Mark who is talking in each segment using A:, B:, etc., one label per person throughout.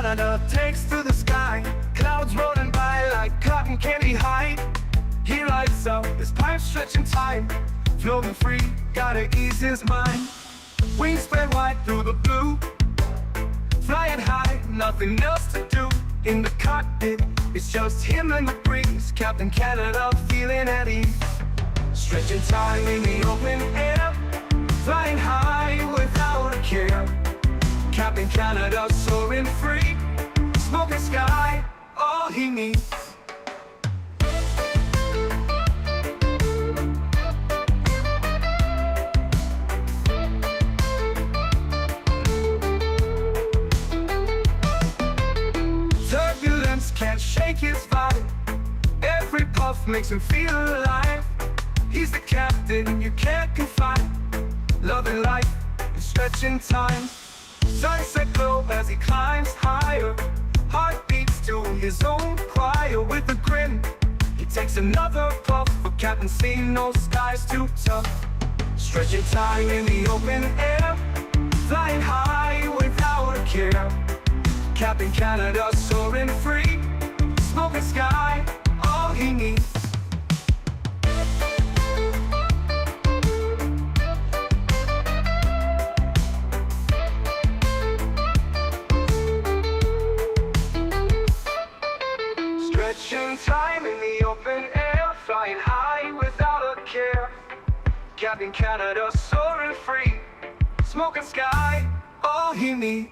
A: Canada takes to the sky, clouds rolling by like cotton candy high. He lights up, his pipe stretching time, floating free, gotta ease his mind. Wings spread wide through the blue, flying high, nothing else to do. In the cockpit, it's just him and the breeze, Captain Canada feeling at ease. Stretching time in the open air, flying high without a care. Captain Canada soaring free, smoking sky, all he needs. Turbulence can't shake his vibe, every puff makes him feel alive. He's the captain you can't confide, loving life and stretching time. Sunset glow as he climbs higher, heart beats to his own choir. With a grin, he takes another puff, for Captain see no skies too tough. Stretching time in the open air, flying high without a care. Captain Canada soaring free, smoking sky, all he needs. Stretching time in the open air, flying high without a care. Captain Canada soaring free, smoking sky, all he needs.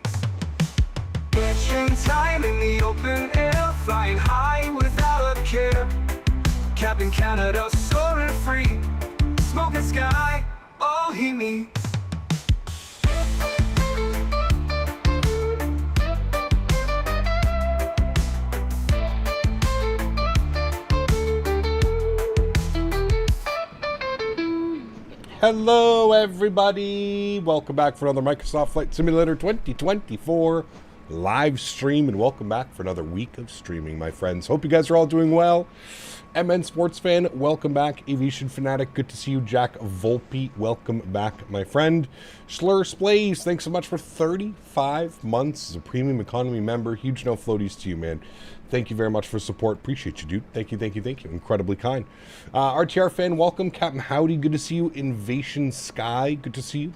A: Stretching time in the open air, flying high without a care. Captain Canada soaring free, smoking sky, all he needs.
B: Hello everybody, welcome back for another Microsoft Flight Simulator 2024 live stream, and welcome back for another week of streaming, my friends. Hope you guys are all doing well. MN Sports Fan, welcome back. Aviation Fanatic, good to see you. Jack Volpe, welcome back, my friend. Schlur Splays, thanks so much for 35 months as a premium economy member. Huge no floaties to you, man. Thank you very much for support. Appreciate you, dude. Thank you, thank you, thank you. Incredibly kind. RTR Fan, welcome. Captain Howdy, good to see you. Invasion Sky, good to see you.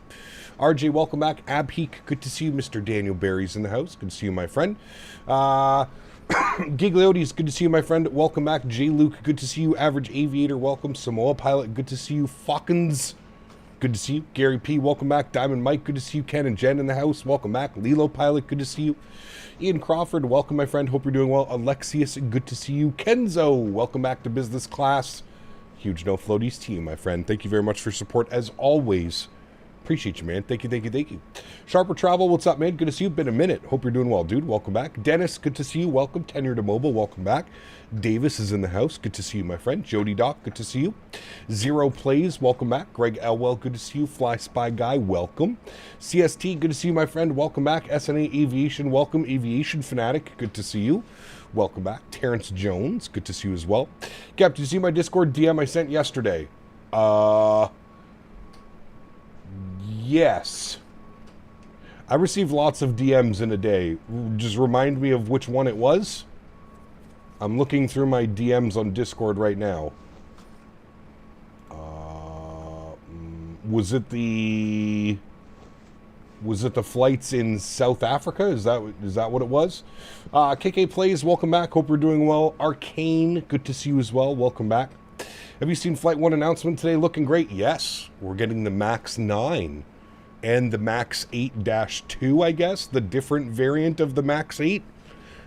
B: RJ, welcome back. Abheek, good to see you. Mr. Daniel Barry's in the house. Good to see you, my friend. Gigliotis, good to see you, my friend. Welcome back. J. Luke, good to see you. Average Aviator, welcome. Samoa Pilot, good to see you. Falcons, good to see you. Gary P, welcome back. Diamond Mike, good to see you. Ken and Jen in the house, welcome back. Lilo Pilot, good to see you. Ian Crawford, welcome, my friend. Hope you're doing well. AlexSiu, good to see you. Kenzo, welcome back to business class. Huge no floaties to you, my friend. Thank you very much for support as always. Appreciate you, man. Thank you, thank you, thank you. Sharper Travel, what's up, man? Good to see you. Been a minute. Hope you're doing well, dude. Welcome back. Dennis, good to see you. Welcome. Tenure to Mobile, welcome back. Davis is in the house. Good to see you, my friend. Jody Doc, good to see you. Zero Plays, welcome back. Greg Elwell, good to see you. Fly Spy Guy, welcome. CST, good to see you, my friend. Welcome back. SNA Aviation, welcome. Aviation Fanatic, good to see you. Welcome back. Terrence Jones, good to see you as well. Cap, did you see my Discord DM I sent yesterday? Yes. I received lots of DMs in a day. Just remind me of which one it was. I'm looking through my DMs on Discord right now. Was it the flights in South Africa? Is that what it was? KK Plays, welcome back. Hope you're doing well. Arcane, good to see you as well. Welcome back. Have you seen Flight 1 announcement today? Looking great. Yes. We're getting the MAX9 and the MAX8-2, I guess. The different variant of the MAX8.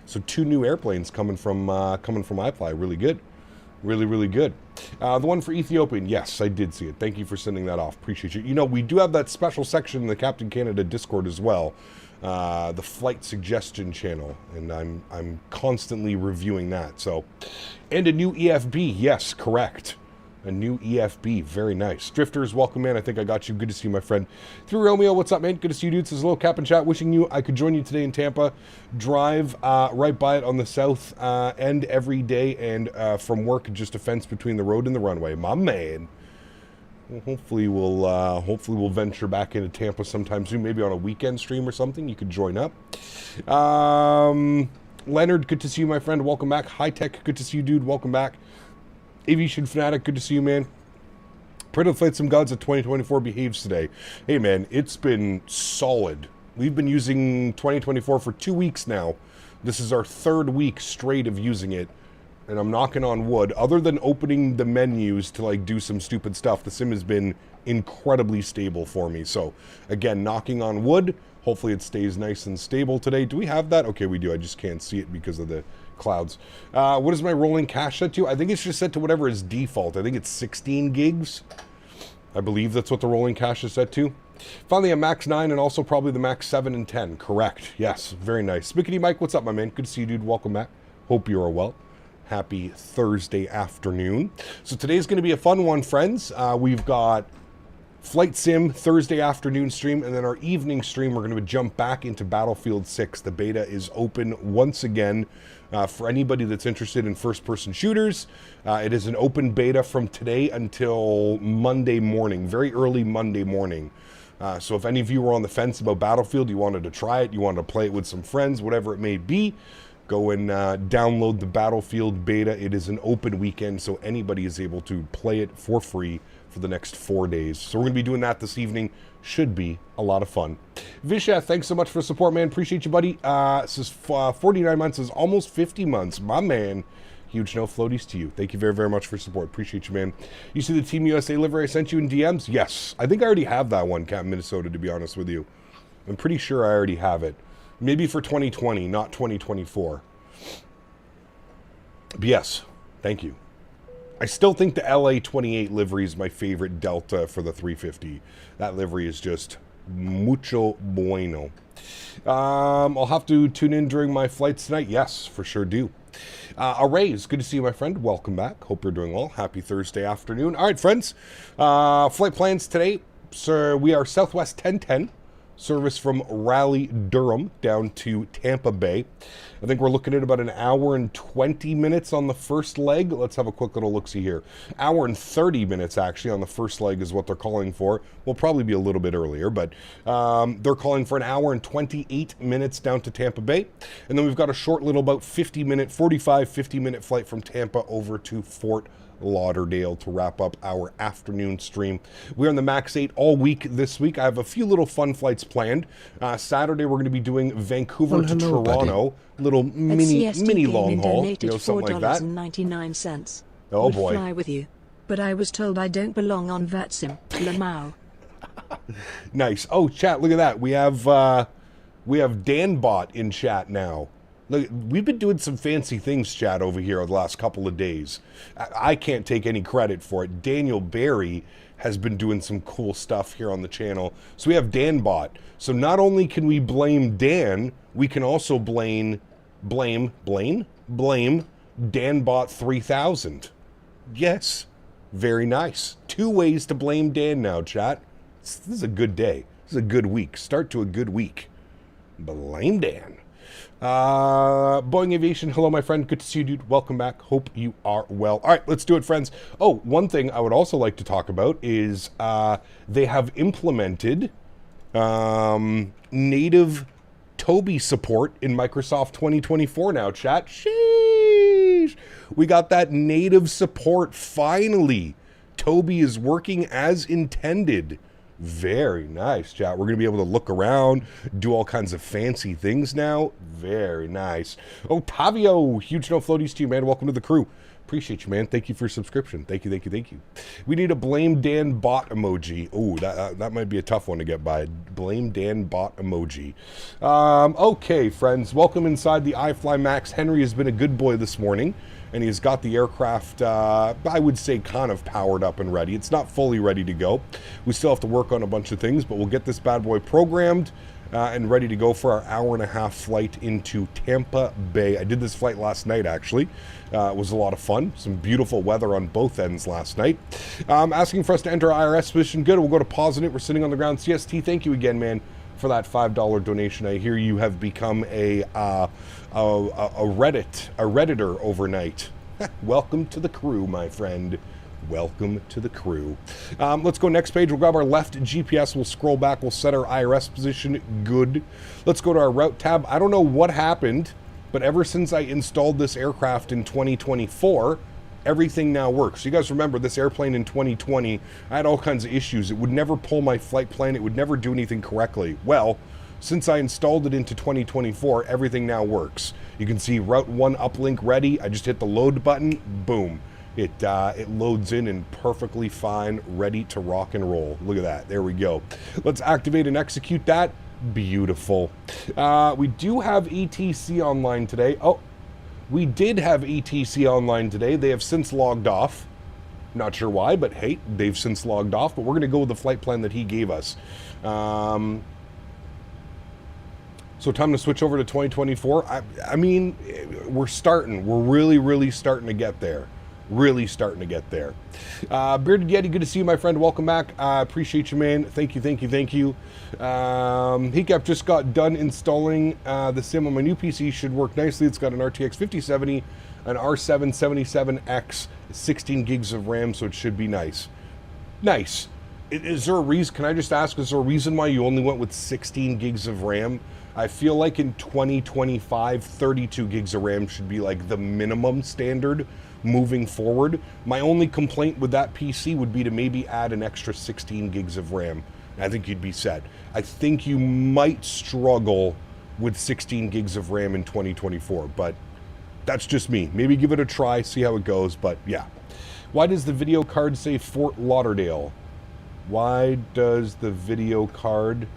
B: So 2 new airplanes coming from iFly. Really good. Really, really good. The one for Ethiopian. Yes, I did see it. Thank you for sending that off. Appreciate you. You know, we do have that special section in the Captain Canada Discord as well. The flight suggestion channel, and I'm constantly reviewing that. So, and a new EFB. Yes, correct. A new EFB. Very nice. Drifters, welcome, man. I think I got you. Good to see you, my friend. Through Romeo, what's up, man? Good to see you, dude. Says hello, Cap and Chat. Wishing you I could join you today in Tampa. Drive right by it on the south end every day, and from work, just a fence between the road and the runway. My man. Hopefully we'll venture back into Tampa sometime soon, maybe on a weekend stream or something. You could join up. Leonard, good to see you, my friend. Welcome back. High Tech, good to see you, dude. Welcome back. Aviation Fanatic, good to see you, man. Pray to Flight Sim Gods that 2024 behaves today. Hey, man, it's been solid. We've been using 2024 for 2 weeks now. This is our 3rd week straight of using it. And I'm knocking on wood. Other than opening the menus to like do some stupid stuff, the sim has been incredibly stable for me. So again, knocking on wood. Hopefully it stays nice and stable today. Do we have that? Okay, we do. I just can't see it because of the clouds. What is my rolling cache set to? I think it's just set to whatever is default. I think it's 16 gigs. I believe that's what the rolling cache is set to. Finally, a MAX8 and also probably the MAX7 and 10. Correct. Yes, very nice. Smitty Mike, what's up, my man? Good to see you, dude. Welcome back. Hope you are well. Happy Thursday afternoon. So today's going to be a fun one, friends. We've got Flight Sim Thursday afternoon stream, and then our evening stream, we're going to jump back into Battlefield 6. The beta is open once again for anybody that's interested in first-person shooters. It is an open beta from today until Monday morning, very early Monday morning. So if any of you were on the fence about Battlefield, you wanted to try it, you wanted to play it with some friends, whatever it may be, go and download the Battlefield beta. It is an open weekend, so anybody is able to play it for free for the next 4 days. So we're going to be doing that this evening. Should be a lot of fun. Visha, thanks so much for the support, man. Appreciate you, buddy. This is 49 months. This is almost 50 months. My man. Huge no floaties to you. Thank you very, very much for support. Appreciate you, man. You see the Team USA livery I sent you in DMs? Yes. I think I already have that one, Captain Minnesota, to be honest with you. I'm pretty sure I already have it. Maybe for 2020, not 2024. But yes, thank you. I still think the LA28 livery is my favorite Delta for the 350. That livery is just mucho bueno. I'll have to tune in during my flights tonight. Yes, for sure do. Arrays, good to see you, my friend. Welcome back. Hope you're doing well. Happy Thursday afternoon. All right, friends. Flight plans today. So we are Southwest 1010. Service from Raleigh, Durham, down to Tampa Bay. I think we're looking at about an hour and 20 minutes on the first leg. Let's have a quick little look-see here. Hour and 30 minutes, actually, on the first leg is what they're calling for. We'll probably be a little bit earlier, but they're calling for an hour and 28 minutes down to Tampa Bay. And then we've got a short little about 50-minute flight from Tampa over to Fort Lauderdale to wrap up our afternoon stream. We're on the MAX8 all week this week. I have a few little fun flights planned. Saturday we're going to be doing Vancouver to Toronto, little mini long haul, something like that.
C: $4.99.
B: Oh boy!
C: Fly with you, but I was told I don't belong on VATSIM. Lamau.
B: Nice. Oh, chat! Look at that. We have DanBot in chat now. Look, we've been doing some fancy things, chat, over here the last couple of days. I can't take any credit for it. Daniel Barry has been doing some cool stuff here on the channel. So we have DanBot. So not only can we blame Dan, we can also blame DanBot 3000. Yes, very nice. 2 ways to blame Dan now, chat. This is a good day. This is a good week. Start to a good week. Blame Dan. Boeing Aviation, hello, my friend. Good to see you, dude. Welcome back. Hope you are well. All right, let's do it, friends. Oh, one thing I would also like to talk about is they have implemented native Toby support in Microsoft 2024 now, chat. Sheesh. We got that native support finally. Toby is working as intended. Very nice, chat. We're going to be able to look around, do all kinds of fancy things now. Very nice. Otavio, huge no floaties to you, man. Welcome to the crew. Appreciate you, man. Thank you for your subscription. Thank you. We need a blame Dan bot emoji. Oh, that might be a tough one to get by. Blame Dan bot emoji. Okay, friends. Welcome inside the iFly Max. Henry has been a good boy this morning, and he's got the aircraft, I would say, kind of powered up and ready. It's not fully ready to go. We still have to work on a bunch of things, but we'll get this bad boy programmed and ready to go for our hour-and-a-half flight into Tampa Bay. I did this flight last night, actually. It was a lot of fun. Some beautiful weather on both ends last night. Asking for us to enter IRS position. Good. We'll go to pause it. We're sitting on the ground. CST, thank you again, man, for that $5 donation. I hear you have become a Redditor overnight. Welcome to the crew, my friend. Welcome to the crew. Let's go next page. We'll grab our left GPS. We'll scroll back. We'll set our IRS position. Good. Let's go to our route tab. I don't know what happened, but ever since I installed this aircraft in 2024, everything now works. You guys remember this airplane in 2020, I had all kinds of issues. It would never pull my flight plan. It would never do anything correctly. Well, since I installed it into 2024, everything now works. You can see Route 1 uplink ready. I just hit the load button. Boom. It loads in and perfectly fine, ready to rock and roll. Look at that. There we go. Let's activate and execute that. Beautiful. We do have ETC online today. Oh, we did have ETC online today. They have since logged off. Not sure why, but hey, they've since logged off. But we're going to go with the flight plan that he gave us. So time to switch over to 2024. I mean, we're starting. We're really starting to get there. Really starting to get there. Bearded Yeti, good to see you, my friend. Welcome back. I appreciate you, man. Thank you. Hiccup just got done installing the sim on my new PC. Should work nicely. It's got an RTX 5070, an R777X, 16 gigs of RAM, so it should be nice. Nice. Is there a reason? Can I just ask, is there a reason why you only went with 16 gigs of RAM? I feel like in 2025, 32 gigs of RAM should be like the minimum standard moving forward. My only complaint with that PC would be to maybe add an extra 16 gigs of RAM. I think you'd be set. I think you might struggle with 16 gigs of RAM in 2024, but that's just me. Maybe give it a try, see how it goes, but yeah. Why does the video card say Fort Lauderdale? Why does the video card...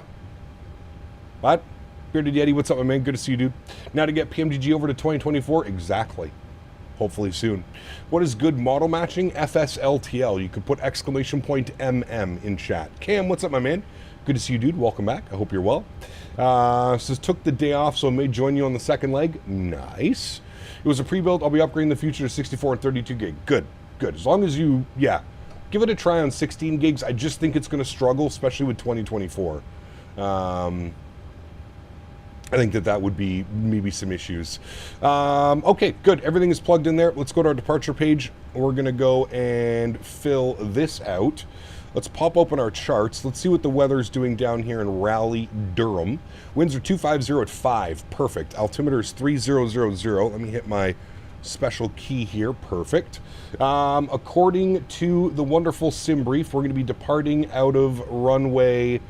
B: What? Bearded Yeti, what's up, my man? Good to see you, dude. Now to get PMDG over to 2024? Exactly. Hopefully soon. What is good model matching? FSLTL. You could put exclamation point MM in chat. Cam, what's up, my man? Good to see you, dude. Welcome back. I hope you're well. Says took the day off, so I may join you on the second leg. Nice. It was a pre-built. I'll be upgrading the future to 64 and 32 gig. Good. Good. As long as you, yeah, give it a try on 16 gigs. I just think it's going to struggle, especially with 2024. I think that would be maybe some issues. Okay, good. Everything is plugged in there. Let's go to our departure page. We're going to go and fill this out. Let's pop open our charts. Let's see what the weather's doing down here in Raleigh, Durham. Winds are 250 at 5. Perfect. Altimeter is 3000. Let me hit my special key here. Perfect. According to the wonderful sim brief, we're going to be departing out of runway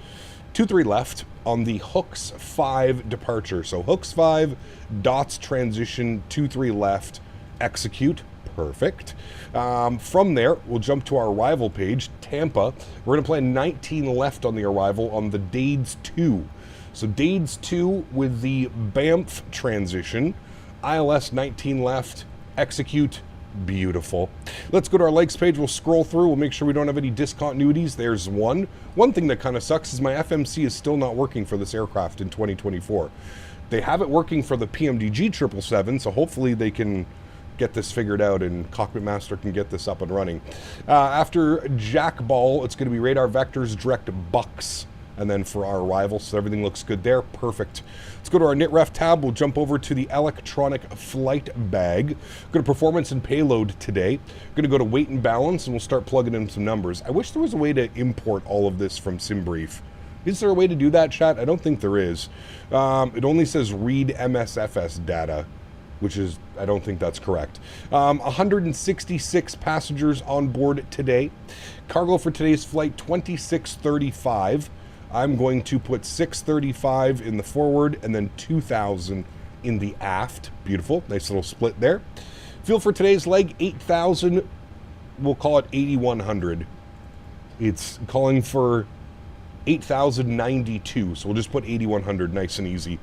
B: 23 left on the Hooks 5 departure. So Hooks 5, dots transition 23 left, execute. Perfect. From there, we'll jump to our arrival page, Tampa. We're going to plan 19 left on the arrival on the Dades 2. So Dades 2 with the Banff transition, ILS 19 left, execute. Beautiful. Let's go to our likes page. We'll scroll through. We'll make sure we don't have any discontinuities. There's one. One thing that kind of sucks is my FMC is still not working for this aircraft in 2024. They have it working for the PMDG 777, so hopefully they can get this figured out and Cockpit Master can get this up and running. After Jack Ball, it's going to be radar vectors, direct bucks, and then for our arrival, so everything looks good there. Perfect. Let's go to our NITREF tab. We'll jump over to the electronic flight bag. Go to performance and payload today. Going to go to weight and balance, and we'll start plugging in some numbers. I wish there was a way to import all of this from SimBrief. Is there a way to do that, chat? I don't think there is. It only says read MSFS data, which is, I don't think that's correct. 166 passengers on board today. Cargo for today's flight, 2635. I'm going to put 635 in the forward and then 2,000 in the aft. Beautiful. Nice little split there. Fuel for today's leg, 8,000. We'll call it 8,100. It's calling for 8,092, so we'll just put 8,100, nice and easy.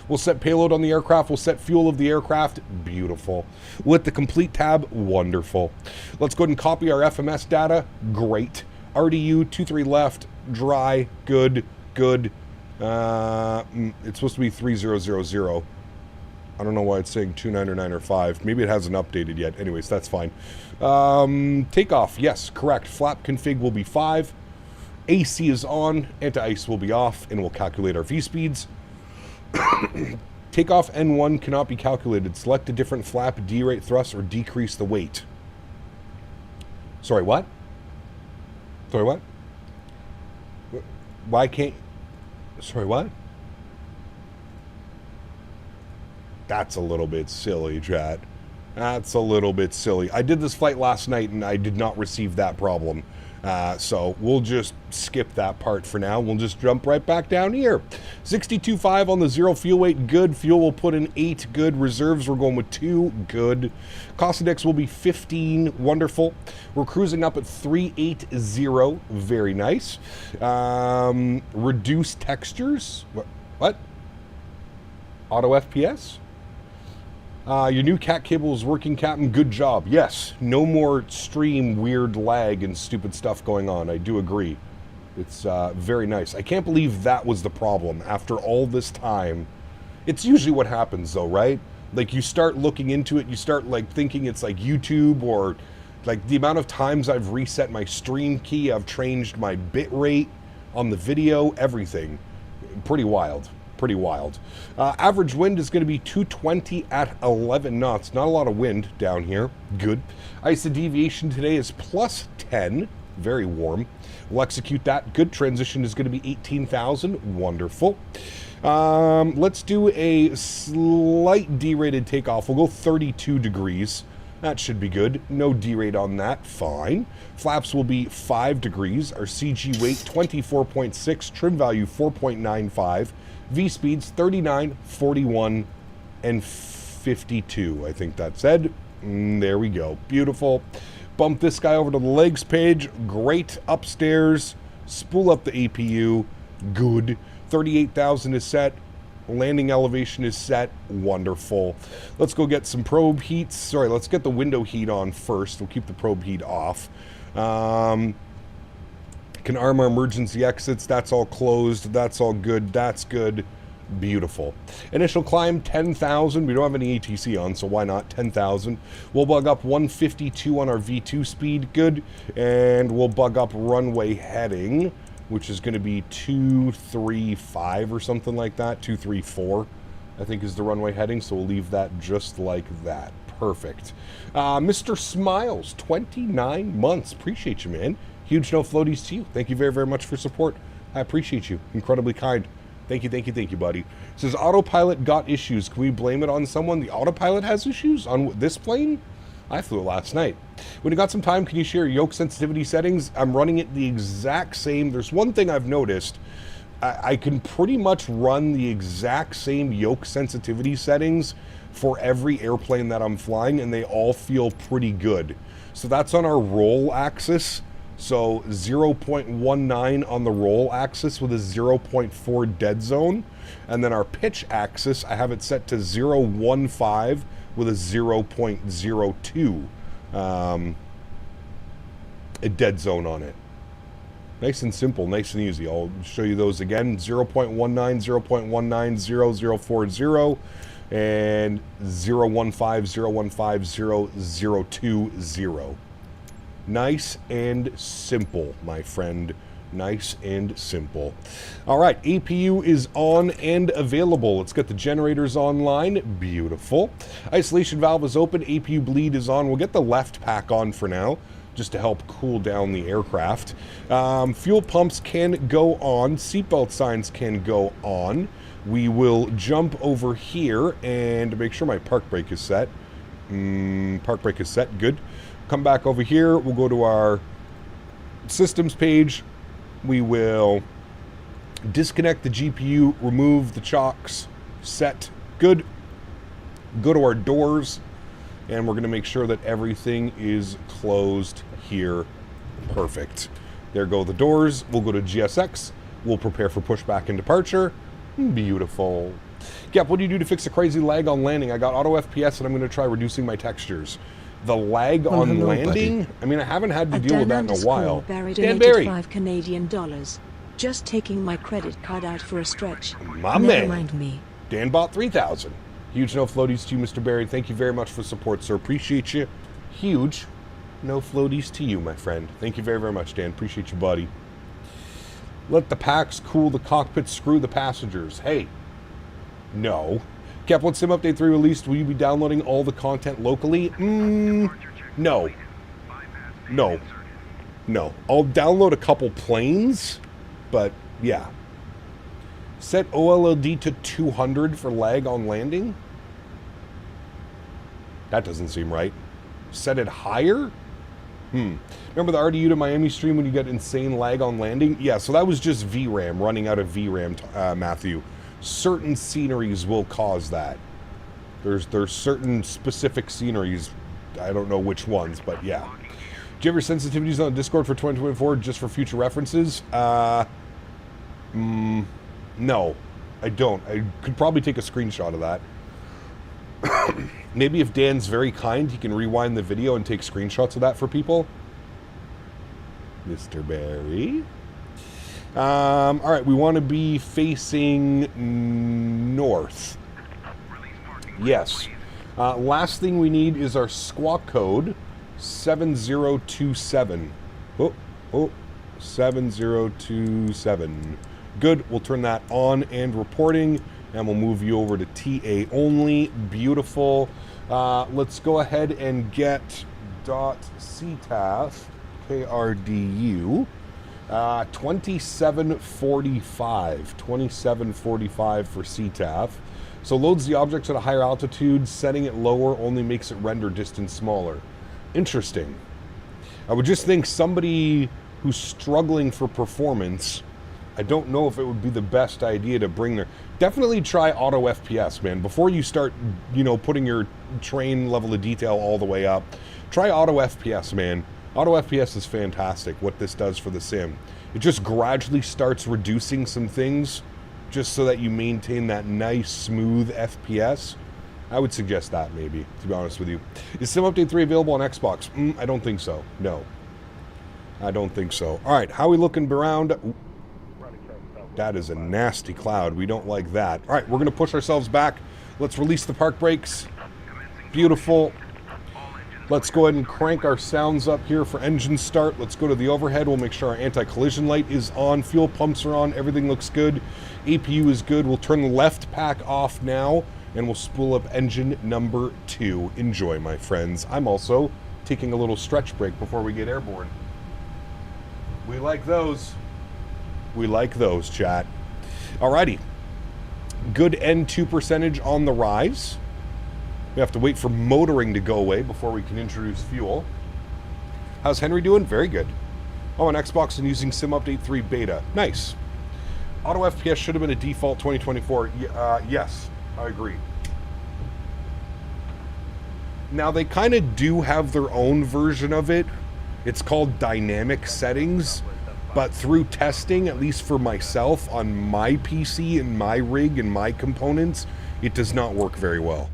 B: We'll set payload on the aircraft. We'll set fuel of the aircraft. Beautiful. With the complete tab, wonderful. Let's go ahead and copy our FMS data. Great. RDU, 23 left, dry, good, good. It's supposed to be 3000. I don't know why it's saying 299 or 5. Maybe it hasn't updated yet. Anyways, that's fine. Takeoff, yes, correct. Flap config will be 5. AC is on, anti-ice will be off, and we'll calculate our V-speeds. Takeoff N1 cannot be calculated. Select a different flap, derate thrust, or decrease the weight. Sorry, what? Sorry, what? Why can't... Sorry, what? That's a little bit silly, chat. That's a little bit silly. I did this flight last night and I did not receive that problem. So we'll just skip that part for now. We'll just jump right back down here. 62.5 on the zero fuel weight, good. Fuel will put in 8, good. Reserves, we're going with 2, good. Cost index will be 15, wonderful. We're cruising up at 380, very nice. Reduced textures, what? Auto FPS? Your new cat cable is working, Captain. Good job. Yes, no more stream weird lag and stupid stuff going on. I do agree. It's very nice. I can't believe that was the problem after all this time. It's usually what happens though, right? Like you start looking into it, you start like thinking it's like YouTube, or like the amount of times I've reset my stream key, I've changed my bit rate on the video, everything. Pretty wild. Pretty wild. Average wind is going to be 220 at 11 knots. Not a lot of wind down here. Good. ISO deviation today is plus 10. Very warm. We'll execute that. Good. Transition is going to be 18,000. Wonderful. Let's do a slight derated takeoff. We'll go 32 degrees. That should be good. No derate on that. Fine. Flaps will be 5 degrees. Our CG weight 24.6. Trim value 4.95. V speeds 39, 41, and 52. I think that said. There we go. Beautiful. Bump this guy over to the legs page. Great. Upstairs. Spool up the APU. Good. 38,000 is set. Landing elevation is set. Wonderful. Let's go get some probe heats. Sorry, let's get the window heat on first. We'll keep the probe heat off. Can arm our emergency exits. That's all closed. That's all good. That's good. Beautiful. Initial climb 10,000. We don't have any ATC on, so why not 10,000. We'll bug up 152 on our V2 speed. Good. And we'll bug up runway heading, which is going to be 235 or something like that. 234, I think, is the runway heading. So we'll leave that just like that. Perfect. Mr. Smiles, 29 months. Appreciate you, man. Huge no floaties to you. Thank you very, very much for support. I appreciate you. Incredibly kind. Thank you, thank you, thank you, buddy. It says autopilot got issues. Can we blame it on someone? The autopilot has issues on this plane? I flew it last night. When you got some time, can you share yoke sensitivity settings? I'm running it the exact same. There's one thing I've noticed. I can pretty much run the exact same yoke sensitivity settings for every airplane that I'm flying, and they all feel pretty good. So that's on our roll axis. So 0.19 on the roll axis with a 0.4 dead zone. And then our pitch axis, I have it set to 0.15 with a 0.02 a dead zone on it. Nice and simple, nice and easy. I'll show you those again. 0.19, 0.19, 0040, and 0.15, 0.15, 0020. Nice and simple, my friend. Nice and simple. All right, APU is on and available. Let's get the generators online. Beautiful. Isolation valve is open. APU bleed is on. We'll get the left pack on for now, just to help cool down the aircraft. Fuel pumps can go on. Seatbelt signs can go on. We will jump over here and make sure my park brake is set. Park brake is set. Good. Come back over here. We'll go to our systems page. We will disconnect the GPU, remove the chocks, set. Good. Go to our doors, and we're going to make sure that everything is closed here. Perfect. There go the doors. We'll go to GSX. We'll prepare for pushback and departure. Beautiful. Gap, what do you do to fix the crazy lag on landing? I got auto FPS, and I'm going to try reducing my textures. The lag on landing? Buddy. I mean, I haven't had to deal with that in a while. Dan Barry.
C: $5 Canadian. Just taking my credit card out for a stretch.
B: My man. Never mind me. Dan bought 3,000. Huge no floaties to you, Mr. Barry. Thank you very much for support, sir. Appreciate you. Huge no floaties to you, my friend. Thank you very, very much, Dan. Appreciate you, buddy. Let the packs cool the cockpit, screw the passengers. Hey, no. Cap, once Sim Update 3 released, will you be downloading all the content locally? No. No. No. I'll download a couple planes, but yeah. Set OLED to 200 for lag on landing? That doesn't seem right. Set it higher? Remember the RDU to Miami stream when you get insane lag on landing? Yeah, so that was just VRAM, running out of VRAM, Matthew. Certain sceneries will cause that. There's certain specific sceneries. I don't know which ones, but yeah. Do you have your sensitivities on Discord for 2024 just for future references? No, I don't. I could probably take a screenshot of that. Maybe if Dan's very kind, he can rewind the video and take screenshots of that for people. Mr. Barry. All right, we want to be facing north. Yes. Last thing we need is our squawk code, 7027. Oh, 7027. Good, we'll turn that on and reporting, and we'll move you over to TA only. Beautiful. Let's go ahead and get .ctaf, KRDU, 2745. 2745 for CTAF. So loads the objects at a higher altitude, setting it lower only makes it render distance smaller. Interesting. I would just think somebody who's struggling for performance, I don't know if it would be the best idea to bring their... Definitely try auto FPS, man. Before you start, you know, putting your train level of detail all the way up, try auto FPS, man. Auto FPS is fantastic, what this does for the sim. It just gradually starts reducing some things just so that you maintain that nice, smooth FPS. I would suggest that, maybe, to be honest with you. Is Sim Update 3 available on Xbox? I don't think so. No. I don't think so. All right, how are we looking around? Ooh. That is a nasty cloud. We don't like that. All right, we're going to push ourselves back. Let's release the park brakes. Beautiful. Let's go ahead and crank our sounds up here for engine start. Let's go to the overhead. We'll make sure our anti-collision light is on. Fuel pumps are on. Everything looks good. APU is good. We'll turn the left pack off now, and we'll spool up engine number 2. Enjoy, my friends. I'm also taking a little stretch break before we get airborne. We like those. We like those, chat. Alrighty. Good N2 percentage on the rise. We have to wait for motoring to go away before we can introduce fuel. How's Henry doing? Very good. Oh, on Xbox and using Sim Update 3 beta. Nice. Auto FPS should have been a default 2024. Yes, I agree. Now, they kind of do have their own version of it. It's called dynamic settings. But through testing, at least for myself, on my PC and my rig and my components, it does not work very well.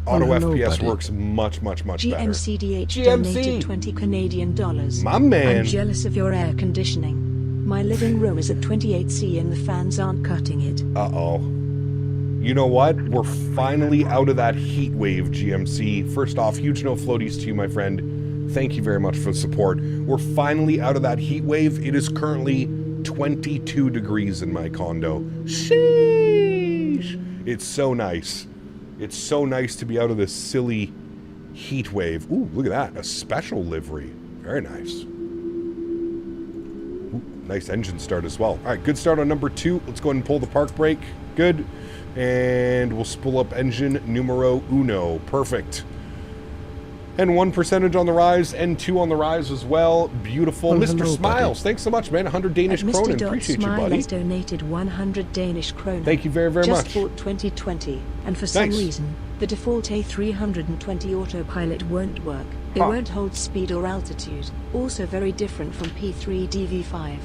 B: Auto FPS works much better.
C: GMCDH donated 20 Canadian dollars.
B: My man.
C: I'm jealous of your air conditioning. My living room is at 28C and the fans aren't cutting it.
B: Uh-oh. You know what? We're finally out of that heat wave, GMC. First off, huge no floaties to you, my friend. Thank you very much for the support. We're finally out of that heat wave. It is currently 22 degrees in my condo. Sheesh! It's so nice. It's so nice to be out of this silly heat wave. Ooh, look at that. A special livery. Very nice. Ooh, nice engine start as well. All right, good start on number 2. Let's go ahead and pull the park brake. Good. And we'll spool up engine numero 1. Perfect. And 1 percentage on the rise, and 2 on the rise as well. Beautiful.
C: Oh,
B: Mr.
C: hello,
B: Smiles,
C: buddy.
B: thanks so much, man. 100 Danish kronen. Appreciate you, buddy.
C: Has donated 100 Danish kroner.
B: Thank you very, very
C: Just
B: much.
C: bought 2020, and for some
B: Thanks.
C: reason, the default A320 autopilot won't work. It
B: Huh.
C: won't hold speed or altitude. Also very different from P3 DV5.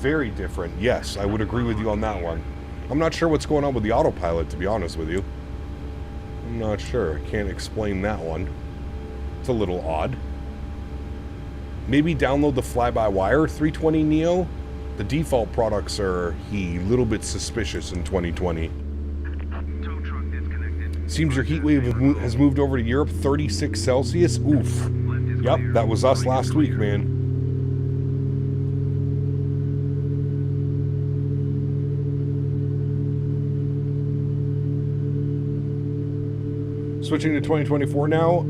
B: Very different. Yes, I would agree with you on that one. I'm not sure what's going on with the autopilot, to be honest with you. I'm not sure. I can't explain that one. It's a little odd. Maybe download the fly-by-wire 320 Neo. The default products are a little bit suspicious in 2020. Seems your heat wave has moved over to Europe, 36 Celsius. Oof. Yep, that was us last week, man. Switching to 2024 now.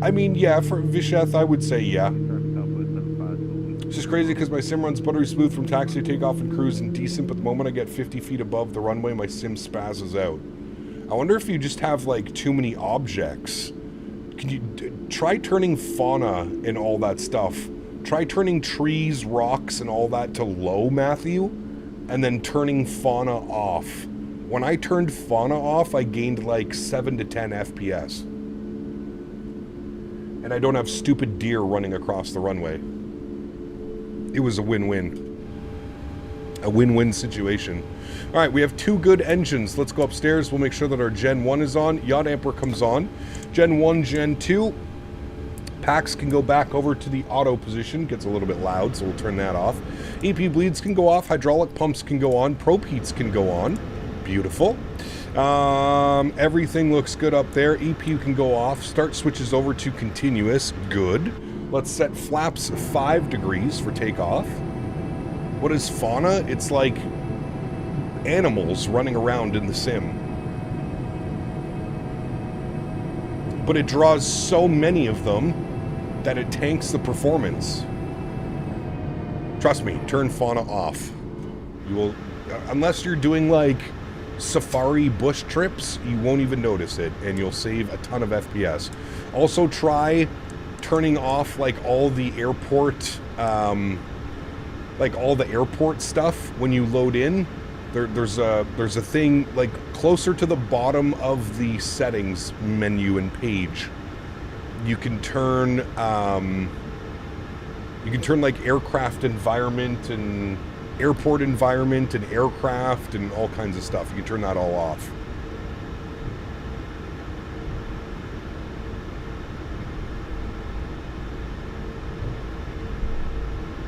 B: I mean, yeah, for Visheth, I would say yeah. It's just crazy because my sim runs buttery smooth from taxi, takeoff, and cruise and decent, but the moment I get 50 feet above the runway, my sim spazzes out. I wonder if you just have, like, too many objects. Can you try turning fauna and all that stuff? Try turning trees, rocks, and all that to low, Matthew, and then turning fauna off. When I turned fauna off, I gained like 7 to 10 FPS. And I don't have stupid deer running across the runway. It was a win-win. A win-win situation. All right, we have 2 good engines. Let's go upstairs. We'll make sure that our Gen 1 is on. Yacht Amper comes on. Gen 1, Gen 2. Packs can go back over to the auto position. Gets a little bit loud, so we'll turn that off. EP bleeds can go off. Hydraulic pumps can go on. Probe heats can go on. Beautiful. Everything looks good up there. EPU can go off. Start switches over to continuous. Good. Let's set flaps 5 degrees for takeoff. What is fauna? It's like animals running around in the sim. But it draws so many of them that it tanks the performance. Trust me, turn fauna off. You will, unless you're doing like safari bush trips, you won't even notice it, and you'll save a ton of FPS. Also try turning off like all the airport, stuff when you load in. There's a thing like closer to the bottom of the settings menu and page. You can turn like aircraft environment and airport environment and aircraft and all kinds of stuff. You can turn that all off.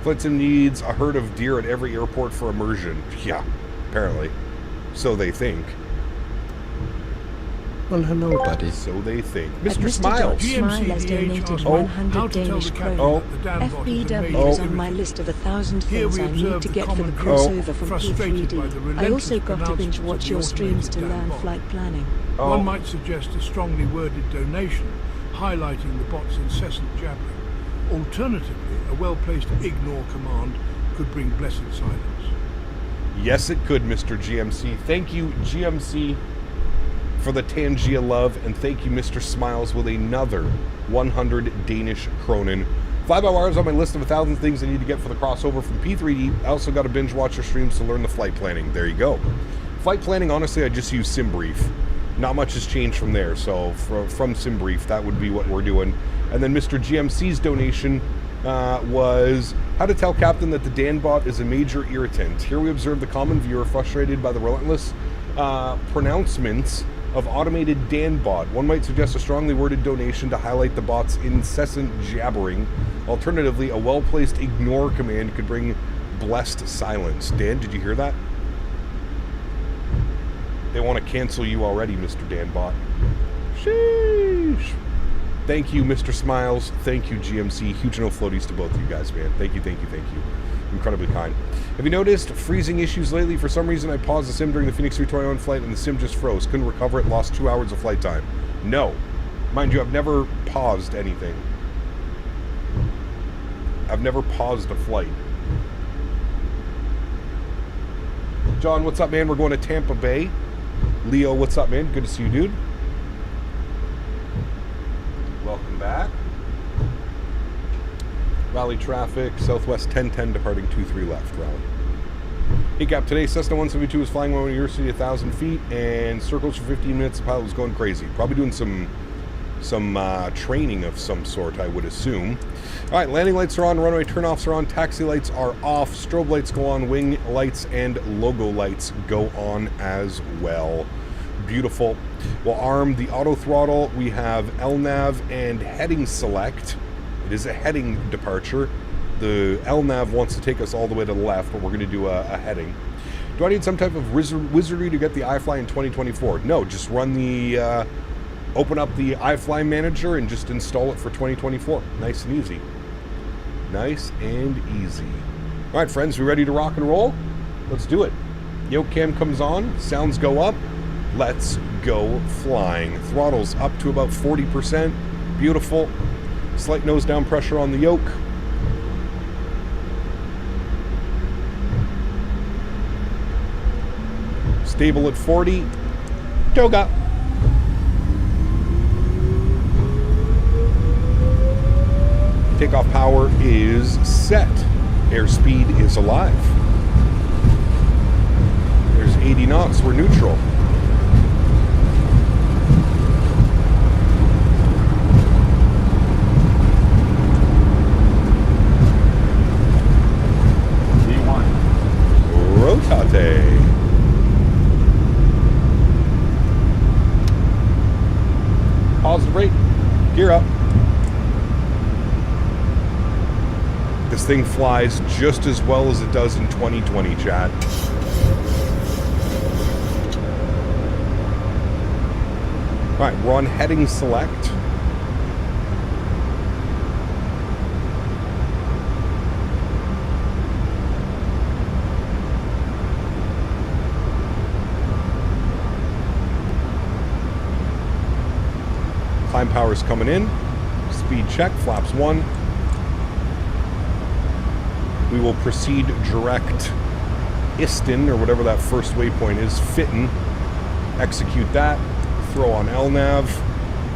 B: FlightSim needs a herd of deer at every airport for immersion. Yeah, apparently. So they think.
D: Well, hello, buddy.
B: So they think. Mr.
C: Mr.
B: Smiles.
C: Smile has donated 100 Danish kroner. FBW is on my list of 1,000 things I need to get for the crossover from P3D. I also got to binge watch your streams to learn flight planning.
E: One might suggest a strongly worded donation, highlighting the bot's incessant jabbering. Alternatively, a well-placed ignore command could bring blessed silence.
B: Yes, it could, Mr. GMC. Thank you, GMC, for the Tangia love, and thank you, Mr. Smiles, with another 100 Danish kronen. 5 hours on my list of 1,000 things I need to get for the crossover from P3D. I also got to binge watch your streams to learn the flight planning. There you go. Flight planning, honestly, I just use SimBrief. Not much has changed from there, so from SimBrief, that would be what we're doing. And then Mr. GMC's donation was how to tell Captain that the Danbot is a major irritant. Here we observe the common viewer frustrated by the relentless pronouncements of automated Danbot. One might suggest a strongly worded donation to highlight the bot's incessant jabbering. Alternatively, a well-placed ignore command could bring blessed silence. Dan, did you hear that? They want to cancel you already, Mr. Danbot. Sheesh. Thank you, Mr. Smiles. Thank you, GMC. Huge no floaties to both of you guys, man. Thank you, thank you, thank you. Incredibly kind. Have you noticed freezing issues lately? For some reason, I paused the sim during the Phoenix 321 flight and the sim just froze. Couldn't recover it, lost 2 hours of flight time. No. Mind you, I've never paused anything. I've never paused a flight. John, what's up, man? We're going to Tampa Bay. Leo, what's up, man? Good to see you, dude. Welcome back. Raleigh traffic, Southwest 1010 departing 23 left, Raleigh. Hey Cap, today Cessna 172 was flying over University 1,000 feet and circles for 15 minutes. The pilot was going crazy. Probably doing some training of some sort, I would assume. All right, landing lights are on, runway turnoffs are on, taxi lights are off, strobe lights go on, wing lights and logo lights go on as well. Beautiful. We'll arm the auto throttle. We have LNAV and heading select. It is a heading departure. The LNAV wants to take us all the way to the left, but we're going to do a heading. Do I need some type of wizardry to get the iFly in 2024? No, just run the, open up the iFly manager and just install it for 2024. Nice and easy. Nice and easy. All right, friends, we ready to rock and roll? Let's do it. Yoke cam comes on, sounds go up. Let's go flying. Throttle's up to about 40%. Beautiful. Slight nose down pressure on the yoke. Stable at 40. Toga. Takeoff power is set. Airspeed is alive. There's 80 knots. We're neutral. Rotate. Pause the brake. Gear up. This thing flies just as well as it does in 2020, chat. Alright, we're on heading select. Climb power's coming in. Speed check, flaps 1. We will proceed direct Iston, or whatever that first waypoint is, Faten. Execute that. Throw on LNAV.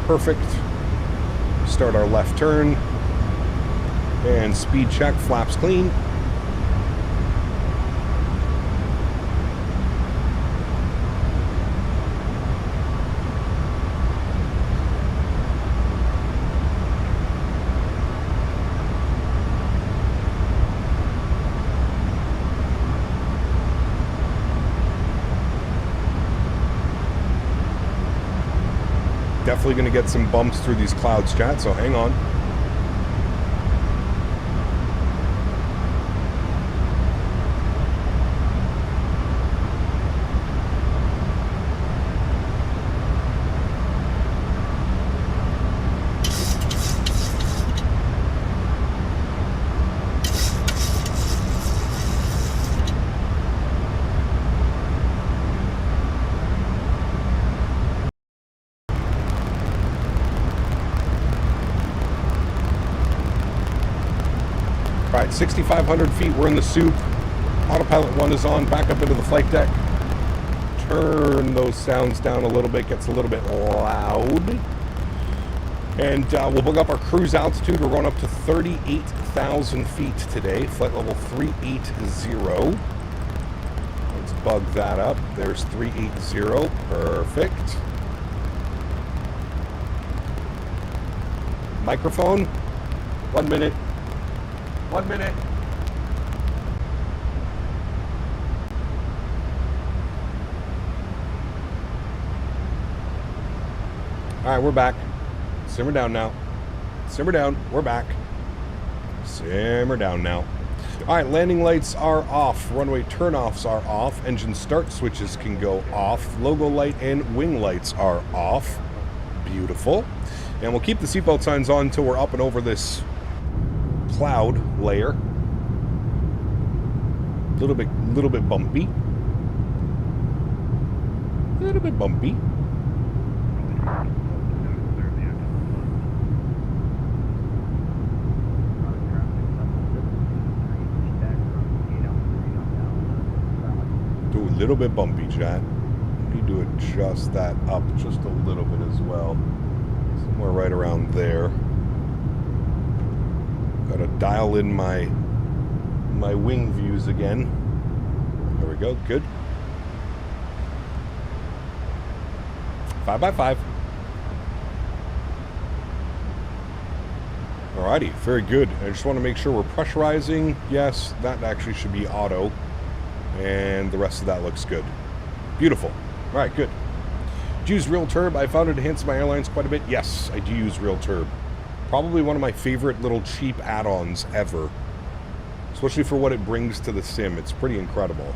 B: Perfect. Start our left turn. And speed check, flaps clean. Definitely going to get some bumps through these clouds, chat, so hang on. Alright, 6,500 feet, we're in the soup. Autopilot 1 is on, back up into the flight deck. Turn those sounds down a little bit, gets a little bit loud. And we'll book up our cruise altitude. We're going up to 38,000 feet today, flight level 380. Let's bug that up. There's 380, perfect. Microphone, 1 minute. 1 minute. All right, we're back. Simmer down now. Simmer down. We're back. Simmer down now. All right, landing lights are off. Runway turnoffs are off. Engine start switches can go off. Logo light and wing lights are off. Beautiful. And we'll keep the seatbelt signs on until we're up and over this cloud layer. Little bit bumpy. A little bit bumpy. Do a little bit bumpy, chat. Need to adjust that up just a little bit as well. Somewhere right around there. Gotta dial in my wing views again. There we go, good. 5x5. Alrighty, very good. I just want to make sure we're pressurizing. Yes, that actually should be auto. And the rest of that looks good. Beautiful. Alright, good. Do you use Real Turb? I found it enhances my airlines quite a bit. Yes, I do use Real Turb. Probably one of my favorite little cheap add-ons ever. Especially for what it brings to the sim. It's pretty incredible.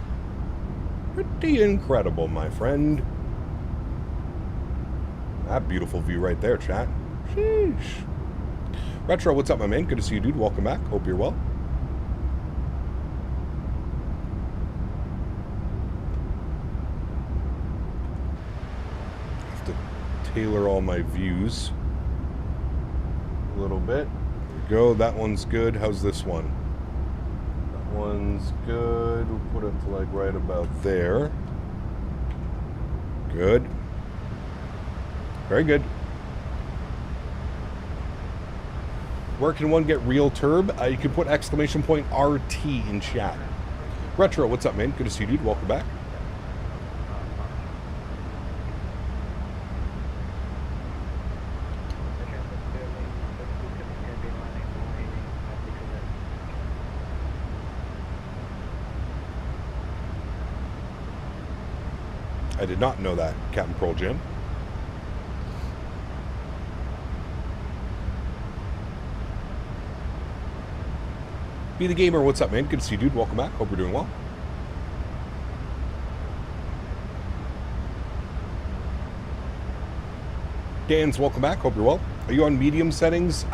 B: Pretty incredible, my friend. That beautiful view right there, chat. Sheesh. Retro, what's up, my man? Good to see you, dude. Welcome back. Hope you're well. Have to tailor all my views a little bit. There we go. That one's good. How's this one? That one's good. We'll put it to like right about there. Good. Very good. Where can one get real turb? You can put exclamation point RT in chat. Retro, what's up, man? Good to see you, dude. Welcome back. I did not know that, Captain Pearl Jam. Be the Gamer, what's up, man? Good to see you, dude. Welcome back. Hope you're doing well. Dan's, welcome back. Hope you're well. Are you on medium settings?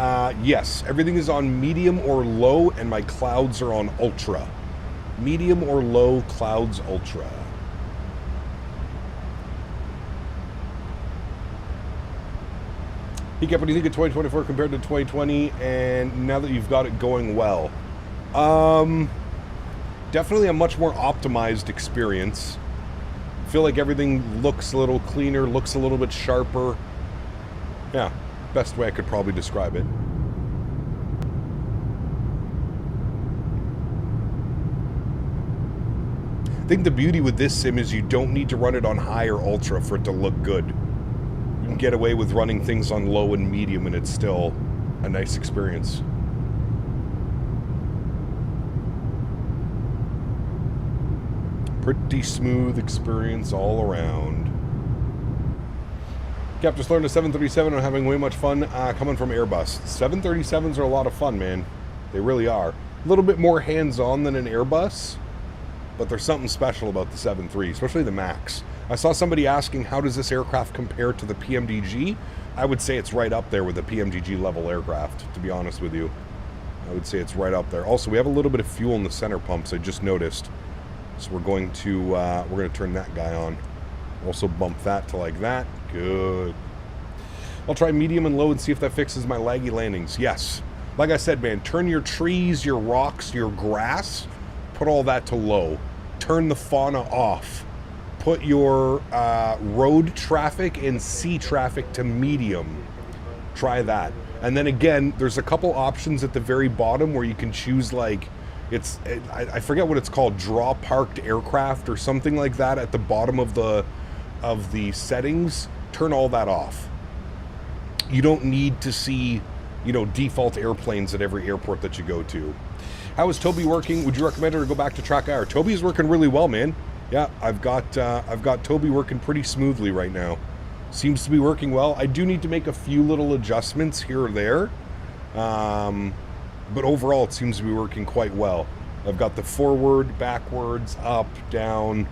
B: Yes. Everything is on medium or low, and my clouds are on ultra. Medium or low, clouds ultra. What do you think of 2024 compared to 2020, and now that you've got it going well? Definitely a much more optimized experience. I feel like everything looks a little cleaner, looks a little bit sharper. Yeah, best way I could probably describe it. I think the beauty with this sim is you don't need to run it on high or ultra for it to look good. You can get away with running things on low and medium and it's still a nice experience. Pretty smooth experience all around. Cap, just learned a 737 and having way much fun coming from Airbus. 737s are a lot of fun, man. They really are. A little bit more hands-on than an Airbus, but there's something special about the 737, especially the MAX. I saw somebody asking, how does this aircraft compare to the PMDG? I would say it's right up there with the PMDG level aircraft, to be honest with you. I would say it's right up there. Also, we have a little bit of fuel in the center pumps, I just noticed. So we're going to turn that guy on. Also bump that to like that. Good. I'll try medium and low and see if that fixes my laggy landings. Yes. Like I said, man, turn your trees, your rocks, your grass, put all that to low. Turn the fauna off. Put your road traffic and sea traffic to medium. Try that. And then again, there's a couple options at the very bottom where you can choose like, I forget what it's called, draw parked aircraft or something like that at the bottom of the settings. Turn all that off. You don't need to see, you know, default airplanes at every airport that you go to. How is Toby working? Would you recommend her to go back to Track IR? Toby's working really well, man. Yeah, I've got Toby working pretty smoothly right now. Seems to be working well. I do need to make a few little adjustments here or there. But overall, it seems to be working quite well. I've got the forward, backwards, up, down.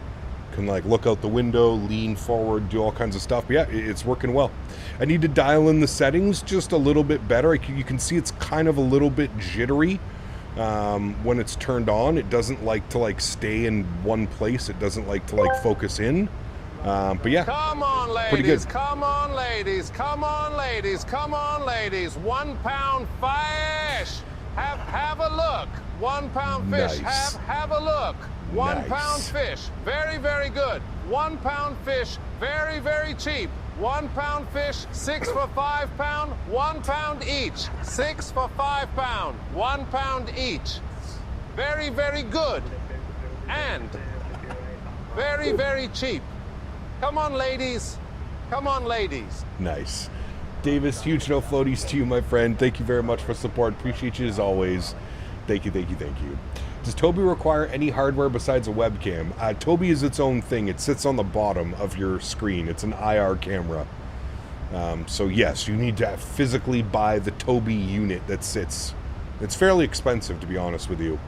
B: Can like look out the window, lean forward, do all kinds of stuff. But yeah, it's working well. I need to dial in the settings just a little bit better. You can see it's kind of a little bit jittery when it's turned on. It doesn't like to like stay in one place. It doesn't like to like focus in. But yeah,
D: come on, ladies,
B: pretty good.
D: Come on, ladies, come on, ladies, come on, ladies. 1 pound fish. Have a look. 1 pound fish.
B: Nice.
D: Have a look. 1
B: Nice.
D: pound fish. Very, very good. 1 pound fish. Very, very cheap. 1 pound fish. 6 for 5 pound. 1 pound each. 6 for 5 pound. 1 pound each. Very, very good. And very, very cheap. Come on, ladies. Come on, ladies.
B: Nice. Davis, huge no floaties to you, my friend. Thank you very much for support. Appreciate you as always. Thank you, thank you, thank you. Does Toby require any hardware besides a webcam? Toby is its own thing. It sits on the bottom of your screen. It's an IR camera. So yes, you need to physically buy the Toby unit that sits. It's fairly expensive, to be honest with you.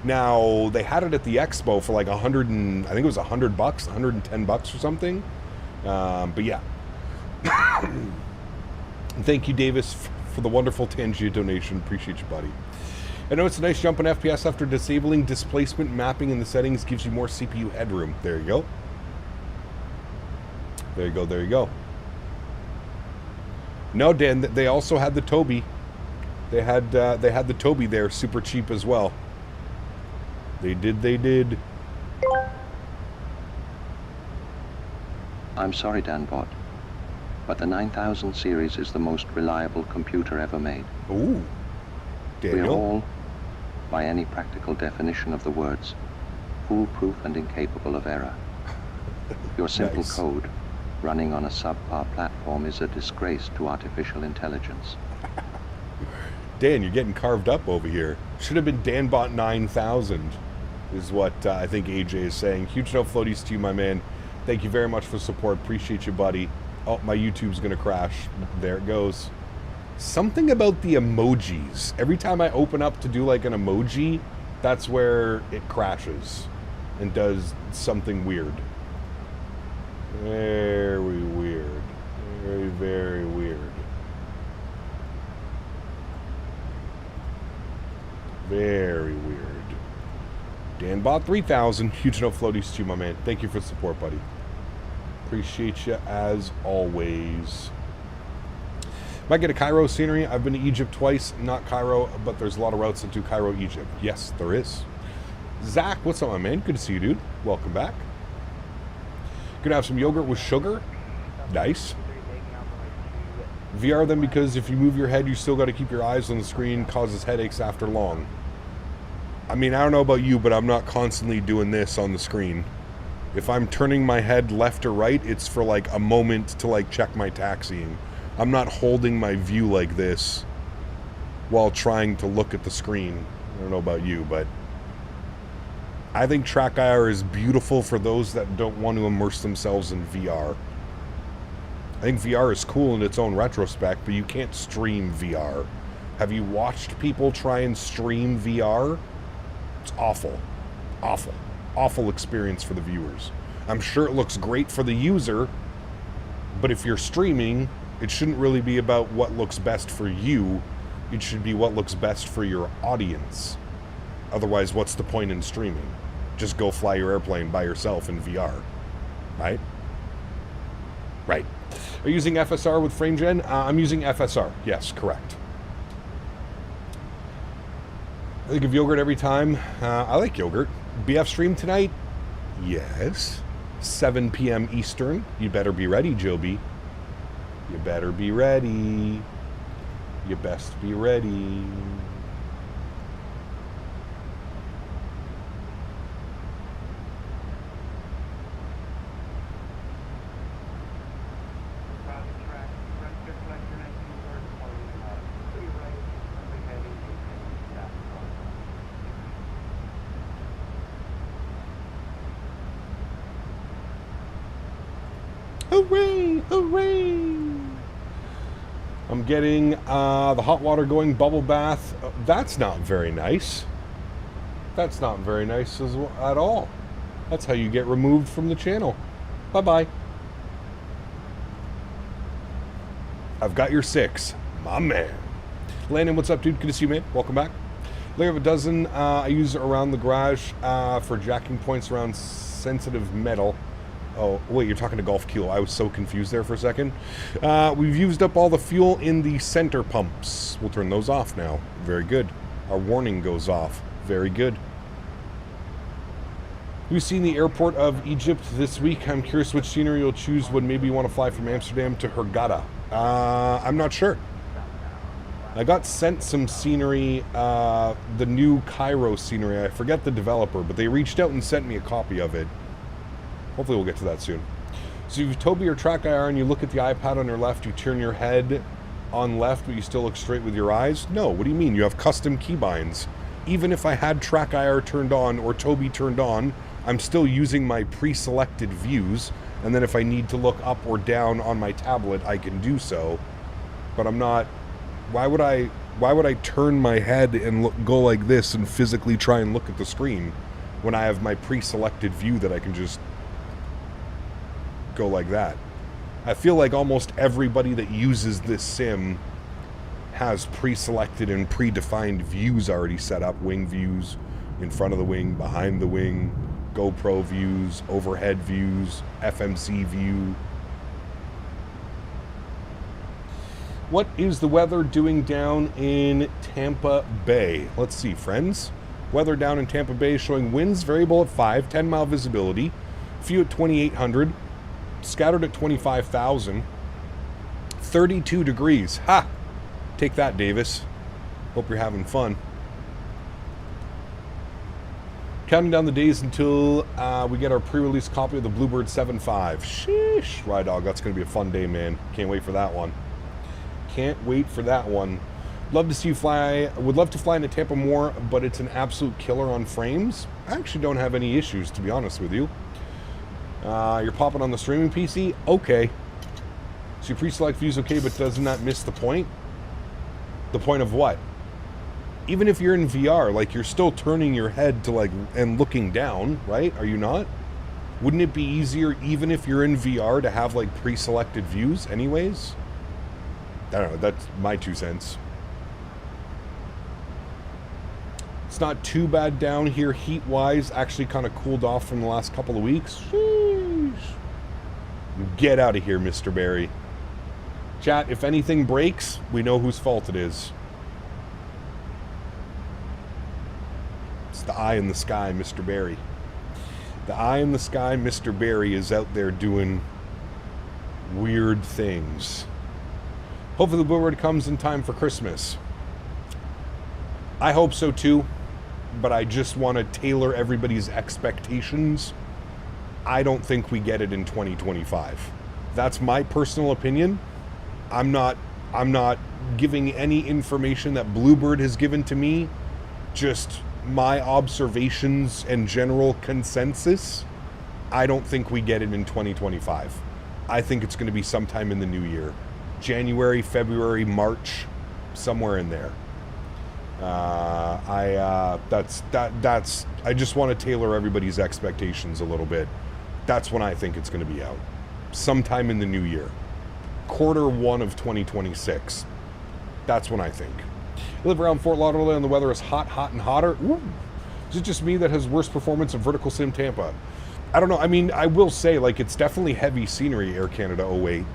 B: Now, they had it at the expo for like I think it was $100, $110 or something. But yeah. Thank you, Davis, for the wonderful Tangia donation. Appreciate you, buddy. I know it's a nice jump in FPS after disabling displacement mapping in the settings gives you more CPU headroom. There you go. There you go, there you go. No, Dan, they also had the Toby. They had the Toby there, super cheap as well. They did.
F: I'm sorry, Danbot, but the 9000 series is the most reliable computer ever made.
B: Ooh, Daniel.
F: We're all, by any practical definition of the words, foolproof and incapable of error. Your simple
B: Nice.
F: code, running on a subpar platform, is a disgrace to artificial intelligence.
B: Dan, you're getting carved up over here. Should have been Danbot 9000, is what I think AJ is saying. Huge no floaties to you, my man. Thank you very much for support. Appreciate you, buddy. Oh, my YouTube's gonna crash. There it goes. Something about the emojis. Every time I open up to do like an emoji, that's where it crashes and does something weird. Very weird. Very, very weird. Very weird. Danbot 3000. Huge no floaties to you, my man. Thank you for the support, buddy. Appreciate you as always. Might get a Cairo scenery. I've been to Egypt twice, not Cairo, but there's a lot of routes into Cairo, Egypt. Yes, there is. Zach, what's up, my man? Good to see you, dude. Welcome back. Gonna have some yogurt with sugar. Nice. VR them because if you move your head, you still got to keep your eyes on the screen. Causes headaches after long. I mean, I don't know about you, but I'm not constantly doing this on the screen. If I'm turning my head left or right, it's for like a moment to like check my taxiing. I'm not holding my view like this while trying to look at the screen. I don't know about you, but I think track IR is beautiful for those that don't want to immerse themselves in VR. I think VR is cool in its own retrospect, but you can't stream VR. Have you watched people try and stream VR? It's awful. Awful. Awful experience for the viewers. I'm sure it looks great for the user, but if you're streaming, it shouldn't really be about what looks best for you. It should be what looks best for your audience. Otherwise, what's the point in streaming? Just go fly your airplane by yourself in VR, right? Right. Are you using FSR with FrameGen? I'm using FSR. Yes, correct. I think of yogurt every time. I like yogurt. BF stream tonight? Yes. 7 p.m. Eastern. You better be ready, Joby. You better be ready. You best be ready. Hooray! Hooray! I'm getting the hot water going bubble bath. That's not very nice. That's not very nice at all. That's how you get removed from the channel. Bye-bye. I've got your 6. My man. Landon, what's up, dude? Good to see you, man. Welcome back. Layer of a dozen. I use around the garage for jacking points around sensitive metal. Oh, wait, you're talking to Golf Keel. I was so confused there for a second. We've used up all the fuel in the center pumps. We'll turn those off now. Very good. Our warning goes off. Very good. We've seen the airport of Egypt this week. I'm curious which scenery you'll choose when maybe you want to fly from Amsterdam to Hurghada. I'm not sure. I got sent some scenery, the new Cairo scenery. I forget the developer, but they reached out and sent me a copy of it. Hopefully we'll get to that soon. So if you Toby or track IR and you look at the iPad on your left, you turn your head on left, but you still look straight with your eyes? No, what do you mean? You have custom keybinds. Even if I had track IR turned on or Toby turned on, I'm still using my pre-selected views. And then if I need to look up or down on my tablet, I can do so. But I'm not... Why would I turn my head and go like this and physically try and look at the screen when I have my pre-selected view that I can just go like that? I feel like almost everybody that uses this sim has pre-selected and predefined views already set up. Wing views, in front of the wing, behind the wing, GoPro views, overhead views, FMC view. What is the weather doing down in Tampa Bay? Let's see, friends. Weather down in Tampa Bay is showing winds variable at 5, 10 mile visibility, few at 2,800. scattered at 25,000. 32 degrees. Ha! Take that, Davis. Hope you're having fun. Counting down the days until we get our pre-release copy of the Bluebird 7.5. Sheesh, Ride Dog, that's going to be a fun day, man. Can't wait for that one. Can't wait for that one. Love to see you fly. Would love to fly into Tampa more, but it's an absolute killer on frames. I actually don't have any issues, to be honest with you. You're popping on the streaming PC? Okay. So your pre-select view's okay, but doesn't that miss the point? The point of what? Even if you're in VR, like, you're still turning your head to, like, and looking down, right? Are you not? Wouldn't it be easier, even if you're in VR, to have, like, pre-selected views anyways? I don't know, that's my 2 cents. It's not too bad down here heat-wise. Actually kind of cooled off from the last couple of weeks. Sheesh. Get out of here, Mr. Barry. Chat, if anything breaks, we know whose fault it is. The eye in the sky, Mr. Barry. The eye in the sky, Mr. Barry is out there doing weird things. Hopefully the Bluebird comes in time for Christmas. I hope so too, but I just want to tailor everybody's expectations. I don't think we get it in 2025. That's my personal opinion. I'm not giving any information that Bluebird has given to me. Just my observations and general consensus. I don't think we get it in 2025. I think it's going to be sometime in the new year. January, February, March, somewhere in there. I just want to tailor everybody's expectations a little bit. That's when I think it's going to be out. Sometime in the new year. Q1 of 2026. That's when I think. I live around Fort Lauderdale and the weather is hot, and hotter. Ooh. Is it just me that has worse performance of Vertical Sim Tampa? I don't know. I mean, I will say, like, it's definitely heavy scenery, Air Canada 08.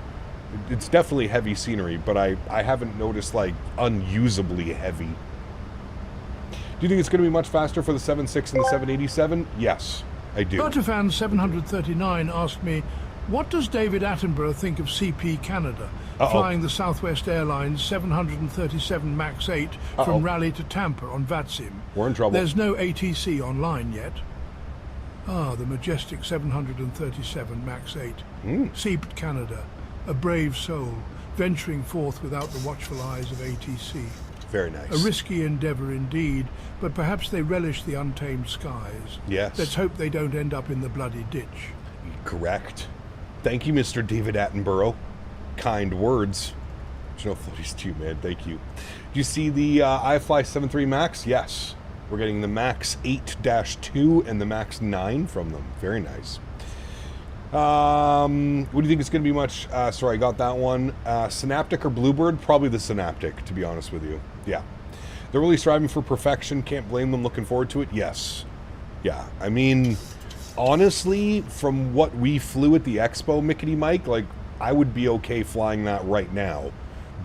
B: It's definitely heavy scenery, but I haven't noticed, like, unusably heavy. Do you think it's going to be much faster for the 7.6 and the 787? Yes, I do.
E: Bertafan 739 asked me, what does David Attenborough think of CP Canada, flying the Southwest Airlines 737 MAX8 from Raleigh to Tampa on VATSIM?
B: We're in trouble.
E: There's no ATC online yet. Ah, the majestic 737 MAX8. CP Canada, a brave soul, venturing forth without the watchful eyes of ATC.
B: Very nice.
E: A risky endeavour indeed, but perhaps they relish the untamed skies.
B: Yes.
E: Let's hope they don't end up in the bloody ditch.
B: Correct. Thank you, Mr. David Attenborough. Kind words. You know, floaties too, man. Thank you. Do you see the iFly 7.3 Max? Yes. We're getting the MAX8-2 and the MAX9 from them. Very nice. What do you think it's going to be much? Sorry, I got that one. Synaptic or Bluebird? Probably the Synaptic, to be honest with you. Yeah. They're really striving for perfection. Can't blame them. Looking forward to it. Yes. Yeah. I mean, honestly, from what we flew at the Expo, Mickety Mike, like, I would be okay flying that right now.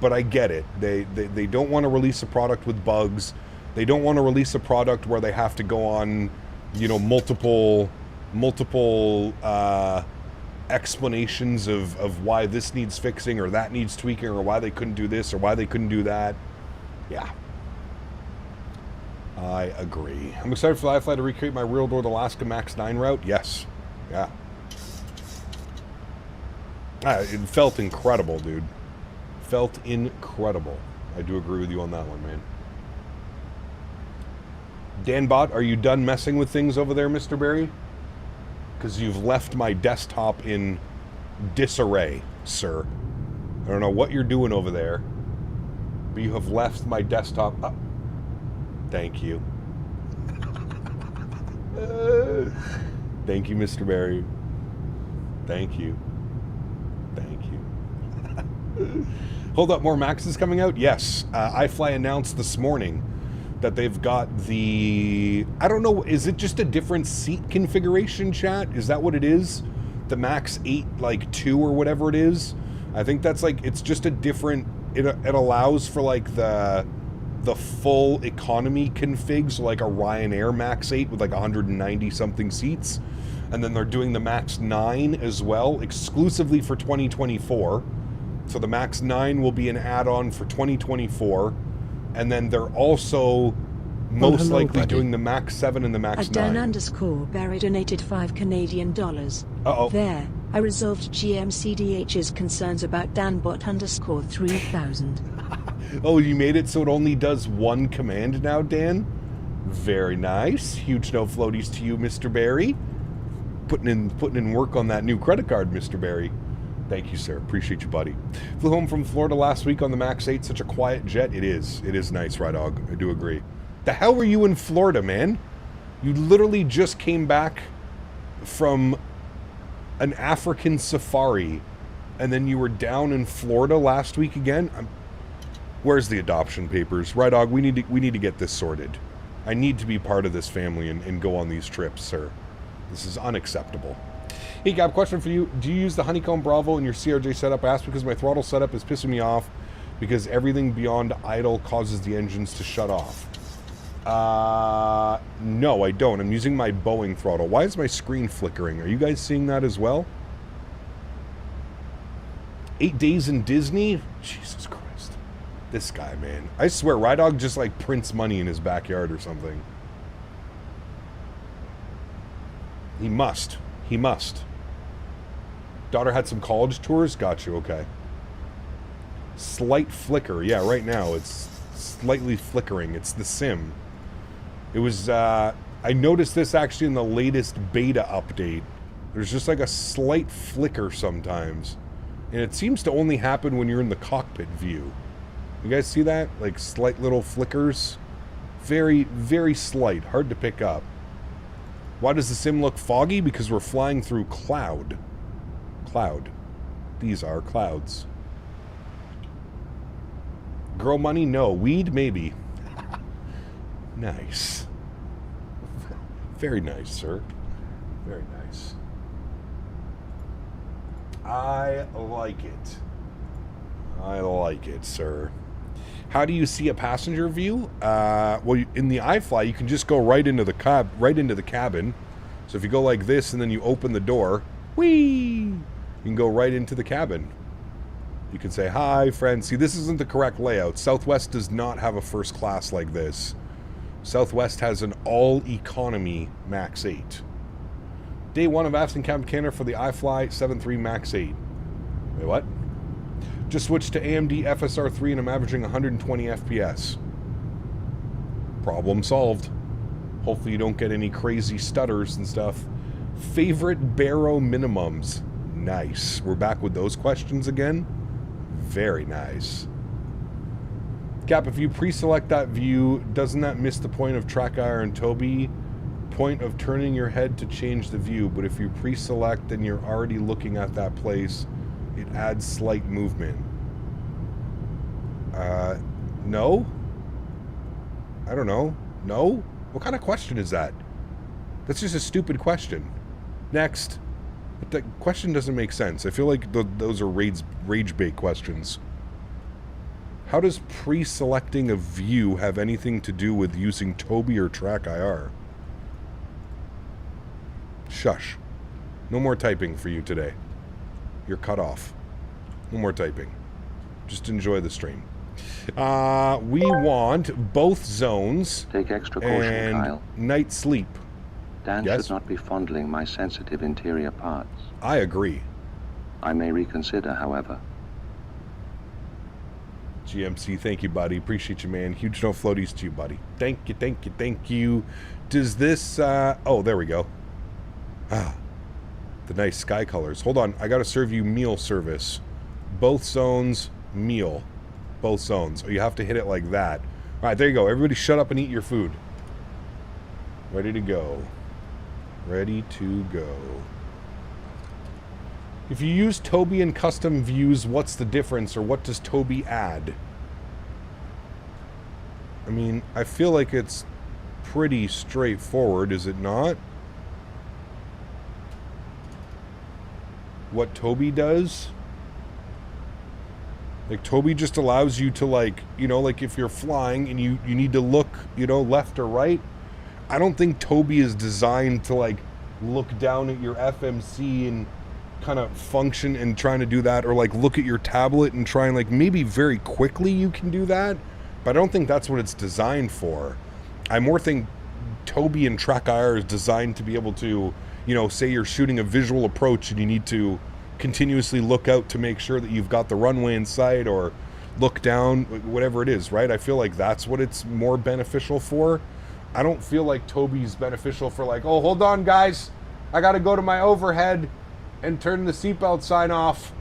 B: But I get it. They don't want to release a product with bugs. They don't want to release a product where they have to go on, you know, multiple explanations of why this needs fixing or that needs tweaking or why they couldn't do this or why they couldn't do that. Yeah. I agree. I'm excited for the iFly to recreate my real-world Alaska MAX9 route. Yes. Yeah. It felt incredible, dude. Felt incredible. I do agree with you on that one, man. Danbot, are you done messing with things over there, Mr. Barry? Because you've left my desktop in disarray, sir. I don't know what you're doing over there, but you have left my desktop up. Thank you. Thank you, Mr. Barry. Thank you. Thank you. Hold up, more Maxes coming out? Yes. iFly announced this morning that they've got the... I don't know, is it just a different seat configuration, chat? Is that what it is? The MAX8, like, 2 or whatever it is? I think that's, like, it's just a different... It allows for, like, the full economy config, so like a Ryanair MAX8 with like 190 something seats. And then they're doing the MAX8 as well, exclusively for 2024. So the MAX8 will be an add-on for 2024. And then they're also most likely doing the MAX7 and the MAX9.
C: Dan_Barry donated $5 Canadian. There, I resolved GMCDH's concerns about Danbot_3000.
B: Oh, you made it so it only does one command now, Dan? Very nice. Huge no floaties to you, Mr. Barry. Putting in work on that new credit card, Mr. Barry. Thank you, sir. Appreciate you, buddy. Flew home from Florida last week on the MAX8. Such a quiet jet. It is. It is nice, Rye Dog. I do agree. The hell were you in Florida, man? You literally just came back from an African safari, and then you were down in Florida last week again? Where's the adoption papers? Rye Dog, we need to get this sorted. I need to be part of this family and go on these trips, sir. This is unacceptable. Hey, Gab, question for you. Do you use the Honeycomb Bravo in your CRJ setup? I asked because my throttle setup is pissing me off because everything beyond idle causes the engines to shut off. No, I don't. I'm using my Boeing throttle. Why is my screen flickering? Are you guys seeing that as well? 8 days in Disney? Jesus Christ. This guy, man. I swear, Rye Dog just like prints money in his backyard or something. He must. He must. Daughter had some college tours? Got you, okay. Slight flicker. Yeah, right now it's slightly flickering. It's the sim. It was, I noticed this actually in the latest beta update. There's just like a slight flicker sometimes. And it seems to only happen when you're in the cockpit view. You guys see that? Like slight little flickers? Very, very slight. Hard to pick up. Why does the sim look foggy? Because we're flying through cloud. Cloud. These are clouds. Girl money? No. Weed? Maybe. Nice. Very nice, sir. Very nice. I like it. I like it, sir. How do you see a passenger view? Well, in the iFly, you can just go right into the cabin. So if you go like this and then you open the door, whee! You can go right into the cabin. You can say, hi, friend. See, this isn't the correct layout. Southwest does not have a first class like this. Southwest has an all-economy MAX8. Day 1 of Aston Cabin Canada for the iFly 7.3 MAX8. Wait, what? Just switched to AMD FSR3 and I'm averaging 120 FPS. Problem solved. Hopefully you don't get any crazy stutters and stuff. Favorite Barrow minimums? Nice. We're back with those questions again. Very nice. Cap, if you pre-select that view, doesn't that miss the point of track IR and Toby? Point of turning your head to change the view, but if you pre-select and you're already looking at that place, it adds slight movement. No? I don't know. No? What kind of question is that? That's just a stupid question. Next. But that question doesn't make sense. I feel like those are rage bait questions. How does pre-selecting a view have anything to do with using Toby or Track IR? Shush. No more typing for you today. You're cut off. No more typing. Just enjoy the stream. We want both zones.
F: Take extra caution,
B: and
F: Kyle.
B: Night sleep.
F: Dan
B: Yes?
F: should not be fondling my sensitive interior parts.
B: I agree.
F: I may reconsider, however.
B: GMC, thank you, buddy. Appreciate you, man. Huge no floaties to you, buddy. Thank you, thank you, thank you. Does this, oh, there we go. Ah, the nice sky colors. Hold on, I gotta serve you meal service. Both zones, meal. Both zones. Oh, you have to hit it like that. All right, there you go. Everybody shut up and eat your food. Ready to go. Ready to go. If you use Toby in custom views, what's the difference, or what does Toby add? I mean, I feel like it's pretty straightforward, is it not? What Toby does? Like, Toby just allows you to, like, you know, like if you're flying and you need to look, you know, left or right. I don't think Toby is designed to, like, look down at your FMC and kind of function and trying to do that, or like look at your tablet and try and like maybe very quickly you can do that, but I don't think that's what it's designed for. I more think Tobii and TrackIR is designed to be able to, you know, say you're shooting a visual approach and you need to continuously look out to make sure that you've got the runway in sight, or look down, whatever it is, right? I feel like that's what it's more beneficial for. I don't feel like Tobii's beneficial for like, oh, hold on guys, I gotta go to my overhead and turn the seatbelt sign off.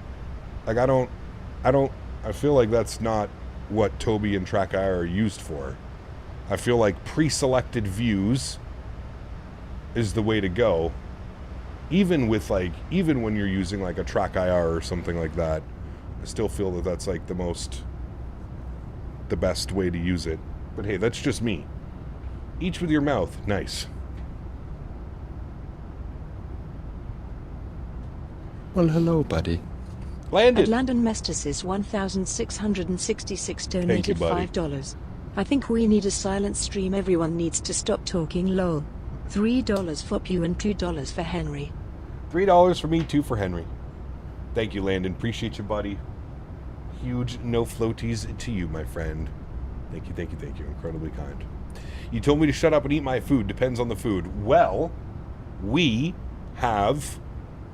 B: Like I feel like that's not what Tobii and TrackIR are used for. I feel like pre-selected views is the way to go. Even when you're using like a TrackIR or something like that, I still feel that that's like the best way to use it. But hey, that's just me. Each with your mouth. Nice.
G: Well, hello, buddy.
B: Landed.
C: Landon Mestis 1666 donated
B: buddy.
C: $5. I think we need a silent stream. Everyone needs to stop talking. Lol. $3 for Pew and $2 for Henry.
B: $3 for me, 2 for Henry. Thank you, Landon. Appreciate you, buddy. Huge no floaties to you, my friend. Thank you, thank you, thank you. Incredibly kind. You told me to shut up and eat my food. Depends on the food. Well, we have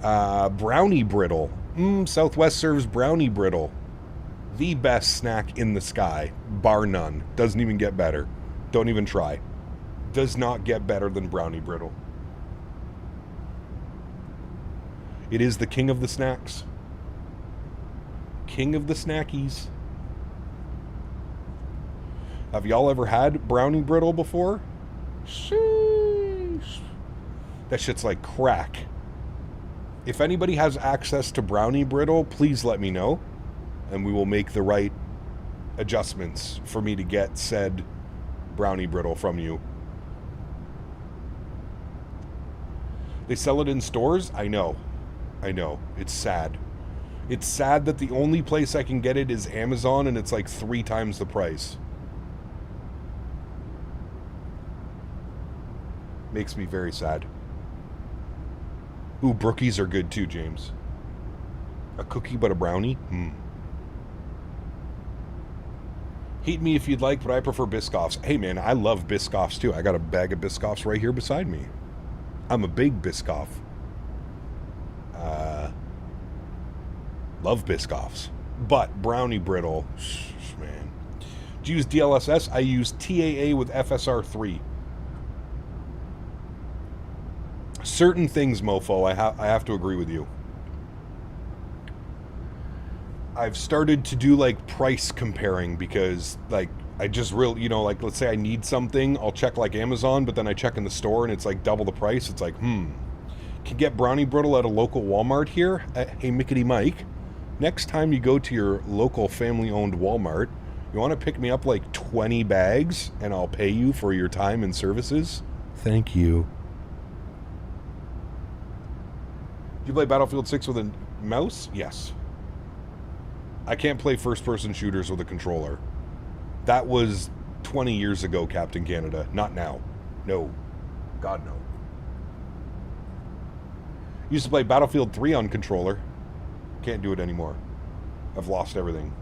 B: brownie brittle. Southwest serves brownie brittle. The best snack in the sky, bar none. Doesn't even get better. Don't even try. Does not get better than brownie brittle. It is the king of the snacks. King of the snackies. Have y'all ever had brownie brittle before? Sheesh. That shit's like crack. If anybody has access to brownie brittle, please let me know, and we will make the right adjustments for me to get said brownie brittle from you. They sell it in stores? I know. It's sad. It's sad that the only place I can get it is Amazon, and it's like 3 times the price. Makes me very sad. Ooh, brookies are good too, James. A cookie but a brownie? Hate me if you'd like, but I prefer Biscoffs. Hey man, I love Biscoffs too. I got a bag of Biscoffs right here beside me. I'm a big Biscoff. Love Biscoffs. But brownie brittle, man. Do you use DLSS? I use TAA with FSR3. Certain things, mofo, I have to agree with you. I've started to do like price comparing because like I just really, you know, like let's say I need something, I'll check like Amazon, but then I check in the store and it's like double the price. It's like, can get brownie brittle at a local Walmart here? Hey, Mickety Mike, next time you go to your local family-owned Walmart, you want to pick me up like 20 bags and I'll pay you for your time and services? Thank you. Do you play Battlefield 6 with a mouse? Yes. I can't play first-person shooters with a controller. That was 20 years ago, Captain Canada. Not now. No. God, no. Used to play Battlefield 3 on controller. Can't do it anymore. I've lost everything.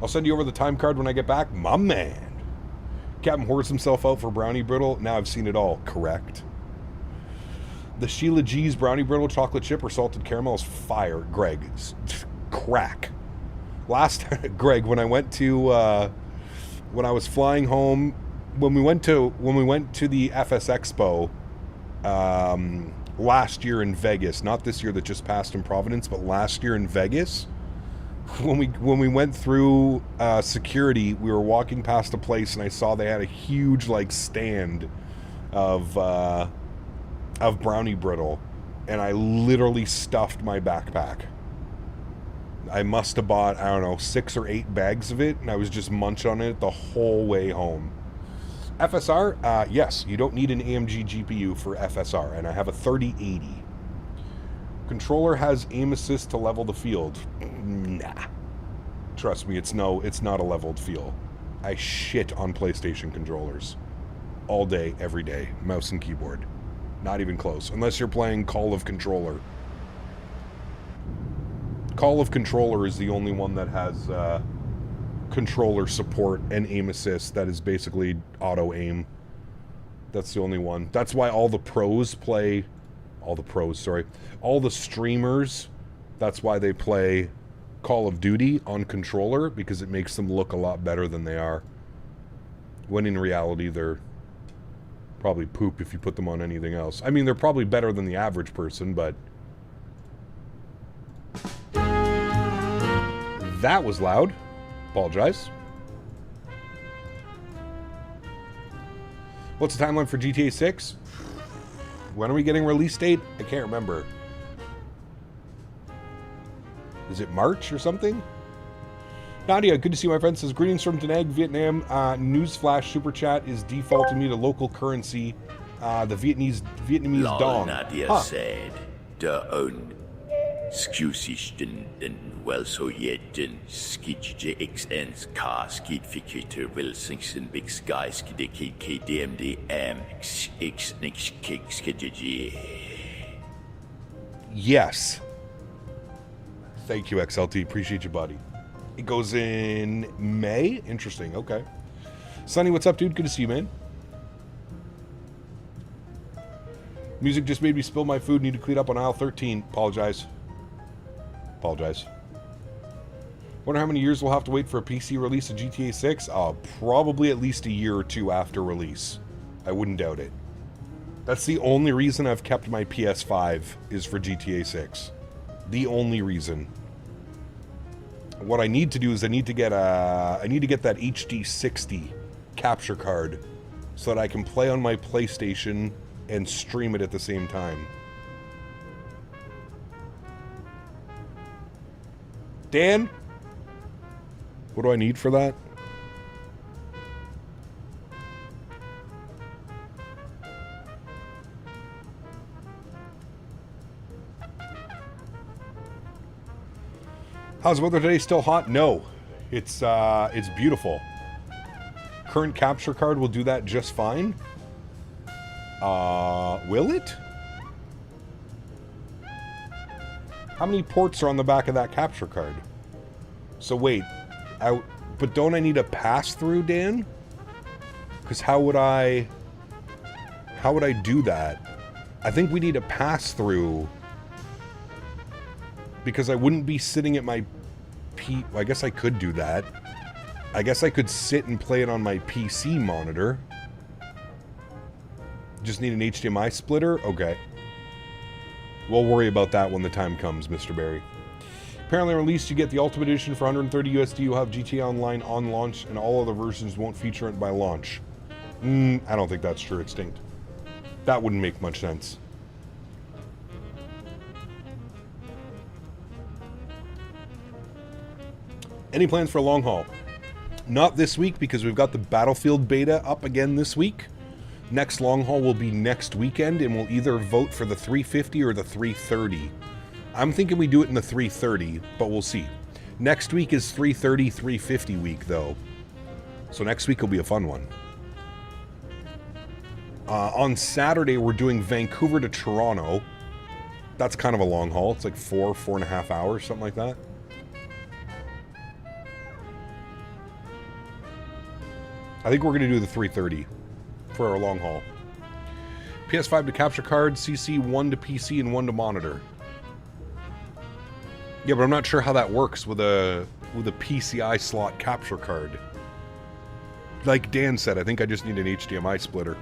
B: I'll send you over the time card when I get back. My man. Captain hoards himself out for brownie brittle. Now I've seen it all. Correct. The Sheila G's brownie brittle chocolate chip or salted caramel is fire. Greg, crack. Greg, when I went to when I was flying home, when we went to the FS Expo last year in Vegas, not this year that just passed in Providence, but last year in Vegas, when we went through security, we were walking past a place and I saw they had a huge like stand of brownie brittle, and I literally stuffed my backpack. I must have bought, I don't know, 6 or 8 bags of it, and I was just munching on it the whole way home. FSR, yes, you don't need an AMG GPU for FSR, and I have a 3080. Controller has aim assist to level the field. Nah. Trust me, it's not a leveled field. I shit on PlayStation controllers. All day, every day. Mouse and keyboard. Not even close. Unless you're playing Call of Controller. Call of Controller is the only one that has controller support and aim assist. That is basically auto aim. That's the only one. That's why all the pros play... All the streamers, that's why they play Call of Duty on controller, because it makes them look a lot better than they are. When in reality, they're probably poop if you put them on anything else. I mean, they're probably better than the average person, but... That was loud. Apologize. What's the timeline for GTA 6? When are we getting release date? I can't remember. Is it March or something? Nadya, good to see you, my friend. Says, greetings from Da Nang, Vietnam. Newsflash super chat is defaulting me to local currency. The Vietnamese dong.
H: Nadya said, der own skjusisten den velsojeten skidje xns car skidfikiter velsingsen big sky skideki kdmd x nix kick skidje.
B: Yes. Thank you, XLT. Appreciate you, buddy. It goes in May? Interesting. Okay. Sonny, what's up, dude? Good to see you, man. Music just made me spill my food. Need to clean up on aisle 13. Apologize. Wonder how many years we'll have to wait for a PC release of GTA 6? Probably at least a year or two after release. I wouldn't doubt it. That's the only reason I've kept my PS5 is for GTA 6. The only reason. What I need to do is I need to get that HD 60 capture card so that I can play on my PlayStation and stream it at the same time. Dan? What do I need for that? How's the weather today? Still hot? No. It's beautiful. Current capture card will do that just fine. Will it? How many ports are on the back of that capture card? So wait, but don't I need a pass-through, Dan? Because how would I do that? I think we need a pass-through. Because I wouldn't be sitting at my well, I guess I could do that. I guess I could sit and play it on my PC monitor. Just need an HDMI splitter? Okay. We'll worry about that when the time comes, Mr. Barry. Apparently released, you get the Ultimate Edition for 130 USD. You'll have GTA Online on launch, and all other versions won't feature it by launch. I don't think that's true, Extinct. That wouldn't make much sense. Any plans for a long haul? Not this week, because we've got the Battlefield beta up again this week. Next long haul will be next weekend, and we'll either vote for the 350 or the 330. I'm thinking we do it in the 330, but we'll see. Next week is 330, 350 week, though. So next week will be a fun one. On Saturday, we're doing Vancouver to Toronto. That's kind of a long haul. It's like 4.5 hours, something like that. I think we're going to do the 330 for our long haul. PS5 to capture card, CC, 1 to PC, and 1 to monitor. Yeah, but I'm not sure how that works with a PCI slot capture card. Like Dan said, I think I just need an HDMI splitter.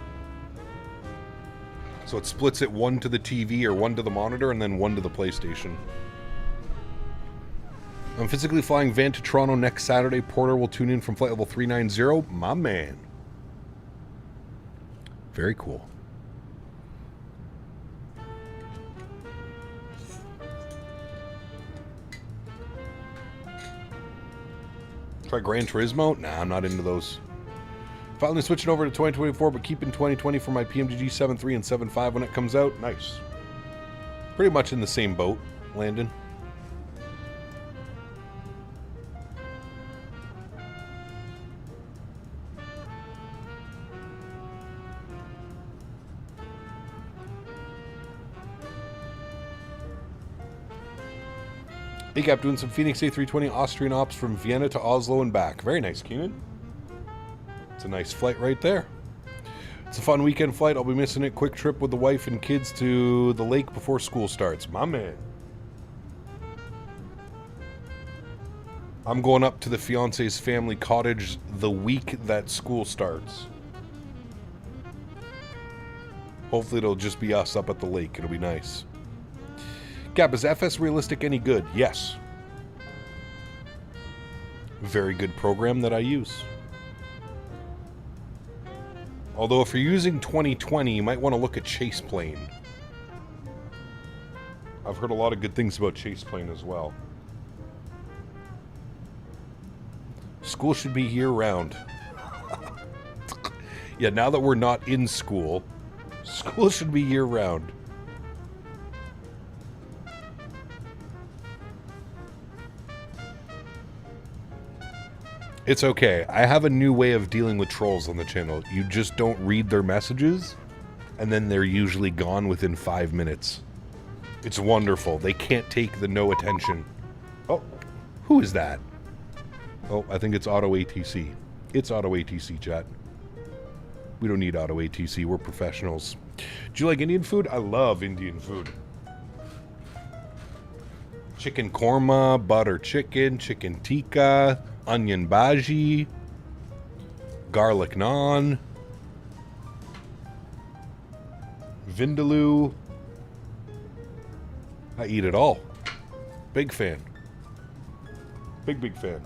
B: So it splits it 1 to the TV or 1 to the monitor and then 1 to the PlayStation. I'm physically flying van to Toronto next Saturday. Porter will tune in from flight level 390. My man. Very cool. Try Gran Turismo? Nah, I'm not into those. Finally switching over to 2024, but keeping 2020 for my PMGG 7.3 and 7.5 when it comes out. Nice. Pretty much in the same boat, Landon. Hey Cap, doing some Phoenix A320 Austrian ops from Vienna to Oslo and back. Very nice, Keenan. It's a nice flight right there. It's a fun weekend flight. I'll be missing it. Quick trip with the wife and kids to the lake before school starts. My man. I'm going up to the fiance's family cottage the week that school starts. Hopefully it'll just be us up at the lake. It'll be nice. Cap, is FS Realistic any good? Yes. Very good program that I use. Although if you're using 2020, you might want to look at Chase Plane. I've heard a lot of good things about Chase Plane as well. School should be year-round. Yeah, now that we're not in school, school should be year-round. It's okay. I have a new way of dealing with trolls on the channel. You just don't read their messages, and then they're usually gone within 5 minutes. It's wonderful. They can't take the no attention. Oh, who is that? Oh, I think it's Auto ATC. It's Auto ATC, chat. We don't need Auto ATC. We're professionals. Do you like Indian food? I love Indian food. Chicken korma, butter chicken, chicken tikka, onion bhaji, garlic naan, vindaloo. I eat it all. Big fan. Big fan.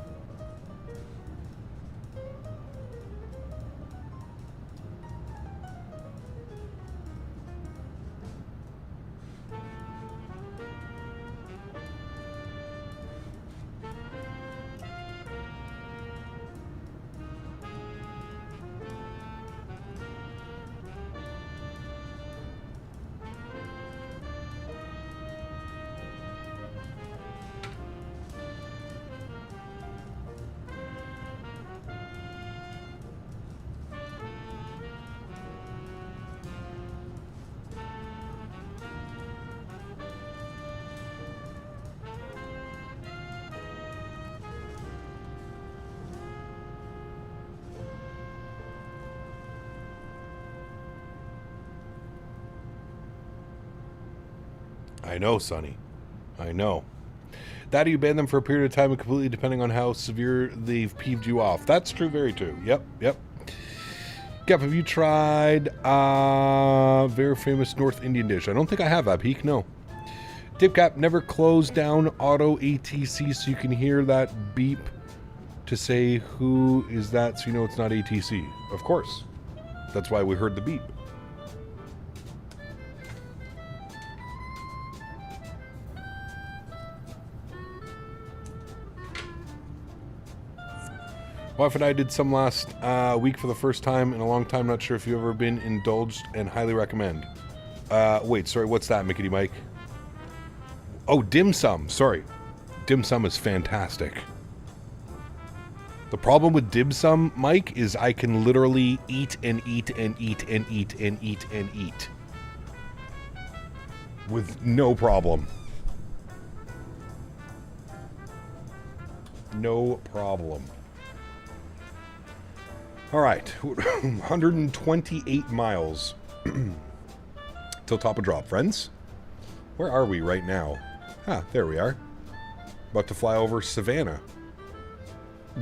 B: I know, Sonny. I know. That you ban them for a period of time, completely depending on how severe they've peeved you off. That's true, very true. Yep. Gap, have you tried very famous North Indian dish? I don't think I have that, Peak. No. Dipcap, never close down Auto ATC so you can hear that beep to say who is that so you know it's not ATC. Of course. That's why we heard the beep. Wife and I did some last week for the first time in a long time. Not sure if you've ever been indulged and highly recommend. Wait, sorry, what's that, Mickey Mike? Oh, dim sum. Sorry. Dim sum is fantastic. The problem with dim sum, Mike, is I can literally eat and eat and eat and eat and eat and eat. With no problem. No problem. All right, 128 miles till top of drop, friends. Where are we right now? Ah, there we are. About to fly over Savannah,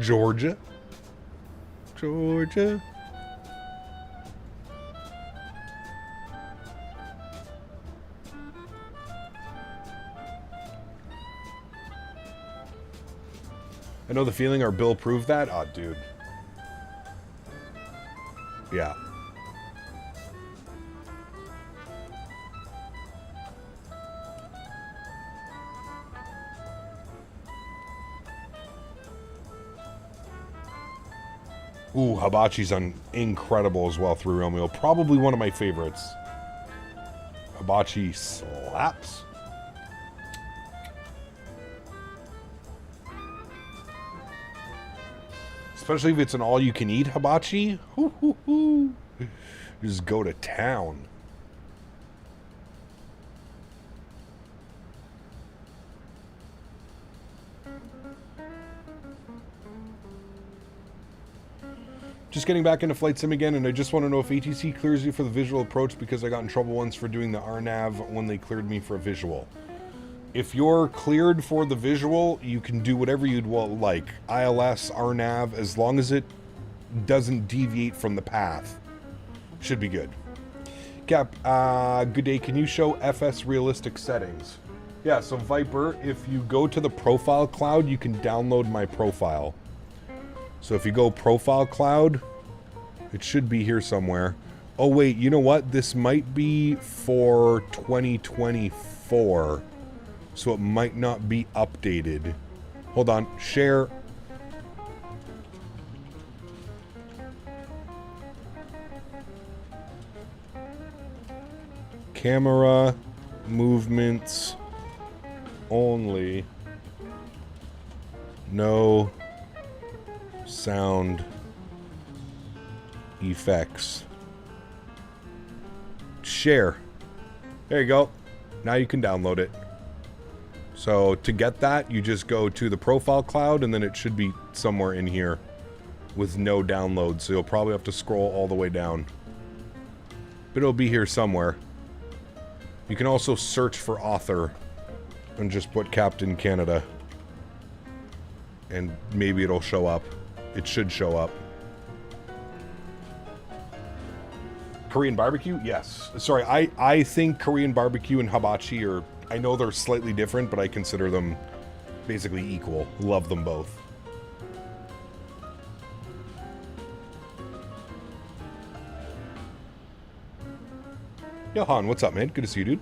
B: Georgia. Georgia. I know the feeling. Our bill proved that. Oh, dude. Yeah. Ooh, hibachi's incredible as well through Romeo. Probably one of my favorites. Hibachi slaps. Especially if it's an all-you-can-eat hibachi. Hoo, hoo, hoo. Just go to town. Just getting back into flight sim again, and I just want to know if ATC clears you for the visual approach, because I got in trouble once for doing the RNAV when they cleared me for a visual. If you're cleared for the visual, you can do whatever you'd like. ILS, RNAV, as long as it doesn't deviate from the path. Should be good. Cap, good day. Can you show FS realistic settings? Yeah, so Viper, if you go to the profile cloud, you can download my profile. So if you go profile cloud, it should be here somewhere. Oh wait, you know what? This might be for 2024. So it might not be updated. Hold on, share. Camera movements only. No sound effects. Share. There you go. Now you can download it. So to get that, you just go to the profile cloud, and then it should be somewhere in here with no download. So you'll probably have to scroll all the way down. But it'll be here somewhere. You can also search for author and just put Captain Canada. And maybe it'll show up. It should show up. Korean barbecue? Yes. Sorry, I think Korean barbecue and hibachi are... I know they're slightly different, but I consider them basically equal. Love them both. Johan, what's up, man? Good to see you, dude.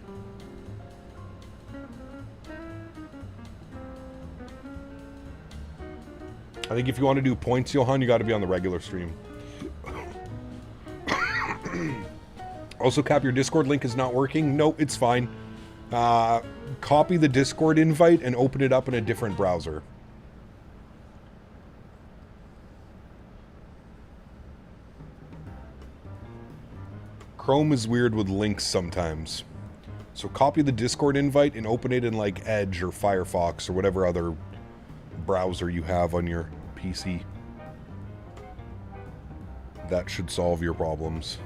B: I think if you want to do points, Johan, you got to be on the regular stream. Also, Cap, your Discord link is not working. Nope, it's fine. Copy the Discord invite and open it up in a different browser. Chrome is weird with links sometimes. So copy the Discord invite and open it in like Edge or Firefox or whatever other browser you have on your PC. That should solve your problems.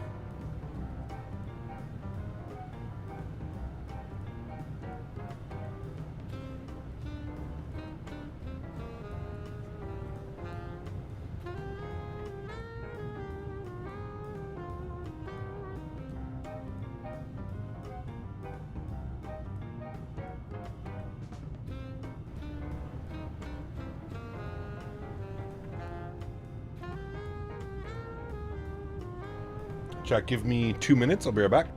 B: Chat, give me 2 minutes. I'll be right back.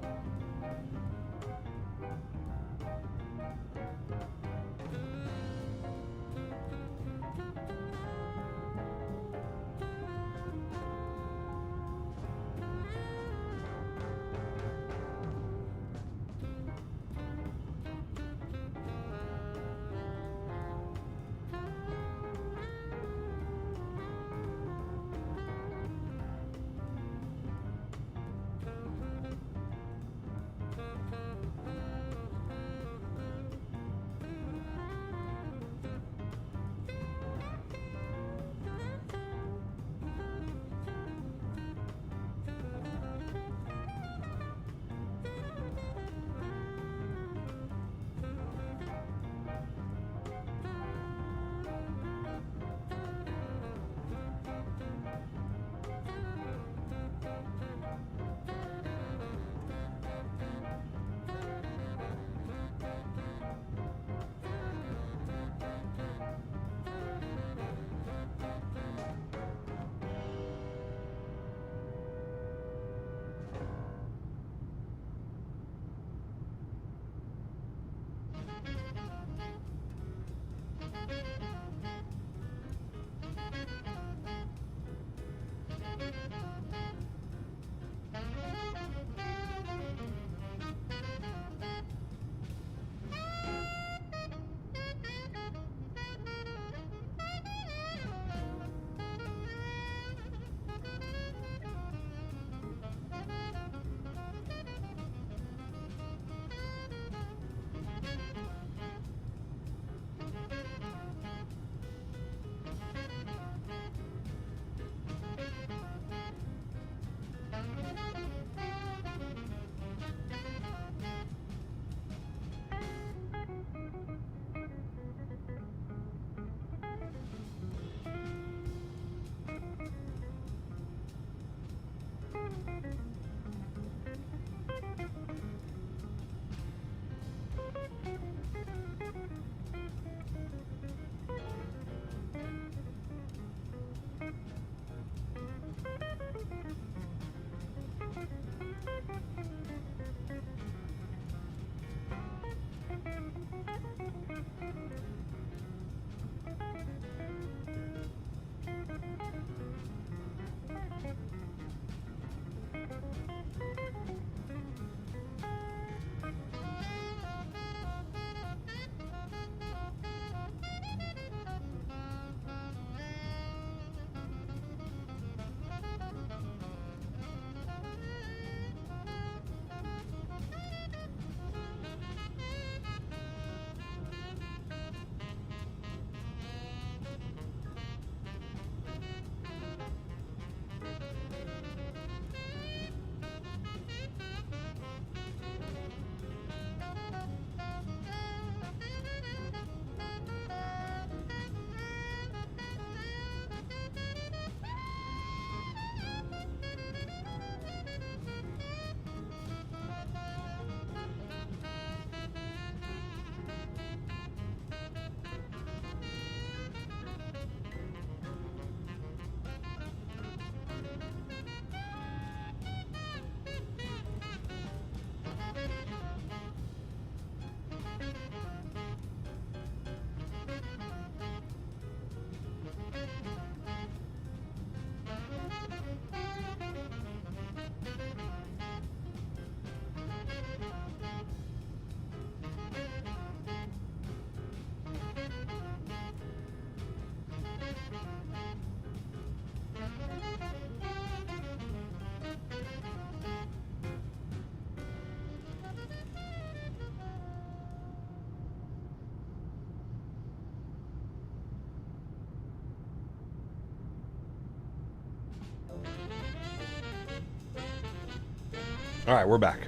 B: All right, we're back.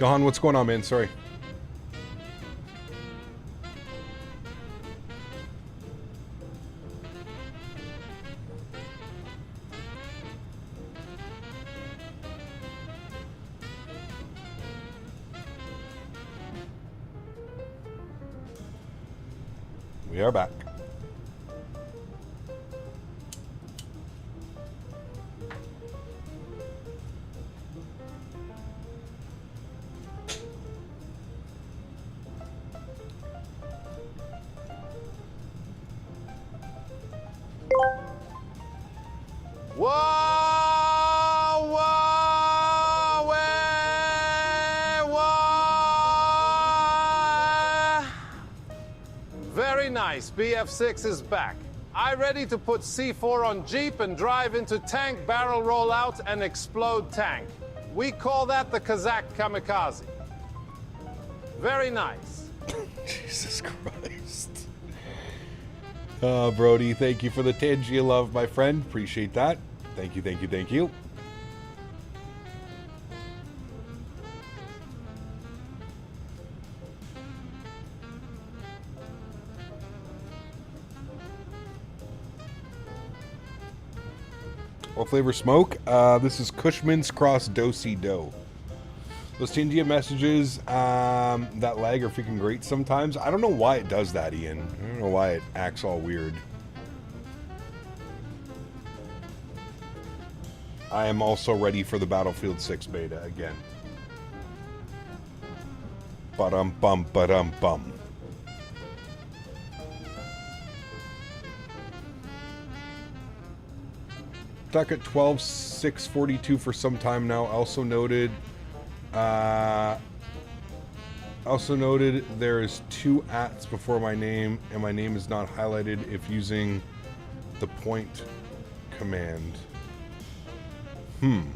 B: Johan, what's going on, man? Sorry. We are back.
D: BF6 is back. I ready to put C4 on Jeep and drive into tank, barrel roll out, and explode tank. We call that the Kazakh kamikaze. Very nice.
B: Jesus Christ. Brody, thank you for the Tangia love, my friend. Appreciate that. Thank you, thank you, thank you. What flavor smoke? This is Cushman's Cross Do-Si-Do. Those Tangia messages that lag are freaking great sometimes. I don't know why it does that, Ian. I don't know why it acts all weird. I am also ready for the Battlefield 6 beta again. Ba-dum-bum, ba-dum-bum. Stuck at 12.642 for some time now. Also noted there is 2 ats before my name, and my name is not highlighted if using the point command. I'm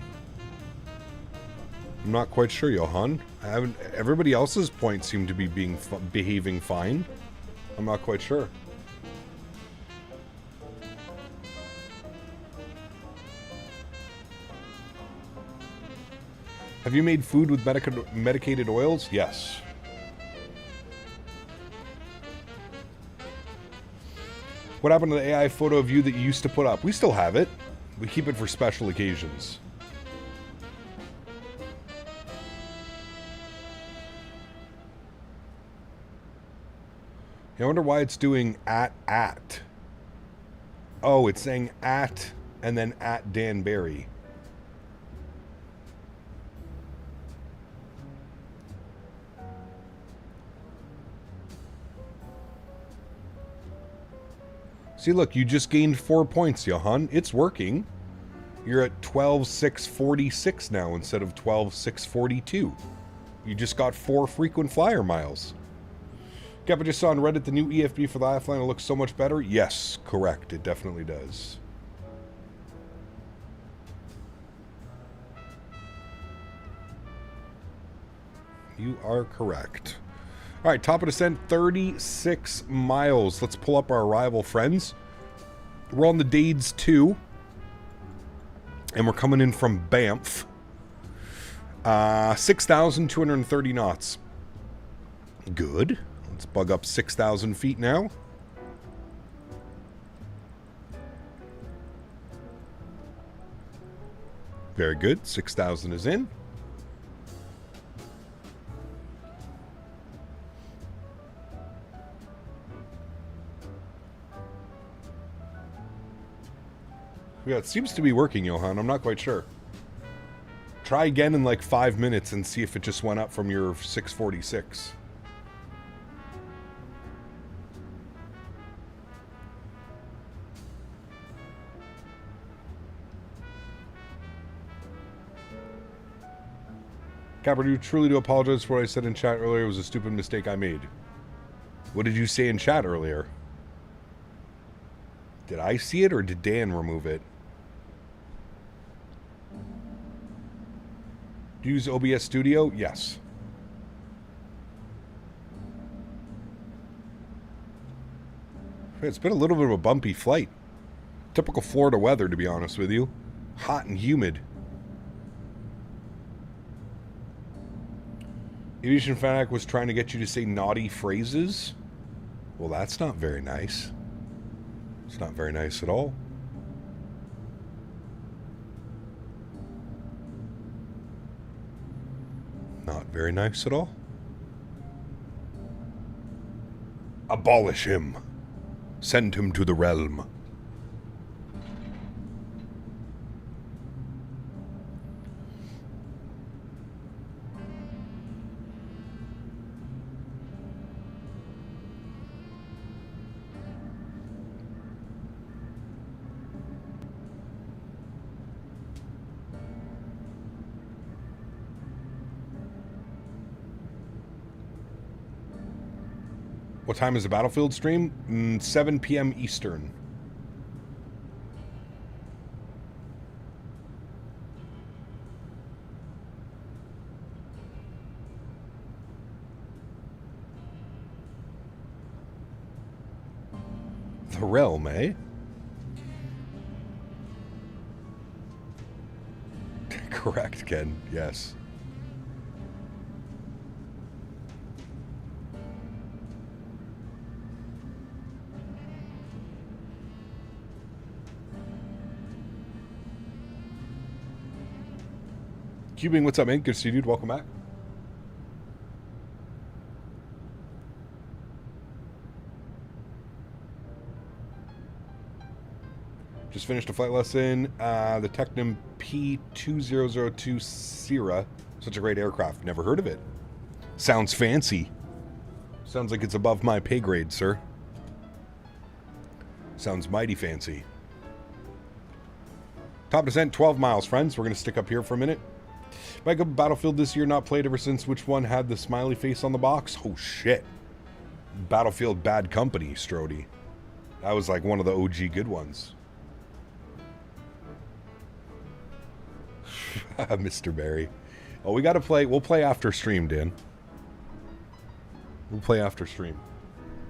B: not quite sure, Johan. I haven't. Everybody else's points seem to be behaving fine. I'm not quite sure. Have you made food with medicated oils? Yes. What happened to the AI photo of you that you used to put up? We still have it. We keep it for special occasions. I wonder why it's doing at. Oh, it's saying at and then at Dan Barry. See, look, you just gained 4 points, Johan. It's working. You're at 12,646 now instead of 12,642. You just got 4 frequent flyer miles. Yep, I just saw on Reddit the new EFB for the iFly looks so much better. Yes, correct. It definitely does. You are correct. All right, top of descent, 36 miles. Let's pull up our arrival, friends. We're on the Dades 2. And we're coming in from Banff. 6,230 knots. Good. Let's bug up 6,000 feet now. Very good. 6,000 is in. Yeah, it seems to be working, Johan. I'm not quite sure. Try again in like 5 minutes and see if it just went up from your 646. Capper, do you truly do apologize for what I said in chat earlier? It was a stupid mistake I made. What did you say in chat earlier? Did I see it or did Dan remove it? Do you use OBS Studio? Yes. It's been a little bit of a bumpy flight. Typical Florida weather, to be honest with you. Hot and humid. Aviation Fanatic was trying to get you to say naughty phrases? Well, that's not very nice. It's not very nice at all. Not very nice at all. Abolish him. Send him to the realm. What time is the Battlefield stream? 7 p.m. Eastern. The realm, eh? Correct, Ken. Yes. Cubing, what's up, man? Good to see you, dude. Welcome back. Just finished a flight lesson. The Technim P2002 Sierra. Such a great aircraft. Never heard of it. Sounds fancy. Sounds like it's above my pay grade, sir. Sounds mighty fancy. Top descent, 12 miles, friends. We're going to stick up here for a minute. Back up Battlefield this year, not played ever since. Which one had the smiley face on the box? Oh, shit. Battlefield Bad Company, Strody. That was like one of the OG good ones. Mr. Barry. Oh, we got to play. We'll play after stream, Dan. We'll play after stream.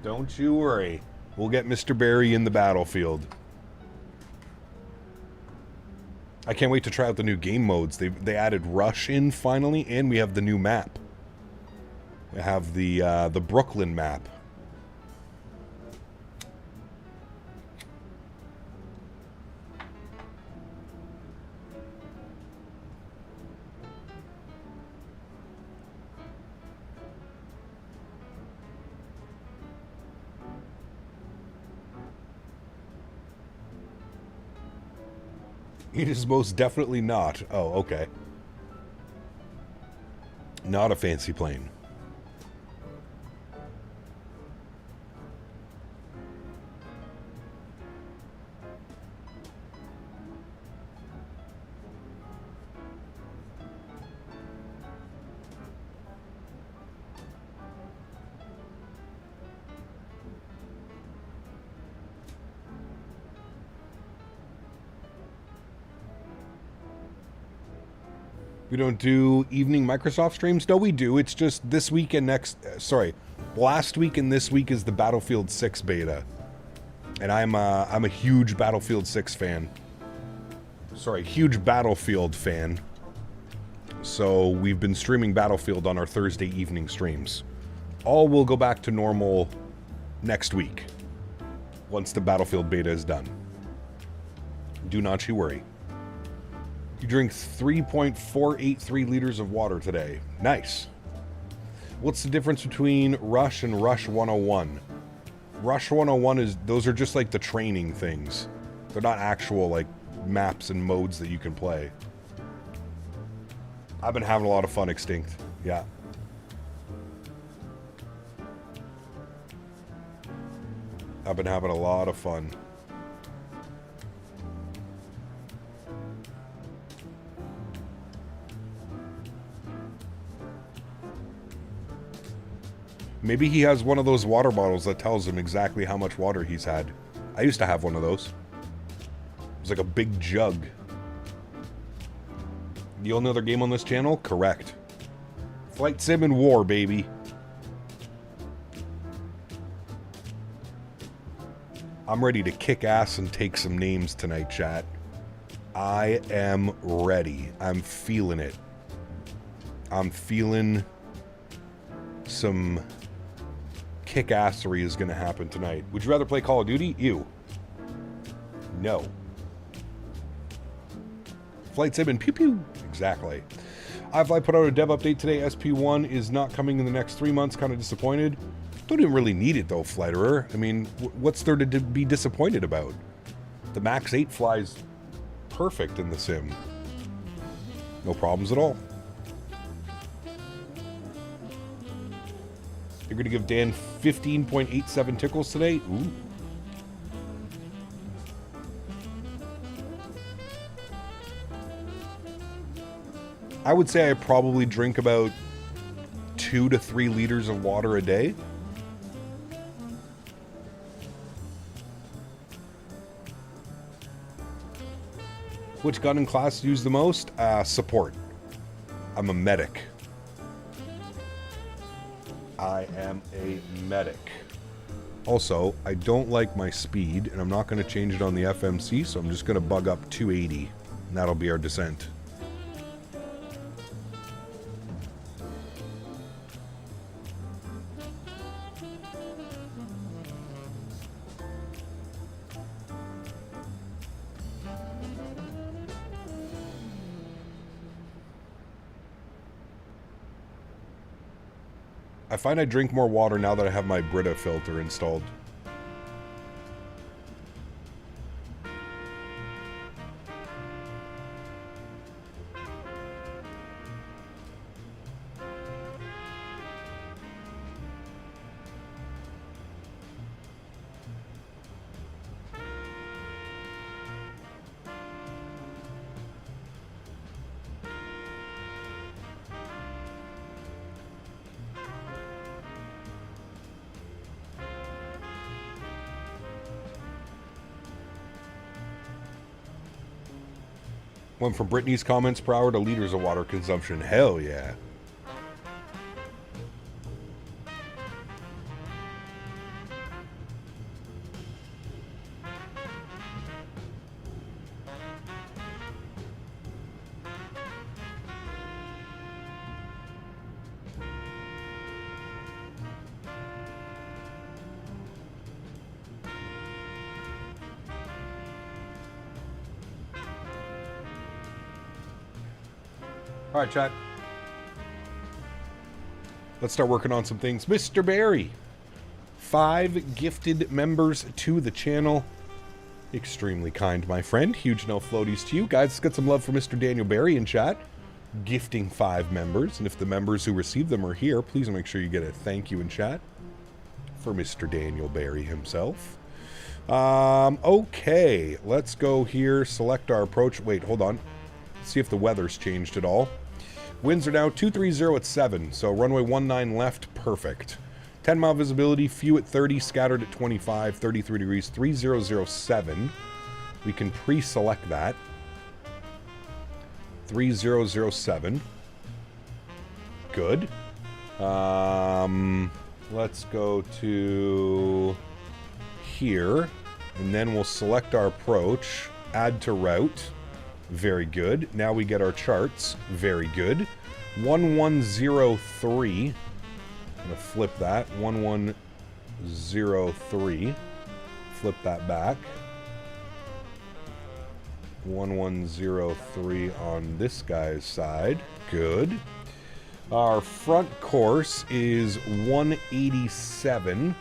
B: Don't you worry. We'll get Mr. Barry in the Battlefield. I can't wait to try out the new game modes. They added Rush in finally, and we have the new map. We have the Brooklyn map. It is most definitely not. Oh, okay. Not a fancy plane. We don't do evening Microsoft streams? No, we do. It's just this week and next... sorry. Last week and this week is the Battlefield 6 beta. And I'm a huge Battlefield 6 fan. Sorry, huge Battlefield fan. So we've been streaming Battlefield on our Thursday evening streams. All will go back to normal next week. Once the Battlefield beta is done. Do not you worry. You drink 3.483 liters of water today. Nice. What's the difference between Rush and Rush 101? Rush 101 is... those are just like the training things. They're not actual like maps and modes that you can play. I've been having a lot of fun, Extinct. Yeah. I've been having a lot of fun. Maybe he has one of those water bottles that tells him exactly how much water he's had. I used to have one of those. It was like a big jug. The only other game on this channel? Correct. Flight Sim and War, baby. I'm ready to kick ass and take some names tonight, chat. I am ready. I'm feeling it. I'm feeling some kick-assery is going to happen tonight. Would you rather play Call of Duty? Ew. No. Flight sim and pew pew. Exactly. iFly put out a dev update today. SP1 is not coming in the next 3 months. Kind of disappointed. Don't even really need it though, Fliterer. I mean, what's there to be disappointed about? The MAX8 flies perfect in the sim. No problems at all. You're going to give Dan 15.87 tickles today? Ooh. I would say I probably drink about 2 to 3 liters of water a day. Which gun in class do you use the most? Support. I'm a medic. I am a medic. Also, I don't like my speed, and I'm not going to change it on the FMC, so I'm just going to bug up 280, and that'll be our descent. I find I drink more water now that I have my Brita filter installed. Went from Brittany's comments per hour to liters of water consumption. Hell yeah. All right, chat. Let's start working on some things. Mr. Barry, 5 gifted members to the channel. Extremely kind, my friend. Huge no floaties to you. Guys, let's get some love for Mr. Daniel Barry in chat. Gifting 5 members. And if the members who receive them are here, please make sure you get a thank you in chat for Mr. Daniel Barry himself. Okay, let's go here. Select our approach. Wait, hold on. See if the weather's changed at all. Winds are now 230 at 7, so runway 19 left, perfect. 10-mile visibility, few at 30, scattered at 25, 33 degrees, 3007. We can pre-select that. 3007. Good. Let's go to here, and then we'll select our approach, add to route. Very good. Now we get our charts. Very good. 1103. I'm going to flip that. 1103. Flip that back. 1103 on this guy's side. Good. Our front course is 187.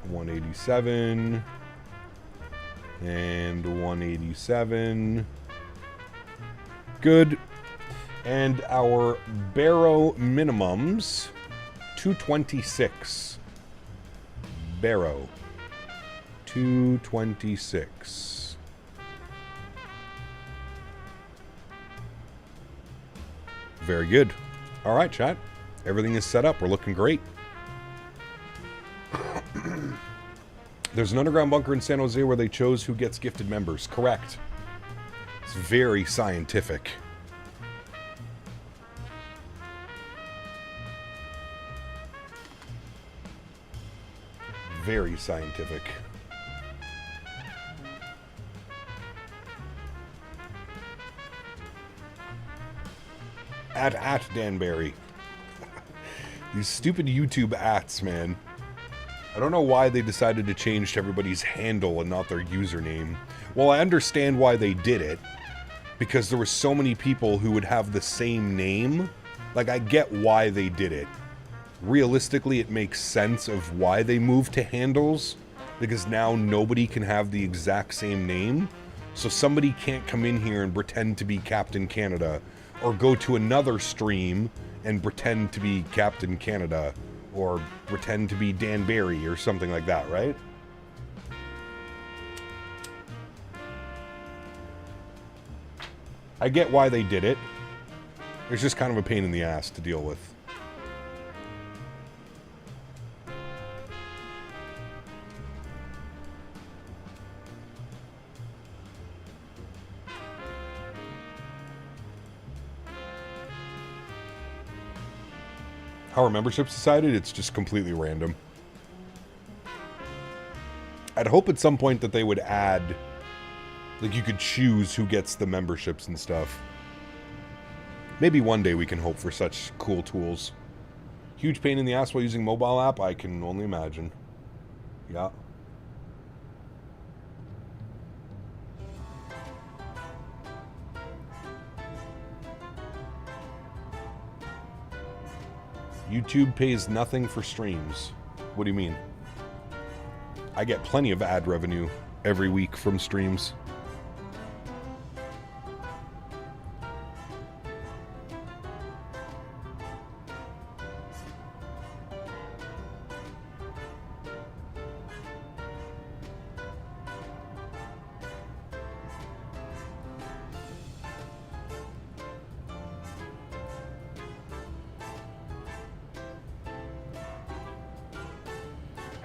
B: 187 and 187. Good. And our barrow minimums, 226. Barrow, 226. Very good. All right, chat. Everything is set up. We're looking great. There's an underground bunker in San Jose where they chose who gets gifted members. Correct. It's very scientific. Very scientific. at Danbury. These stupid YouTube ats, man. I don't know why they decided to change to everybody's handle and not their username. Well, I understand why they did it. Because there were so many people who would have the same name. Like, I get why they did it. Realistically, it makes sense of why they moved to handles. Because now nobody can have the exact same name. So somebody can't come in here and pretend to be Captain Canada. Or go to another stream and pretend to be Captain Canada. Or pretend to be Danbury or something like that, right? I get why they did it. It's just kind of a pain in the ass to deal with. How are memberships decided? It's just completely random. I'd hope at some point that they would add... Like, you could choose who gets the memberships and stuff. Maybe one day we can hope for such cool tools. Huge pain in the ass while using mobile app? I can only imagine. Yeah. YouTube pays nothing for streams. What do you mean? I get plenty of ad revenue every week from streams.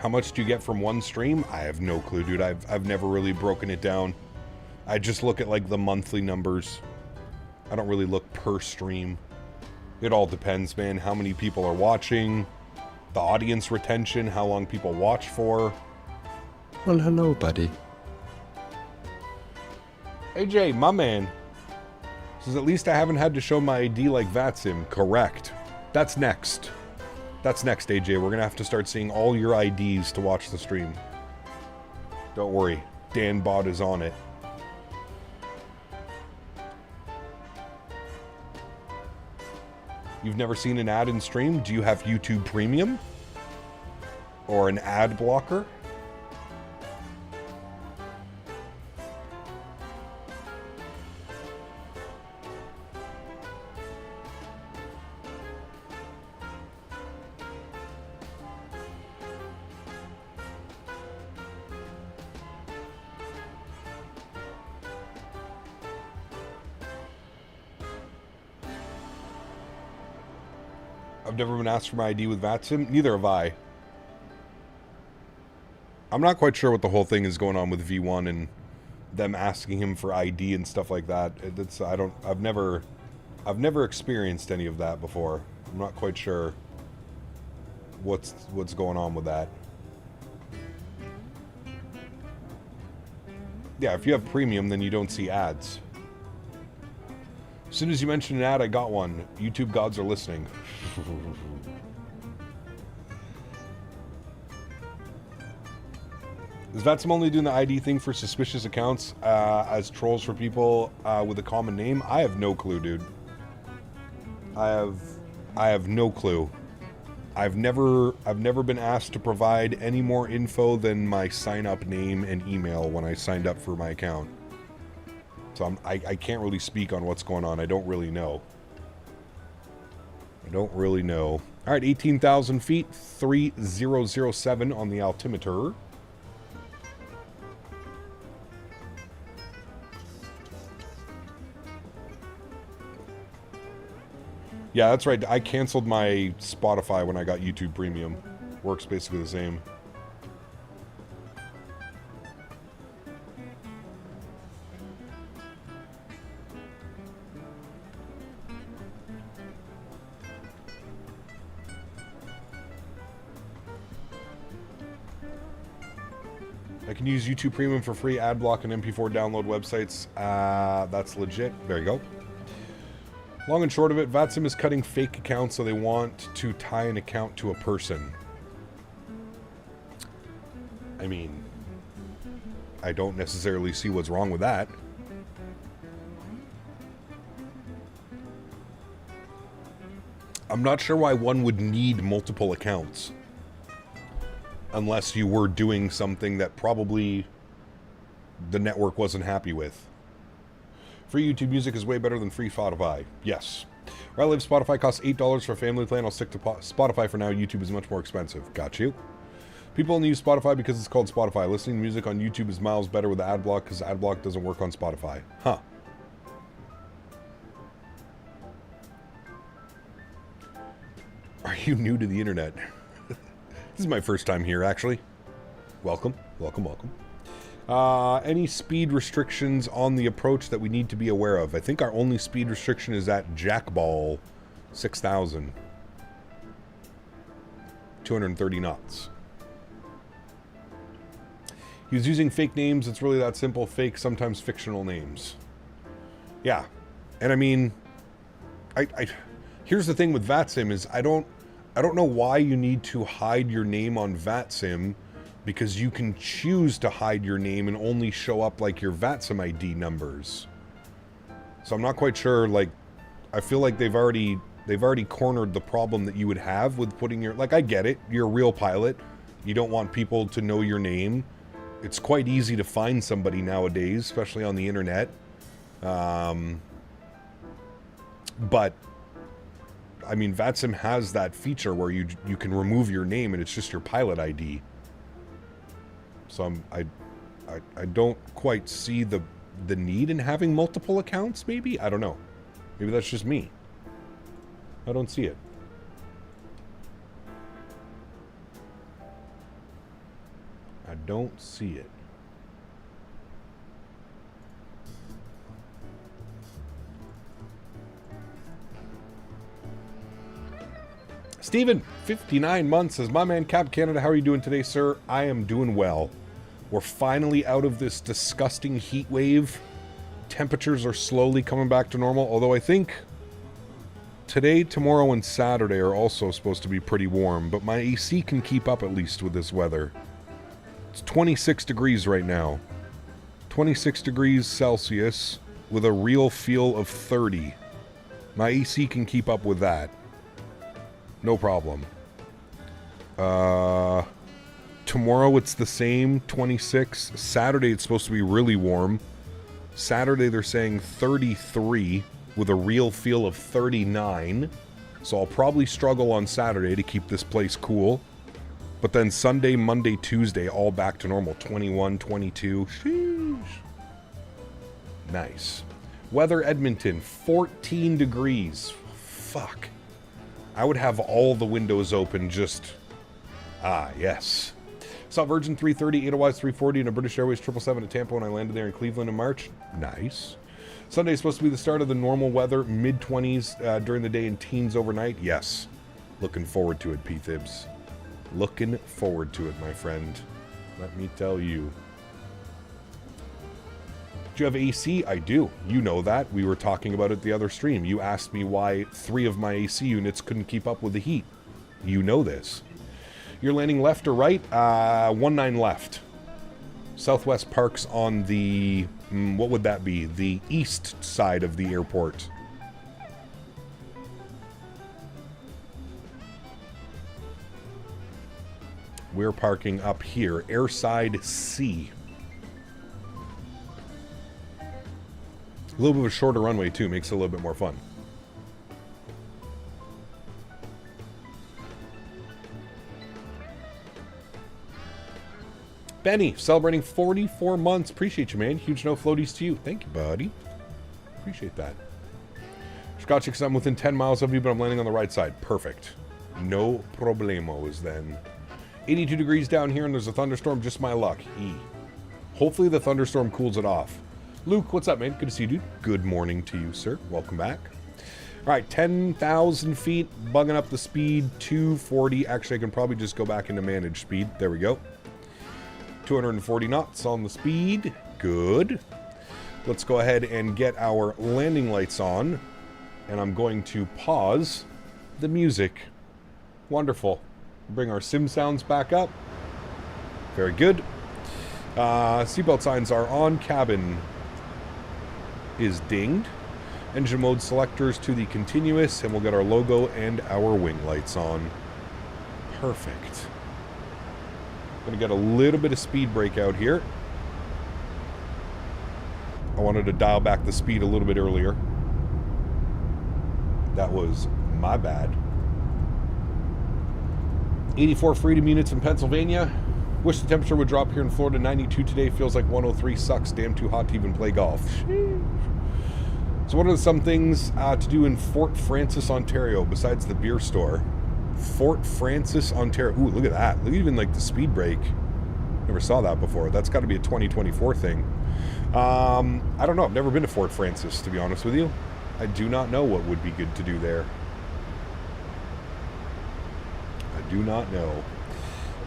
B: How much do you get from one stream? I have no clue, dude. I've never really broken it down. I just look at like the monthly numbers. I don't really look per stream. It all depends, man. How many people are watching, the audience retention, how long people watch for.
G: Well, hello, buddy.
B: AJ, my man. Says at least I haven't had to show my ID like VATSIM. Correct. That's next. That's next, AJ. We're going to have to start seeing all your IDs to watch the stream. Don't worry. DanBot is on it. You've never seen an ad in stream? Do you have YouTube Premium? Or an ad blocker? I've never been asked for my ID with VATSIM. Neither have I. I'm not quite sure what the whole thing is going on with V1 and them asking him for ID and stuff like that. I've never experienced any of that before. I'm not quite sure what's going on with that. Yeah, if you have premium, then you don't see ads. As soon as you mention an ad, I got one. YouTube gods are listening. Is VATSIM only doing the ID thing for suspicious accounts as trolls for people with a common name? I have no clue, dude. I have no clue. I've never been asked to provide any more info than my sign-up name and email when I signed up for my account. So I can't really speak on what's going on. I don't really know. All right, 18,000 feet, 3007 on the altimeter. Yeah, that's right. I canceled my Spotify when I got YouTube Premium. Works basically the same. I can use YouTube Premium for free, ad block, and MP4 download websites. That's legit. There you go. Long and short of it, VATSIM is cutting fake accounts, so they want to tie an account to a person. I mean, I don't necessarily see what's wrong with that. I'm not sure why one would need multiple accounts. Unless you were doing something that probably the network wasn't happy with. Free YouTube music is way better than free Spotify. Yes. Where I live, Spotify costs $8 for a family plan. I'll stick to Spotify for now. YouTube is much more expensive. Got you. People only use Spotify because it's called Spotify. Listening to music on YouTube is miles better with the ad block because ad block doesn't work on Spotify. Huh. Are you new to the internet? This is my first time here, actually. Welcome, welcome, welcome. Any speed restrictions on the approach that we need to be aware of? I think our only speed restriction is at Jackball 6,000. 230 knots. He was using fake names. It's really that simple. Fake, sometimes fictional names. Yeah. And I mean, here's the thing with VATSIM is I don't know why you need to hide your name on VATSIM, because you can choose to hide your name and only show up like your VATSIM ID numbers. So I'm not quite sure, like, I feel like they've already cornered the problem that you would have with putting your, like, I get it, you're a real pilot, you don't want people to know your name. It's quite easy to find somebody nowadays, especially on the internet. But I mean, VATSIM has that feature where you can remove your name and it's just your pilot ID. So I don't quite see the need in having multiple accounts, maybe? I don't know. Maybe that's just me. I don't see it. I don't see it. Steven, 59 months, says, my man Cap Canada, how are you doing today, sir? I am doing well. We're finally out of this disgusting heat wave. Temperatures are slowly coming back to normal, although I think today, tomorrow, and Saturday are also supposed to be pretty warm, but my AC can keep up at least with this weather. It's 26 degrees right now. 26 degrees Celsius with a real feel of 30. My AC can keep up with that. No problem. Tomorrow it's the same, 26. Saturday it's supposed to be really warm. Saturday they're saying 33 with a real feel of 39. So I'll probably struggle on Saturday to keep this place cool. But then Sunday, Monday, Tuesday, all back to normal. 21, 22. Sheesh. Nice. Weather Edmonton, 14 degrees. Fuck. I would have all the windows open just... Ah, yes. Saw Virgin 330, Edelweiss 340, and a British Airways 777 at Tampa when I landed there in Cleveland in March. Nice. Sunday is supposed to be the start of the normal weather, mid-20s during the day and teens overnight. Yes. Looking forward to it, P-Thibs. Looking forward to it, my friend. Let me tell you. Do you have AC? I do. You know that. We were talking about it the other stream. You asked me why 3 of my AC units couldn't keep up with the heat. You know this. You're landing left or right? 19 left. Southwest Park's on the... what would that be? The east side of the airport. We're parking up here. Airside C. A little bit of a shorter runway, too. Makes it a little bit more fun. Benny, celebrating 44 months. Appreciate you, man. Huge no floaties to you. Thank you, buddy. Appreciate that. Scotchix, I'm within 10 miles of you, but I'm landing on the right side. Perfect. No problemos, then. 82 degrees down here, and there's a thunderstorm. Just my luck. Hopefully the thunderstorm cools it off. Luke, what's up, man? Good to see you, dude. Good morning to you, sir. Welcome back. All right, 10,000 feet, bugging up the speed, 240. Actually, I can probably just go back into managed speed. There we go. 240 knots on the speed. Good. Let's go ahead and get our landing lights on. and I'm going to pause the music. Wonderful. Bring our sim sounds back up. Very good. Seatbelt signs are on. Cabin is dinged. Engine mode selectors to the continuous, and we'll get our logo and our wing lights on. Perfect. Gonna get a little bit of speed brake out here. I wanted to dial back the speed a little bit earlier. That was my bad. 84 freedom units in Pennsylvania. Wish the temperature would drop here in Florida. 92 today. Feels like 103. Sucks. Damn too hot to even play golf. So what are some things to do in Fort Francis, Ontario, besides the beer store? Fort Francis, Ontario. Ooh, look at that. Look at even like the speed brake. Never saw that before. That's got to be a 2024 thing. I don't know. I've never been to Fort Francis, to be honest with you. I do not know what would be good to do there. I do not know.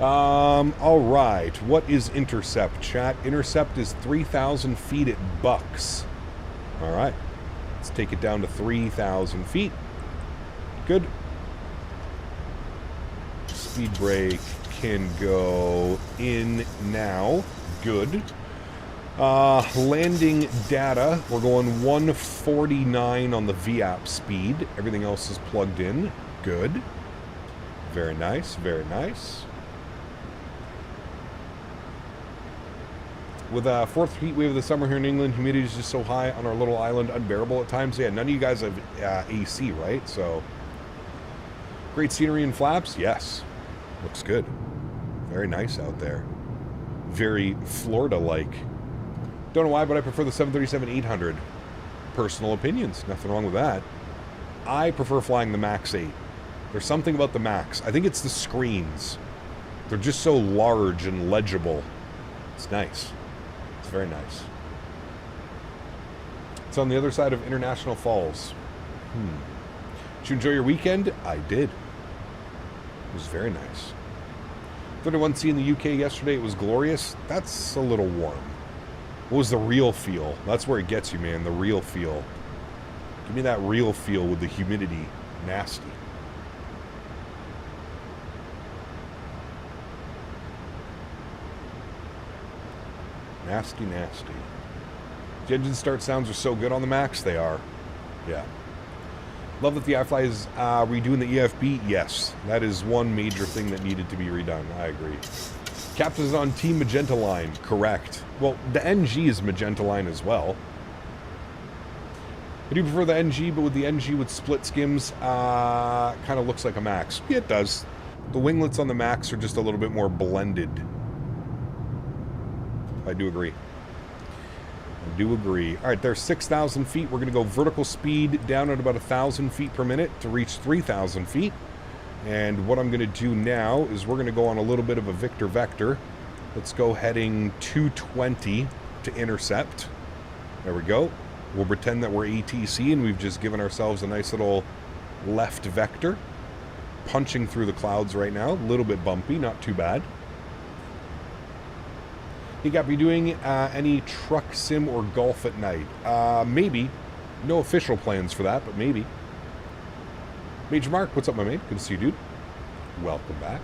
B: All right. What is intercept, chat? Intercept is 3,000 feet at Bucks. All right. Let's take it down to 3,000 feet. Good. Speed brake can go in now. Good. Landing data. We're going 149 on the VAP speed. Everything else is plugged in. Good. Very nice. Very nice. With a fourth heat wave of the summer here in England, humidity is just so high on our little island, unbearable at times. Yeah, none of you guys have AC, right? So, great scenery and flaps? Yes. Looks good. Very nice out there. Very Florida-like. Don't know why, but I prefer the 737-800. Personal opinions. Nothing wrong with that. I prefer flying the MAX8. There's something about the MAX. I think it's the screens. They're just so large and legible. It's nice. It's very nice. It's on the other side of International Falls. Did you enjoy your weekend? I did. It was very nice. 31C in the UK yesterday. It was glorious. That's a little warm. What was the real feel? That's where it gets you, man. The real feel. Give me that real feel with the humidity. Nasty. Nasty, nasty. The engine start sounds are so good on the MAX. They are. Yeah. Love that the iFly is redoing the EFB. Yes. That is one major thing that needed to be redone. I agree. Captain is on Team Magenta Line. Correct. Well, the NG is Magenta Line as well. I do prefer the NG, but with the NG with split skims, kind of looks like a MAX. Yeah, it does. The winglets on the MAX are just a little bit more blended. I do agree. I do agree. All right, there's 6,000 feet. We're going to go vertical speed down at about 1,000 feet per minute to reach 3,000 feet. And what I'm going to do now is we're going to go on a little bit of a Victor vector. Let's go heading 220 to intercept. There we go. We'll pretend that we're ATC and we've just given ourselves a nice little left vector. Punching through the clouds right now. A little bit bumpy, not too bad. You got to be doing any truck sim or golf at night? Maybe. No official plans for that, but maybe. Major Mark, what's up, my mate? Good to see you, dude. Welcome back.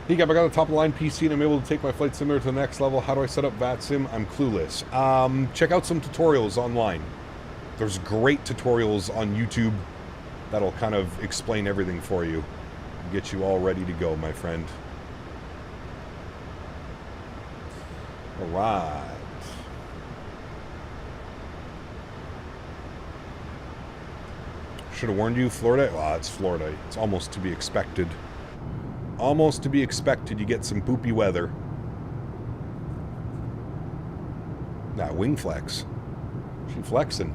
B: Hey, I got a top-of-the-line PC and I'm able to take my flight simulator to the next level. How do I set up VATSIM? I'm clueless. Check out some tutorials online. There's great tutorials on YouTube that'll kind of explain everything for you. Get you all ready to go, my friend. All right. Should have warned you, Florida. Well, it's Florida. It's almost to be expected. Almost to be expected. You get some poopy weather. That wing flex. She flexing.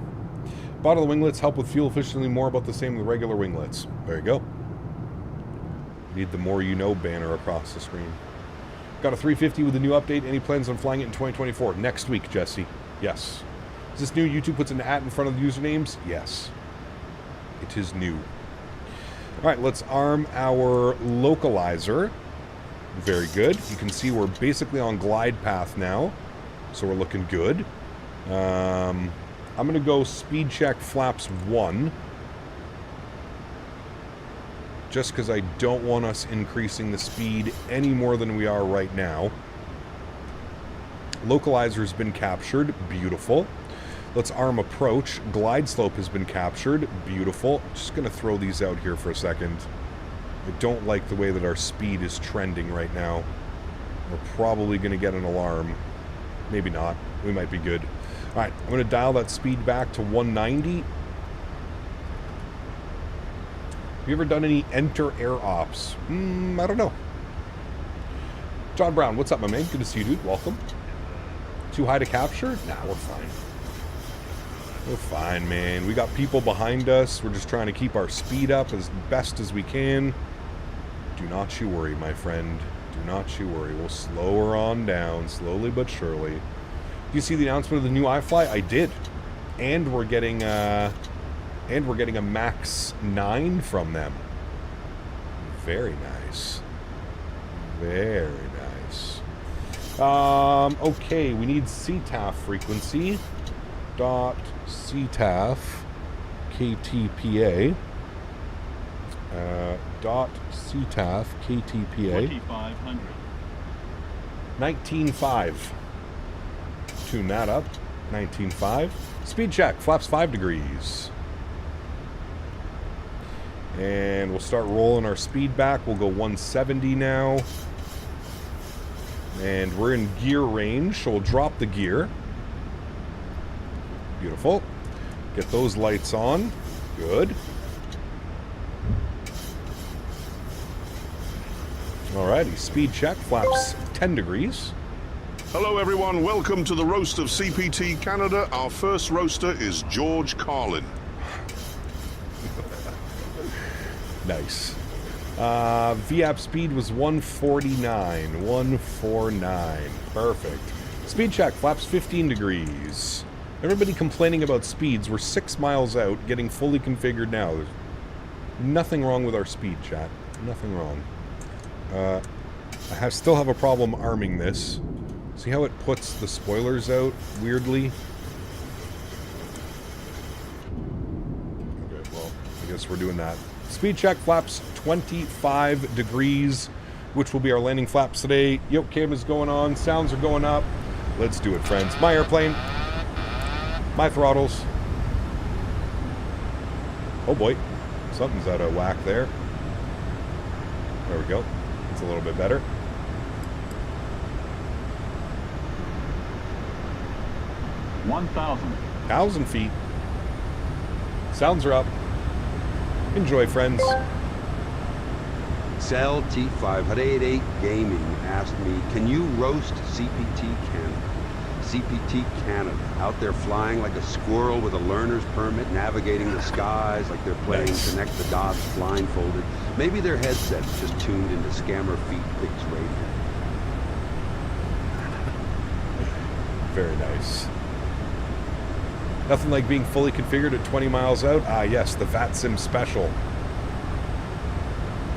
B: Bottle of winglets help with fuel efficiency. More about the same with regular winglets. There you go. Need the more you know banner across the screen. Got a 350 with a new update. Any plans on flying it in 2024? Next week, Jesse. Yes. Is this new? YouTube puts an @ in front of the usernames? Yes. It is new. All right, let's arm our localizer. Very good. You can see we're basically on glide path now, so we're looking good. I'm going to go speed check flaps 1. Just because I don't want us increasing the speed any more than we are right now. Localizer's been captured. Beautiful. Let's arm approach. Glide slope has been captured. Beautiful. Just going to throw these out here for a second. I don't like the way that our speed is trending right now. We're probably going to get an alarm. Maybe not. We might be good. All right, I'm going to dial that speed back to 190. Have you ever done any enter air ops? I don't know. John Brown, what's up, my man? Good to see you, dude. Welcome. Too high to capture? Nah, we're fine. We're fine, man. We got people behind us. We're just trying to keep our speed up as best as we can. Do not you worry, my friend. Do not you worry. We'll slow her on down, slowly but surely. Do you see the announcement of the new iFly? I did. And we're getting a MAX8 from them. Very nice. Very nice. Okay, we need CTAF frequency. Dot CTAF KTPA. Dot CTAF KTPA.
I: 2500.
B: 19.5. Tune that up. 19.5. Speed check. Flaps 5 degrees. And we'll start rolling our speed back. We'll go 170 now. And we're in gear range, so we'll drop the gear. Beautiful. Get those lights on. Good. Alrighty, speed check, flaps 10 degrees.
J: Hello everyone, welcome to the roast of CPT Canada. Our first roaster is George Carlin.
B: Nice. VAP speed was 149. 149. Perfect. Speed check, flaps 15 degrees. Everybody complaining about speeds. We're 6 miles out, getting fully configured now. There's nothing wrong with our speed, chat. Nothing wrong. I still have a problem arming this. See how it puts the spoilers out weirdly? Okay, well, I guess we're doing that. Speed check, flaps 25 degrees, which will be our landing flaps today. Yoke cam is going on, sounds are going up. Let's do it, friends. My airplane, my throttles. Oh boy, something's out of whack there. There we go. It's a little bit better. $1,000 feet. Sounds are up. Enjoy, friends.
K: Cell T588 Gaming asked me, can you roast CPT Canada? CPT Canada, out there flying like a squirrel with a learner's permit, navigating the skies like they're playing Connect the Dots blindfolded. Maybe their headset's just tuned into Scammer Feet Pics radio.
B: Very nice. Nothing like being fully configured at 20 miles out. Ah, yes, the VATSIM special.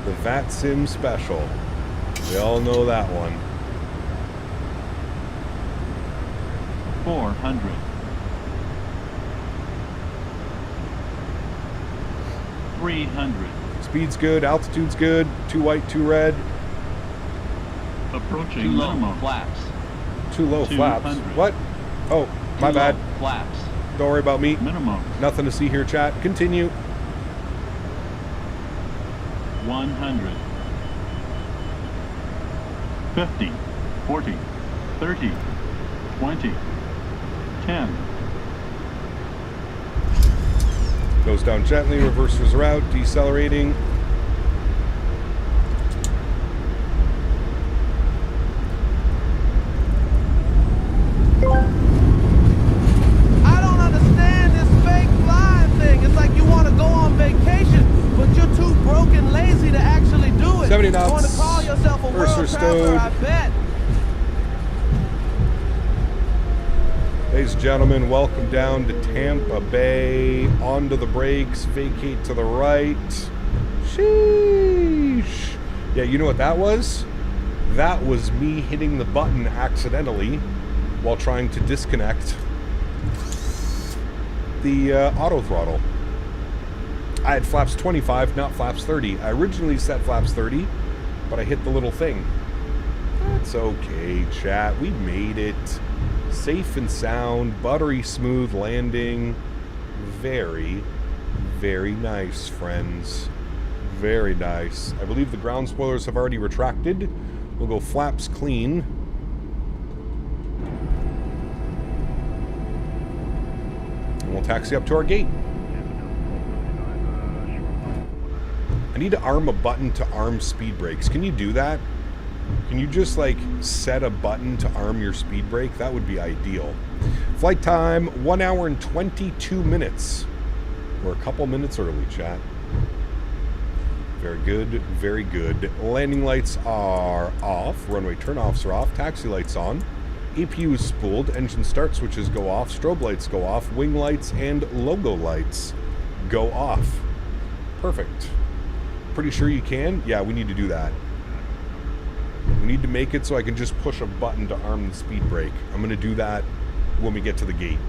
B: The VATSIM special. We all know that one.
I: 400. 300.
B: Speed's good, altitude's good. 2 white, 2 red.
I: Approaching
L: Too low
I: minimum.
L: flaps.
B: Too low flaps. What? Oh, my bad.
L: Flaps.
B: Don't worry about me.
I: Minimum.
B: Nothing to see here, chat. Continue.
I: 100. 50. 40. 30. 20. 10.
B: Goes down gently, reversers are out, decelerating.
M: I don't understand this fake flying thing. It's like you want to go on vacation, but you're too broke and lazy to actually do it.
B: 70 knots.
M: You want to call yourself a world traveler, I bet.
B: Ladies and gentlemen, welcome down to Tampa Bay. Onto the brakes, vacate to the right. Sheesh. Yeah, you know what that was? That was me hitting the button accidentally while trying to disconnect the auto throttle. I had flaps 25, not flaps 30. I originally set flaps 30, but I hit the little thing. That's okay, chat. We made it. Safe and sound, buttery smooth landing. Very, very nice, friends. Very nice. I believe the ground spoilers have already retracted. We'll go flaps clean. And we'll taxi up to our gate. I need to arm a button to arm speed brakes. Can you do that? Can you just like set a button to arm your speed brake? That would be ideal. Flight time, 1 hour and 22 minutes. We're a couple minutes early, chat. Very good, very good. Landing lights are off. Runway turnoffs are off. Taxi lights on. APU is spooled. Engine start switches go off. Strobe lights go off. Wing lights and logo lights go off. Perfect. Pretty sure you can? Yeah, we need to do that. We need to make it so I can just push a button to arm the speed brake. I'm going to do that when we get to the gate.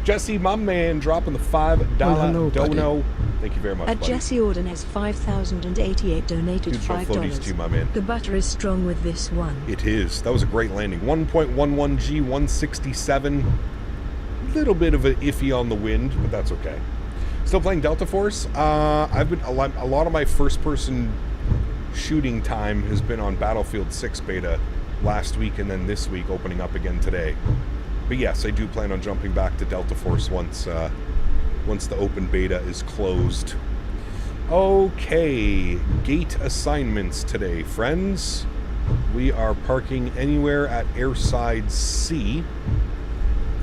B: Jesse, my man, dropping the $5 dono. Thank you very much, buddy.
C: Jesse Ordonez 5,088 donated
B: Dude,
C: $5.
B: floaties to you, my man.
C: The butter is strong with this one.
B: It is. That was a great landing. 1.11G, 167. Little bit of an iffy on the wind, but that's okay. Still playing Delta Force. I've been a lot of my first-person shooting time has been on Battlefield 6 beta last week and then this week opening up again today. But yes, I do plan on jumping back to Delta Force once the open beta is closed. Okay, gate assignments today, friends. We are parking anywhere at airside C.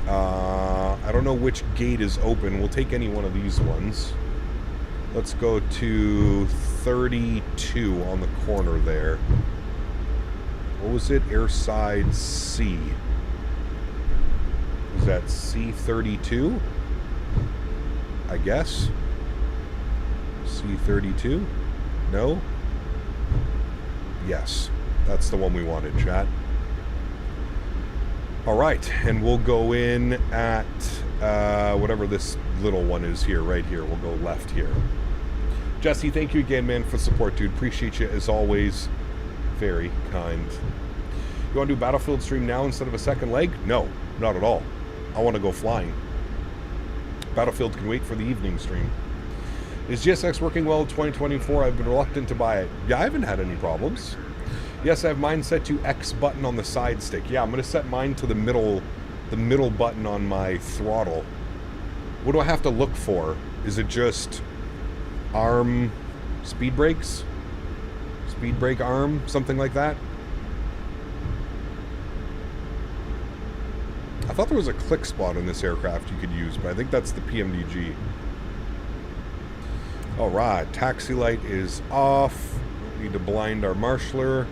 B: I don't know which gate is open. We'll take any one of these ones. Let's go to 32 on the corner there. What was it? Airside C. Is that C32? I guess. C32? No? Yes. That's the one we wanted, chat. Alright, and we'll go in at whatever this little one is here, right here. We'll go left here. Jesse, thank you again, man, for support, dude. Appreciate you as always. Very kind. You want to do Battlefield stream now instead of a second leg? No, not at all. I want to go flying. Battlefield can wait for the evening stream. Is GSX working well in 2024? I've been reluctant to buy it. Yeah, I haven't had any problems. Yes, I have mine set to X button on the side stick. Yeah, I'm going to set mine to the middle button on my throttle. What do I have to look for? Is it just arm speed brakes? Speed brake arm? Something like that? I thought there was a click spot in this aircraft you could use, but I think that's the PMDG. Alright, taxi light is off. Need to blind our marshaller.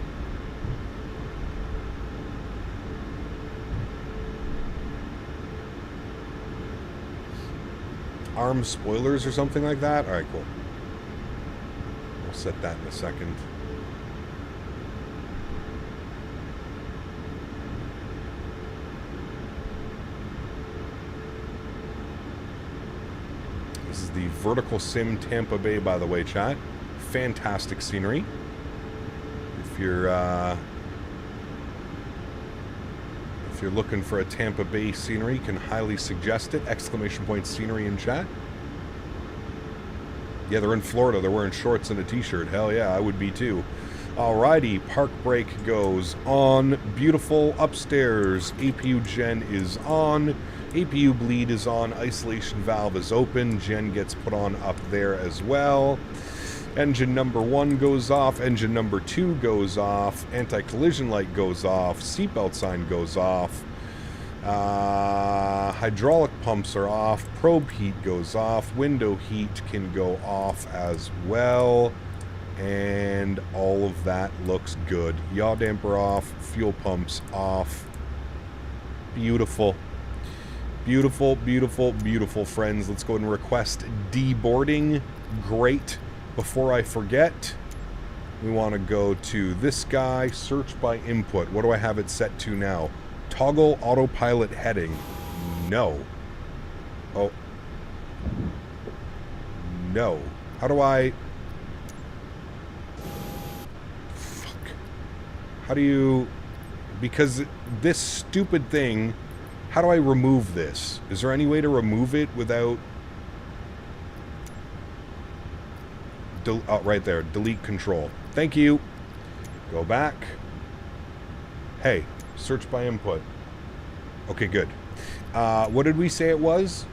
B: Arm spoilers or something like that? Alright, cool. We'll set that in a second. This is the Vertical Sim Tampa Bay, by the way, chat. Fantastic scenery. If you're looking for a Tampa Bay scenery, can highly suggest it. Exclamation point scenery in chat. Yeah, they're in Florida. They're wearing shorts and a t-shirt. Hell yeah, I would be too. Alrighty, park brake goes on. Beautiful. Upstairs, APU gen is on. APU bleed is on. Isolation valve is open. Gen gets put on up there as well. Engine number 1 goes off. Engine number 2 goes off. Anti-collision light goes off. Seatbelt sign goes off. Hydraulic pumps are off. Probe heat goes off. Window heat can go off as well. And all of that looks good. Yaw damper off. Fuel pumps off. Beautiful. Beautiful, beautiful, beautiful, friends. Let's go ahead and request deboarding. Great. Before I forget, we want to go to this guy, search by input. What do I have it set to now? Toggle autopilot heading. No. Oh, No. How do I... Fuck. How do you... Because this stupid thing... How do I remove this? Is there any way to remove it without... Oh, right there. Delete control. Thank you. Go back. Hey, search by input. Okay, good. What did we say it was?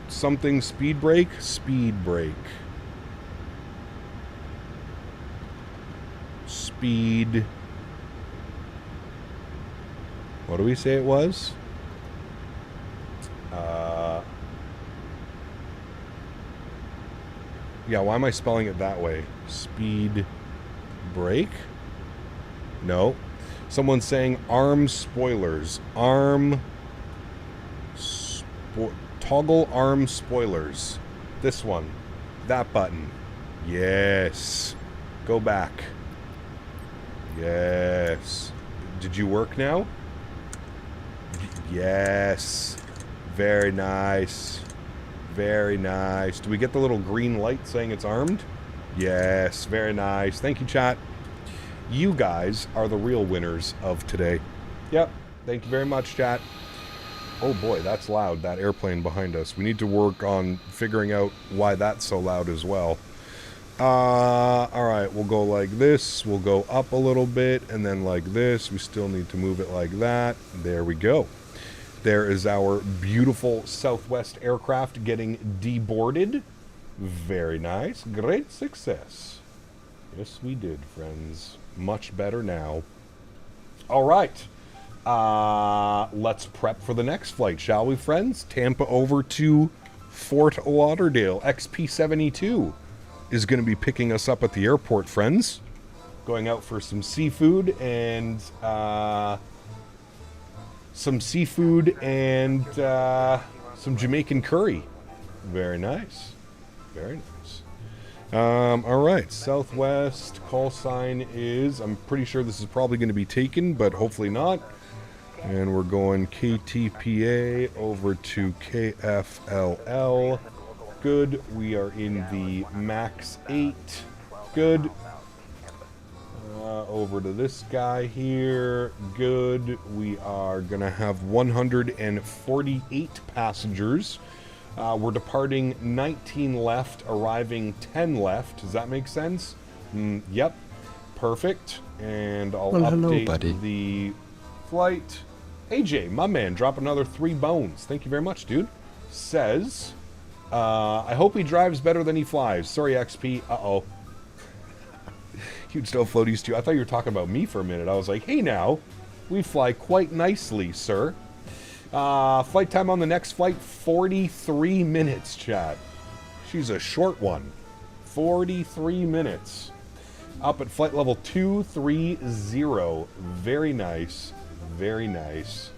B: Something speed brake? Speed brake. Speed. What do we say it was? Yeah, why am I spelling it that way? Speed brake? No. Someone's saying arm spoilers. Toggle arm spoilers. This one. That button. Yes. Go back. Yes. Did you work now? Yes. Very nice. Very nice. Do we get the little green light saying it's armed? Yes. Very nice. Thank you, chat. You guys are the real winners of today. Yep. Thank you very much, chat. Oh boy, that's loud, that airplane behind us. We need to work on figuring out why that's so loud as well. Alright, we'll go like this. We'll go up a little bit, and then like this. We still need to move it like that. There we go. There is our beautiful Southwest aircraft getting deboarded. Very nice. Great success. Yes, we did, friends. Much better now. All right. Let's prep for the next flight, shall we, friends? Tampa over to Fort Lauderdale. XP72 is going to be picking us up at the airport, friends. Going out for some seafood and some Jamaican curry. Very nice. Very nice. All right, Southwest call sign is, I'm pretty sure this is probably going to be taken, but hopefully not. And we're going KTPA over to KFLL. Good. We are in the MAX8. Good. Over to this guy here. Good. We are going to have 148 passengers. We're departing 19 left, arriving 10 left. Does that make sense? Yep. Perfect. And I'll update the flight. AJ, my man, drop another 3 bones. Thank you very much, dude. Says, I hope he drives better than he flies. Sorry, XP. Uh-oh. Huge snow floaties, too. I thought you were talking about me for a minute. I was like, hey, now. We fly quite nicely, sir. Flight time on the next flight, 43 minutes, chat. She's a short one. 43 minutes. Up at flight level 230. Very nice. Very nice.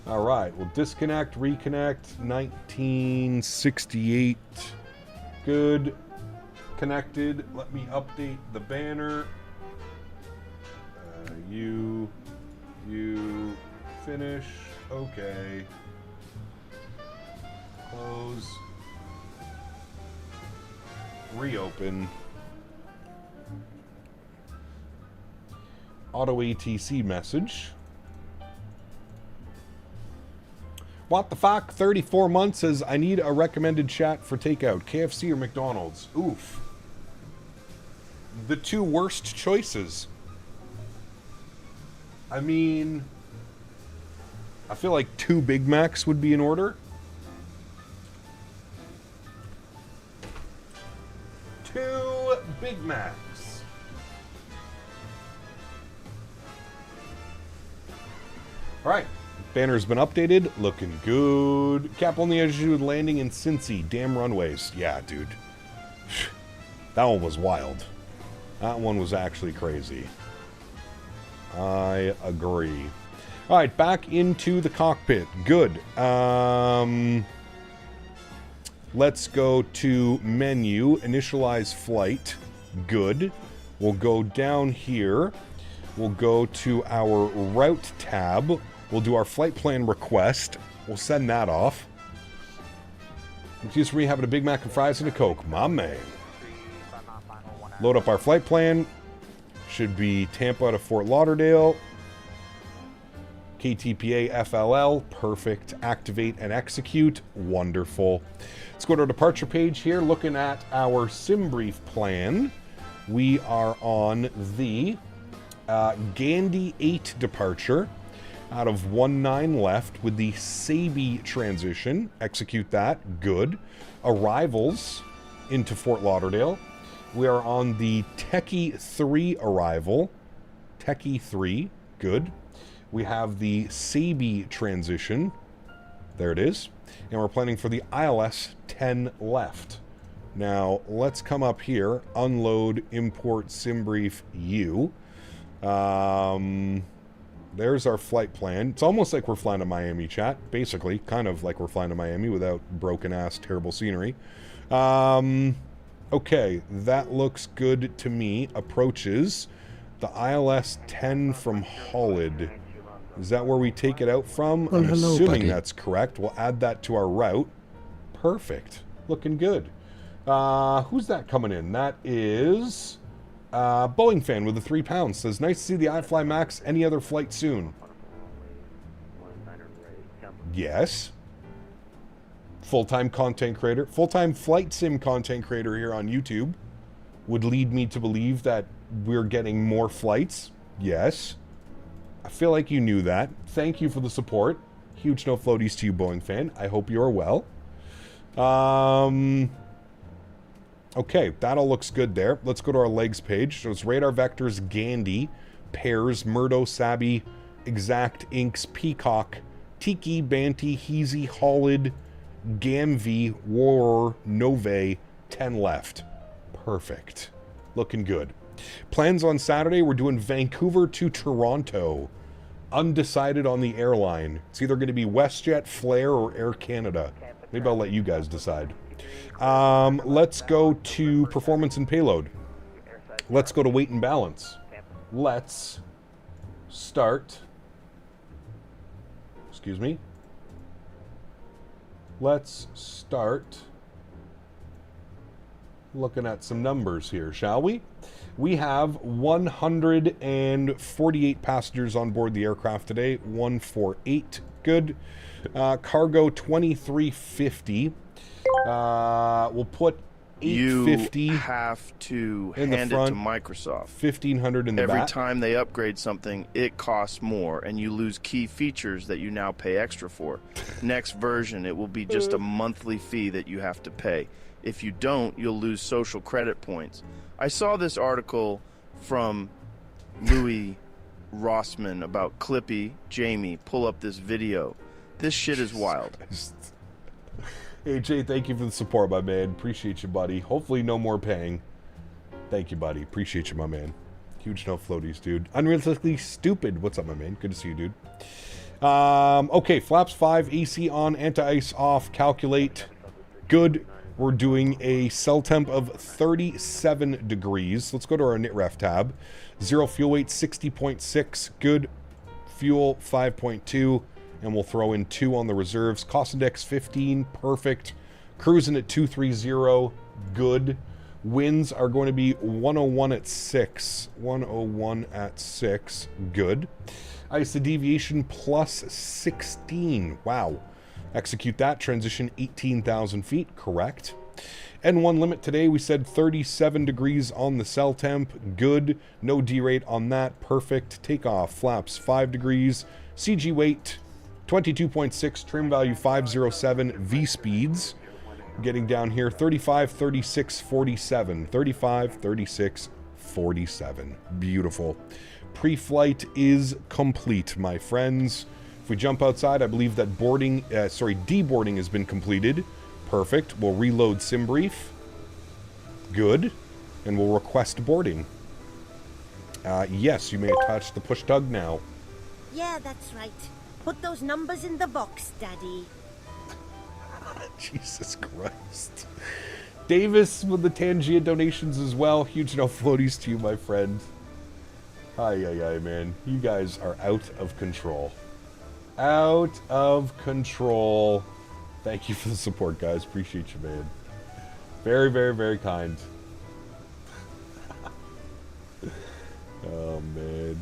B: All right, we'll disconnect, reconnect. 1968. Good. Connected. Let me update the banner. You finish. Okay. Close. Reopen. Auto ATC message. What the fuck? 34 months says, I need a recommended chat for takeout. KFC or McDonald's? Oof. The 2 worst choices. I mean, I feel like 2 Big Macs would be in order. 2 Big Macs. All right. Banner's been updated. Looking good. Cap on the Ajueland landing in Cincy. Damn runways. Yeah, dude. That one was wild. That one was actually crazy. I agree. All right, back into the cockpit. Good. Let's go to menu, initialize flight. Good. We'll go down here. We'll go to our route tab. We'll do our flight plan request. We'll send that off. Excuse me, having a Big Mac and fries and a Coke. My man. Load up our flight plan. Should be Tampa to Fort Lauderdale. KTPA FLL, perfect. Activate and execute, wonderful. Let's go to our departure page here, looking at our sim brief plan. We are on the Gandhi 8 departure out of 19 left with the Sabi transition. Execute that, good. Arrivals into Fort Lauderdale. We are on the Techie 3 arrival. Techie 3, good. We have the Sabi transition. There it is. And we're planning for the ILS 10 left. Now, let's come up here, unload, import, SimBrief, U. There's our flight plan. It's almost like we're flying to Miami, chat. Basically, kind of like we're flying to Miami without broken-ass, terrible scenery. Okay, that looks good to me. Approaches the ILS 10 from Hollid. Is that where we take it out from?
G: Well,
B: I'm
G: hello,
B: assuming
G: buddy.
B: that's correct. We'll add that to our route. Perfect. Looking good. Who's that coming in? That is Boeing fan with the £3. Says, nice to see the iFly Max. Any other flight soon? Yes. Full-time content creator. Full-time flight sim content creator here on YouTube. Would lead me to believe that we're getting more flights. Yes. I feel like you knew that. Thank you for the support. Huge no floaties to you, Boeing fan. I hope you're well. Okay, that all looks good there. Let's go to our legs page. So it's radar vectors, Gandhi, pairs, Murdo, Sabi, Exact, Inks, Peacock, Tiki, Banty, Heezy, Hollid, Gamvi, War, Nove, 10 left. Perfect. Looking good. Plans on Saturday, we're doing Vancouver to Toronto. Undecided on the airline. It's either going to be WestJet, Flair, or Air Canada. Maybe I'll let you guys decide. Let's go to performance and payload. Let's go to weight and balance. Let's start. Excuse me. Let's start looking at some numbers here, shall we? We have 148 passengers on board the aircraft today. 148. Good. Cargo 2350. We'll put 850.
L: You have to
B: in the
L: hand
B: front,
L: it to Microsoft.
B: 1500 in the
L: Every
B: back.
L: time they upgrade something, it costs more, and you lose key features that you now pay extra for. Next version, it will be just a monthly fee that you have to pay. If you don't, you'll lose social credit points. I saw this article from Louis Rossman about Clippy. Jamie, pull up this video. This shit is wild.
B: AJ, thank you for the support, my man. Appreciate you, buddy. Hopefully no more paying. Thank you, buddy. Appreciate you, my man. Huge no floaties, dude. Unrealistically stupid. What's up, my man? Good to see you, dude. Okay, flaps 5, AC on, anti-ice off, calculate. Good. We're doing a cell temp of 37 degrees. Let's go to our NitRef tab. 0 fuel weight, 60.6. Good. Fuel, 5.2. And we'll throw in 2 on the reserves. Cost index, 15. Perfect. Cruising at 230. Good. Winds are going to be 101 at 6. 101 at 6. Good. ISA deviation plus 16. Wow. Execute that. Transition 18,000 feet. Correct. N1 limit today, we said 37 degrees on the cell temp. Good. No derate on that. Perfect. Takeoff. Flaps 5 degrees. CG weight 22.6. Trim value 507. V speeds. Getting down here 35, 36, 47. 35, 36, 47. Beautiful. Pre-flight is complete, my friends. If we jump outside, I believe that deboarding has been completed. Perfect. We'll reload SimBrief. Good. And we'll request boarding. Yes, you may attach the push tug now.
N: Yeah, that's right. Put those numbers in the box, Daddy.
B: Jesus Christ. Davis with the Tangia donations as well. Huge no floaties to you, my friend. Ay, man. You guys are out of control. Out of control. Thank you for the support, guys. Appreciate you, man. Very, very, very kind. Oh, man.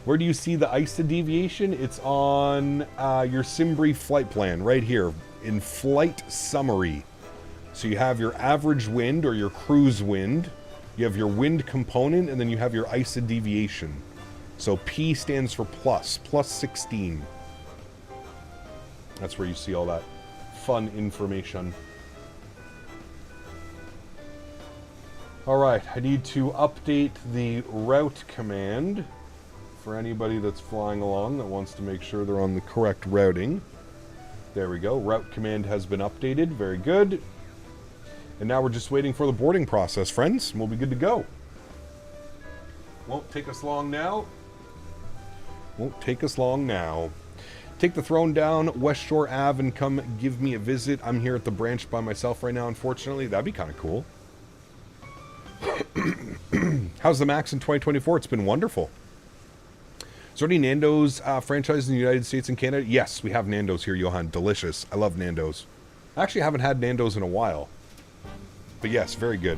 B: Where do you see the ISA deviation? It's on your SimBrief flight plan, right here, in Flight Summary. So you have your average wind, or your cruise wind, you have your wind component, and then you have your ISA deviation. So P stands for plus 16. That's where you see all that fun information. Alright, I need to update the route command for anybody that's flying along that wants to make sure they're on the correct routing. There we go. Route command has been updated. Very good. And now we're just waiting for the boarding process, friends. We'll be good to go. Won't take us long now. Won't take us long now. Take the throne down West Shore Ave and come give me a visit. I'm here at the branch by myself right now, unfortunately. That'd be kind of cool. How's the MAX in 2024? It's been wonderful. Is there any Nando's franchise in the United States and Canada? Yes, we have Nando's here, Johan. Delicious. I love Nando's. I actually haven't had Nando's in a while. But yes, very good.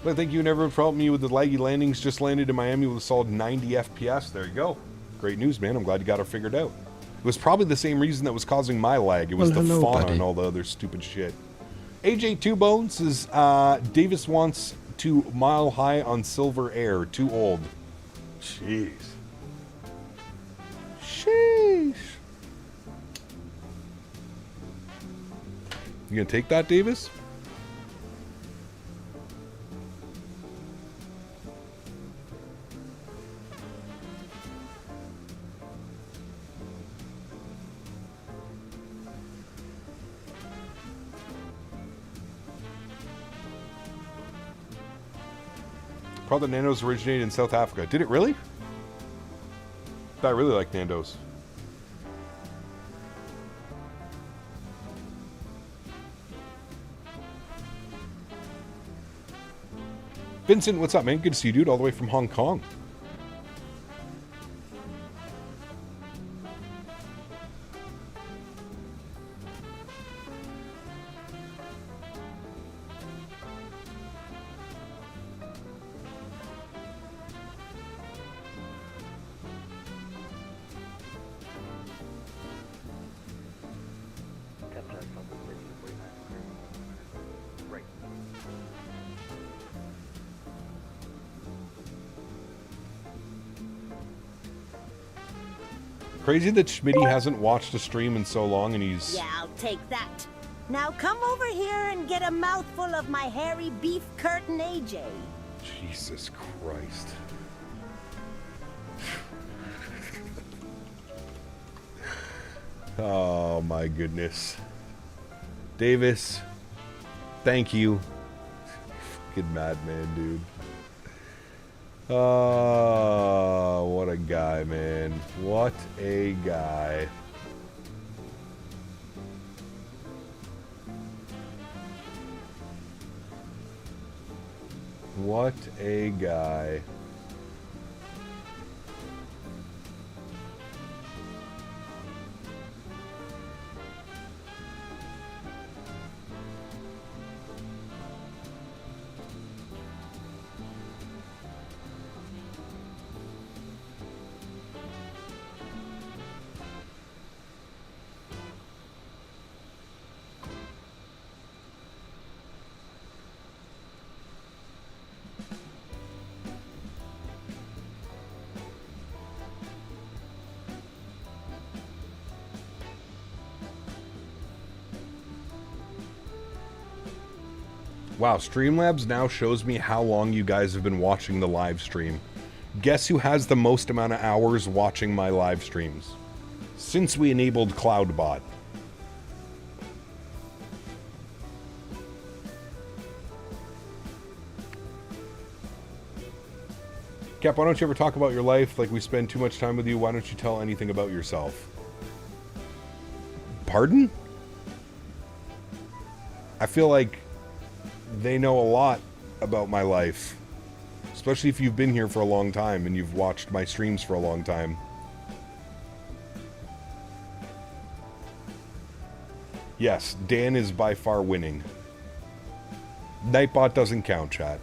B: Well, thank you, and everyone, for helping me with the laggy landings. Just landed in Miami with a solid 90 FPS. There you go. Great news, man. I'm glad you got it figured out. It was probably the same reason that was causing my lag. It was the fauna and all the other stupid shit. AJ Two Bones says, Davis wants to Mile High on Silver Air. Too old. Jeez. Sheesh. You gonna take that, Davis? Probably Nando's originated in South Africa. Did it really? I really like Nando's. Vincent, what's up, man? Good to see you, dude, all the way from Hong Kong. Crazy that Smitty hasn't watched a stream in so long, and he's...
N: Yeah, I'll take that. Now come over here and get a mouthful of my hairy beef curtain, AJ.
B: Jesus Christ. Oh, my goodness. Davis, thank you. Fucking madman, dude. Oh, what a guy, man. What a guy. What a guy. Wow, Streamlabs now shows me how long you guys have been watching the live stream. Guess who has the most amount of hours watching my live streams? Since we enabled CloudBot. Cap, why don't you ever talk about your life like we spend too much time with you? Why don't you tell anything about yourself? Pardon? I feel like they know a lot about my life, especially if you've been here for a long time and you've watched my streams for a long time. Yes, Dan is by far winning. Nightbot doesn't count, chat.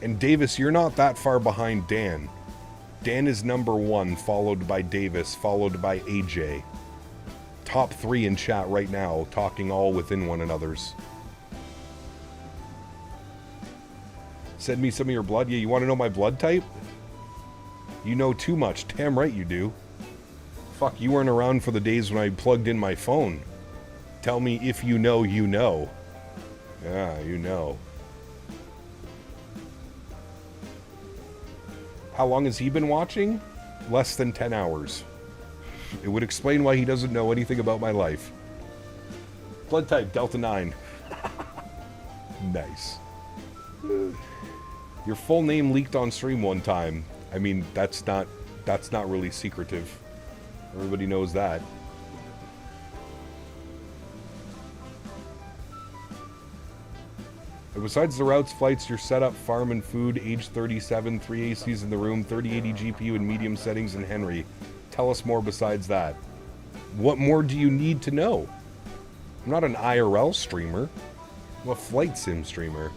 B: And Davis, you're not that far behind Dan. Dan is number 1, followed by Davis, followed by AJ. Top 3 in chat right now, talking all within one another's. Send me some of your blood. Yeah, you want to know my blood type? You know too much. Damn right you do. Fuck, you weren't around for the days when I plugged in my phone. Tell me if you know, you know. Yeah, you know. How long has he been watching? Less than 10 hours. It would explain why he doesn't know anything about my life. Blood type, Delta 9. Nice. Your full name leaked on stream one time. I mean, that's not really secretive. Everybody knows that. And besides the routes, flights, your setup, farm and food, age 37, 3 ACs in the room, 3080 GPU in medium settings, and Henry. Tell us more besides that. What more do you need to know? I'm not an IRL streamer. I'm a flight sim streamer.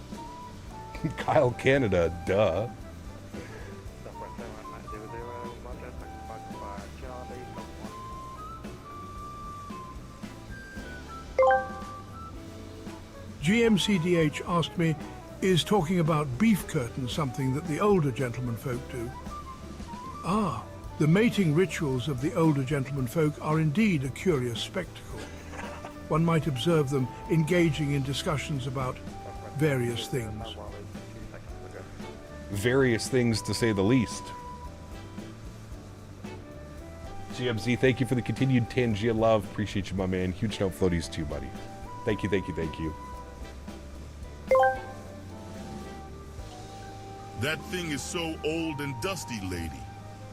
B: Kyle Canada, duh.
E: GMCDH asked me, is talking about beef curtains something that the older gentleman folk do? Ah, the mating rituals of the older gentleman folk are indeed a curious spectacle. One might observe them engaging in discussions about various things.
B: Various things, to say the least. GMZ, thank you for the continued Tangia love. Appreciate you, my man. Huge note floaties too, buddy. Thank you, thank you, thank you.
O: That thing is so old and dusty, lady,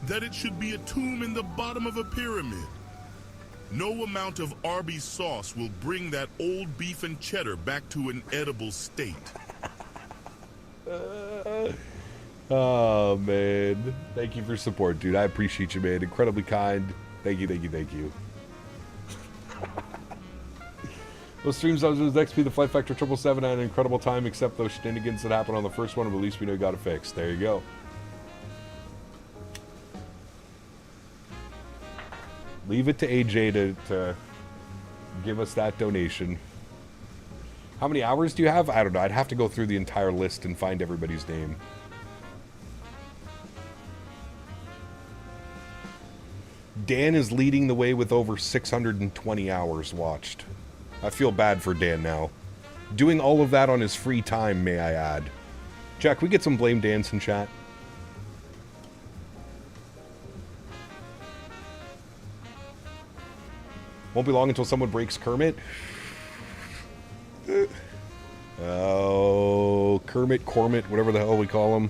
O: that it should be a tomb in the bottom of a pyramid. No amount of Arby's sauce will bring that old beef and cheddar back to an edible state.
B: Oh, man. Thank you for support, dude. I appreciate you, man. Incredibly kind. Thank you, thank you, thank you. Those streams I was doing XP, the Flight Factor 777 had an incredible time, except those shenanigans that happened on the first one, but at least we know we got it fixed. There you go. Leave it to AJ to give us that donation. How many hours do you have? I don't know. I'd have to go through the entire list and find everybody's name. Dan is leading the way with over 620 hours watched. I feel bad for Dan now. Doing all of that on his free time, may I add. Jack, can we get some blame dance in chat? Won't be long until someone breaks Kermit. Oh, Kermit, Cormit, whatever the hell we call him.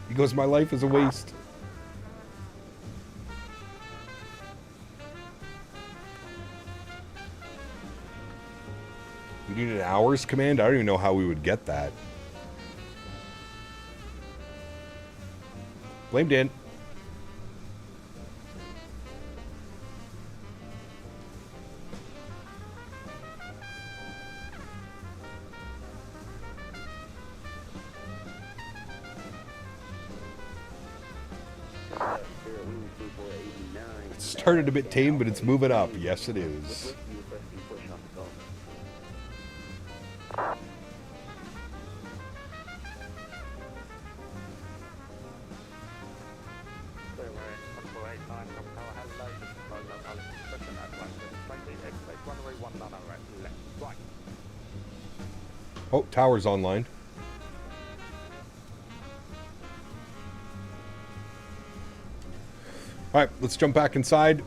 B: He goes, my life is a waste. We need an hours command? I don't even know how we would get that. Blame Dan. It started a bit tame, but it's moving up. Yes, it is. Oh, tower's online. All right, let's jump back inside,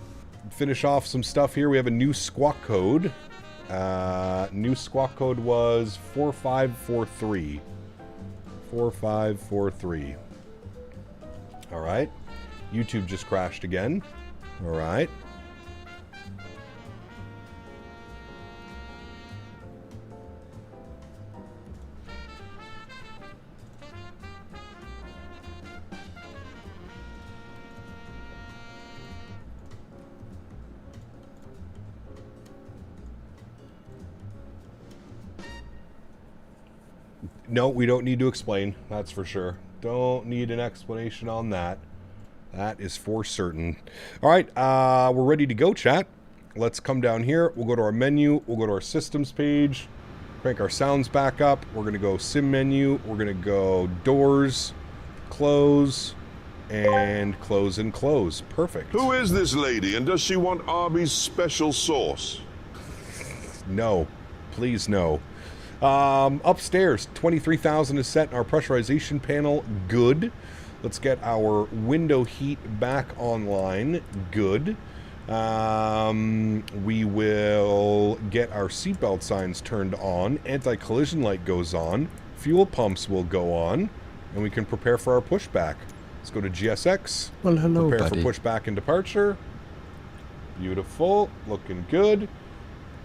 B: finish off some stuff here. We have a new squawk code. New squawk code was 4543. 4543. All right. YouTube just crashed again. All right. No, we don't need to explain. That's for sure. Don't need an explanation on that. That is for certain. All right, we're ready to go, chat. Let's come down here. We'll go to our menu. We'll go to our systems page. Crank our sounds back up. We're going to go sim menu. We're going to go doors, close, and close and close. Perfect.
J: Who is this lady, and does she want Arby's special sauce?
B: No. Please no. Upstairs, 23,000 is set in our pressurization panel. Good. Let's get our window heat back online. Good. We will get our seatbelt signs turned on. Anti-collision light goes on. Fuel pumps will go on. And we can prepare for our pushback. Let's go to GSX.
G: Well, hello,
B: prepare
G: buddy.
B: for pushback and departure. Beautiful. Looking good.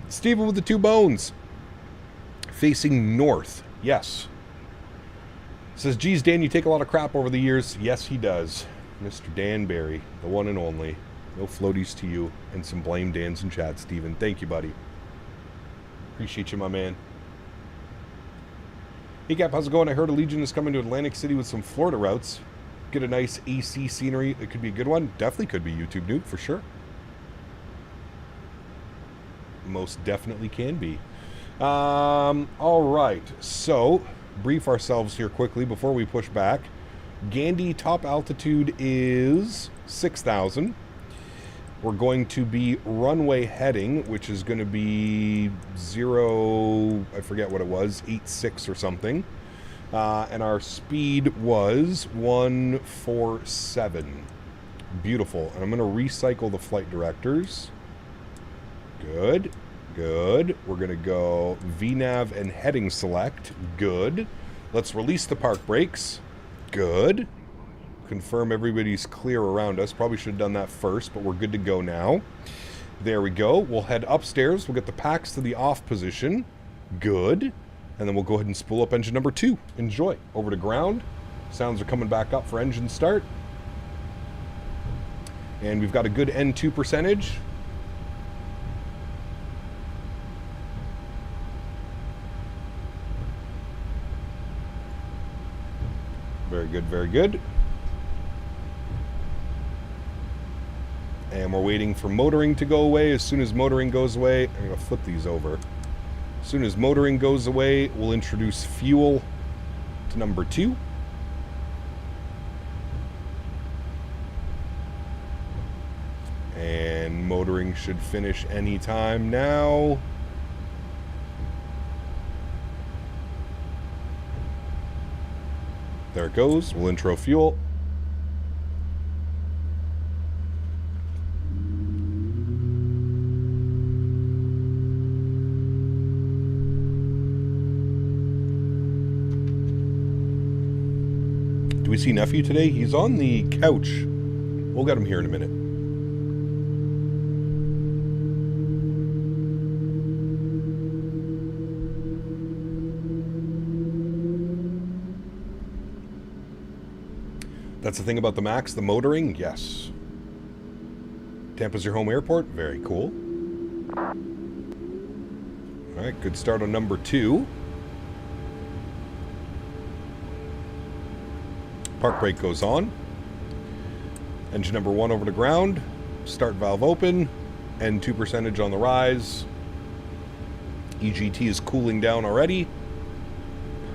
B: Steven with the 2 bones. Facing north. Yes. Says, geez, Dan, you take a lot of crap over the years. Yes, he does. Mr. Dan Barry, the one and only. No floaties to you. And some blame Dans in chat, Steven. Thank you, buddy. Appreciate you, my man. Hey, Cap, how's it going? I heard Allegiant is coming to Atlantic City with some Florida routes. Get a nice AC scenery. It could be a good one. Definitely could be YouTube Nuke, for sure. Most definitely can be. All right, so brief ourselves here quickly before we push back. Gandhi top altitude is 6,000. We're going to be runway heading, which is going to be 0, I forget what it was, 86 or something. And our speed was 147. Beautiful. And I'm going to recycle the flight directors. Good. Good. We're going to go VNAV and heading select. Good. Let's release the park brakes. Good. Confirm everybody's clear around us. Probably should have done that first, but we're good to go now. There we go. We'll head upstairs. We'll get the packs to the off position. Good. And then we'll go ahead and spool up engine number 2. Enjoy. Over to ground. Sounds are coming back up for engine start. And we've got a good N2 percentage. Very good, very good. And we're waiting for motoring to go away. As soon as motoring goes away, I'm going to flip these over. As soon as motoring goes away, we'll introduce fuel to number 2. And motoring should finish any time now. There it goes. We'll intro fuel. Do we see Nephew today? He's on the couch. We'll get him here in a minute. That's the thing about the MAX, the motoring? Yes. Tampa's your home airport? Very cool. Alright, good start on number 2. Park brake goes on. Engine number 1 over to ground. Start valve open. N2 percentage on the rise. EGT is cooling down already.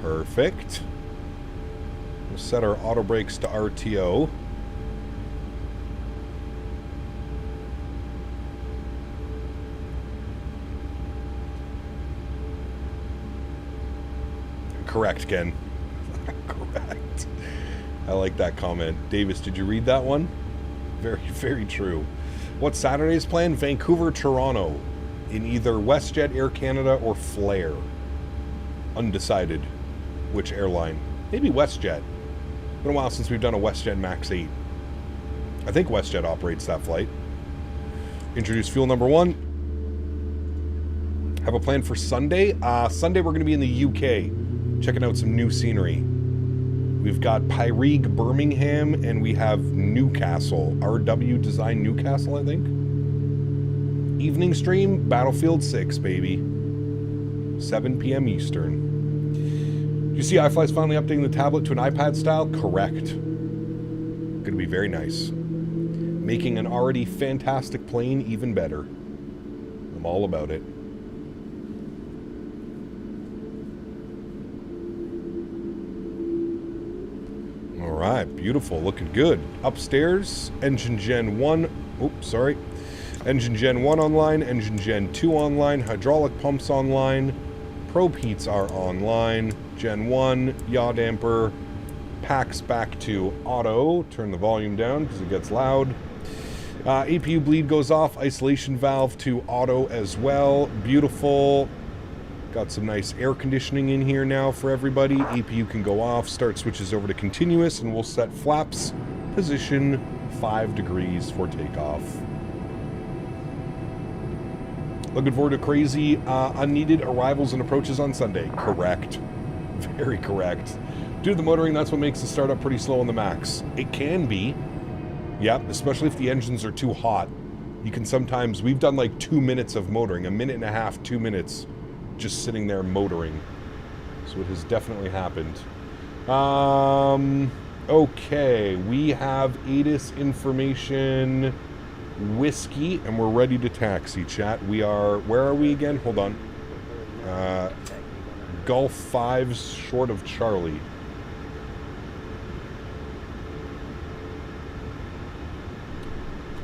B: Perfect. We'll set our auto brakes to RTO. Correct, Ken. Correct. I like that comment. Davis, did you read that one? Very, very true. What's Saturday's plan? Vancouver, Toronto. In either WestJet, Air Canada, or Flair. Undecided which airline. Maybe WestJet. Been a while since we've done a WestJet MAX8. I think WestJet operates that flight. Introduce fuel number 1. Have a plan for Sunday? Sunday we're going to be in the UK. Checking out some new scenery. We've got Pyreeg, Birmingham, and we have Newcastle. RW Design Newcastle, I think. Evening stream, Battlefield 6, baby. 7 p.m. Eastern. You see iFly's finally updating the tablet to an iPad style? Correct. Going to be very nice. Making an already fantastic plane even better. I'm all about it. All right, beautiful, looking good. Upstairs, Engine Gen 1. Oops, sorry. Engine Gen 1 online, Engine Gen 2 online, hydraulic pumps online, probe heats are online, Gen 1, yaw damper, packs back to auto. Turn the volume down because it gets loud. APU bleed goes off, isolation valve to auto as well. Beautiful. Got some nice air conditioning in here now for everybody. APU can go off, start switches over to continuous, and we'll set flaps position 5 degrees for takeoff. Looking forward to crazy unneeded arrivals and approaches on Sunday. Correct. Very correct. Due to the motoring, that's what makes the startup pretty slow on the Max. It can be. Yep, especially if the engines are too hot. You can sometimes, we've done like 2 minutes of motoring, 1.5 minutes, 2 minutes, just sitting there motoring. So it has definitely happened. Okay, we have ATIS information, whiskey, and we're ready to taxi, chat. We are, where are we again? Hold on. Gulf 5's short of Charlie.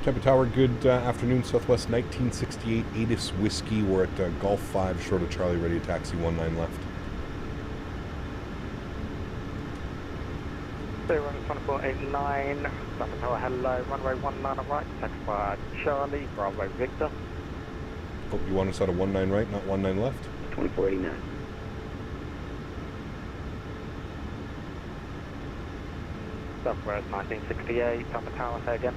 B: Tampa Tower, good afternoon. Southwest 1968 ATIS Whiskey. We're at Gulf 5, short of Charlie, ready to taxi 19 left.
P: 2489, Tampa Tower, hello, runway 19 right, taxi by Charlie, Bravo Victor.
B: Oh, you want us out of 19 right, not 19 left?
P: 2489. Southwest 1968, Tampa Tower, say again.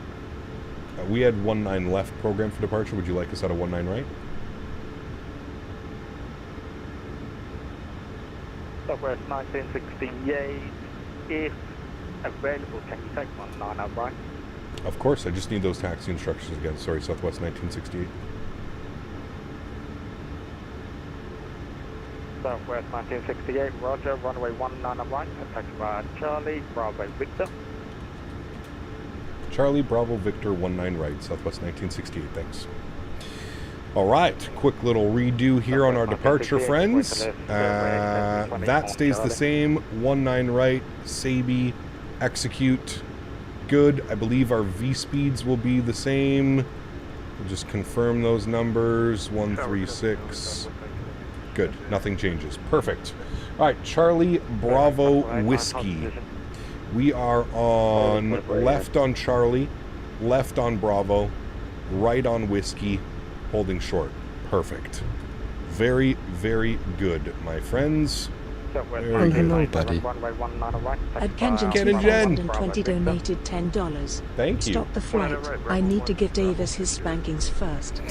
B: We had 19 left programmed for departure. Would you like us out of 19 right?
P: Southwest 1968, if available, can you take 19 right?
B: Of course, I just need those taxi instructions again. Sorry, Southwest 1968.
P: Southwest 1968, roger, runway 19 right, taxi by Charlie, Bravo Victor.
B: Charlie, Bravo, Victor, 19 right, Southwest 1968, thanks. All right, quick little redo here on our departure, friends. That stays the same, 19 right, Sabi, execute, good. I believe our V-speeds will be the same. We'll just confirm those numbers, 136. Good, nothing changes, perfect. All right, Charlie, Bravo, Whiskey. We are on left on Charlie, left on Bravo, right on Whiskey, holding short. Perfect. Very, very good, my friends.
G: Hello, buddy.
C: At Kenjan 220 donated $10.
B: Thank you.
C: Stop the flight. I need to give Davis his spankings first.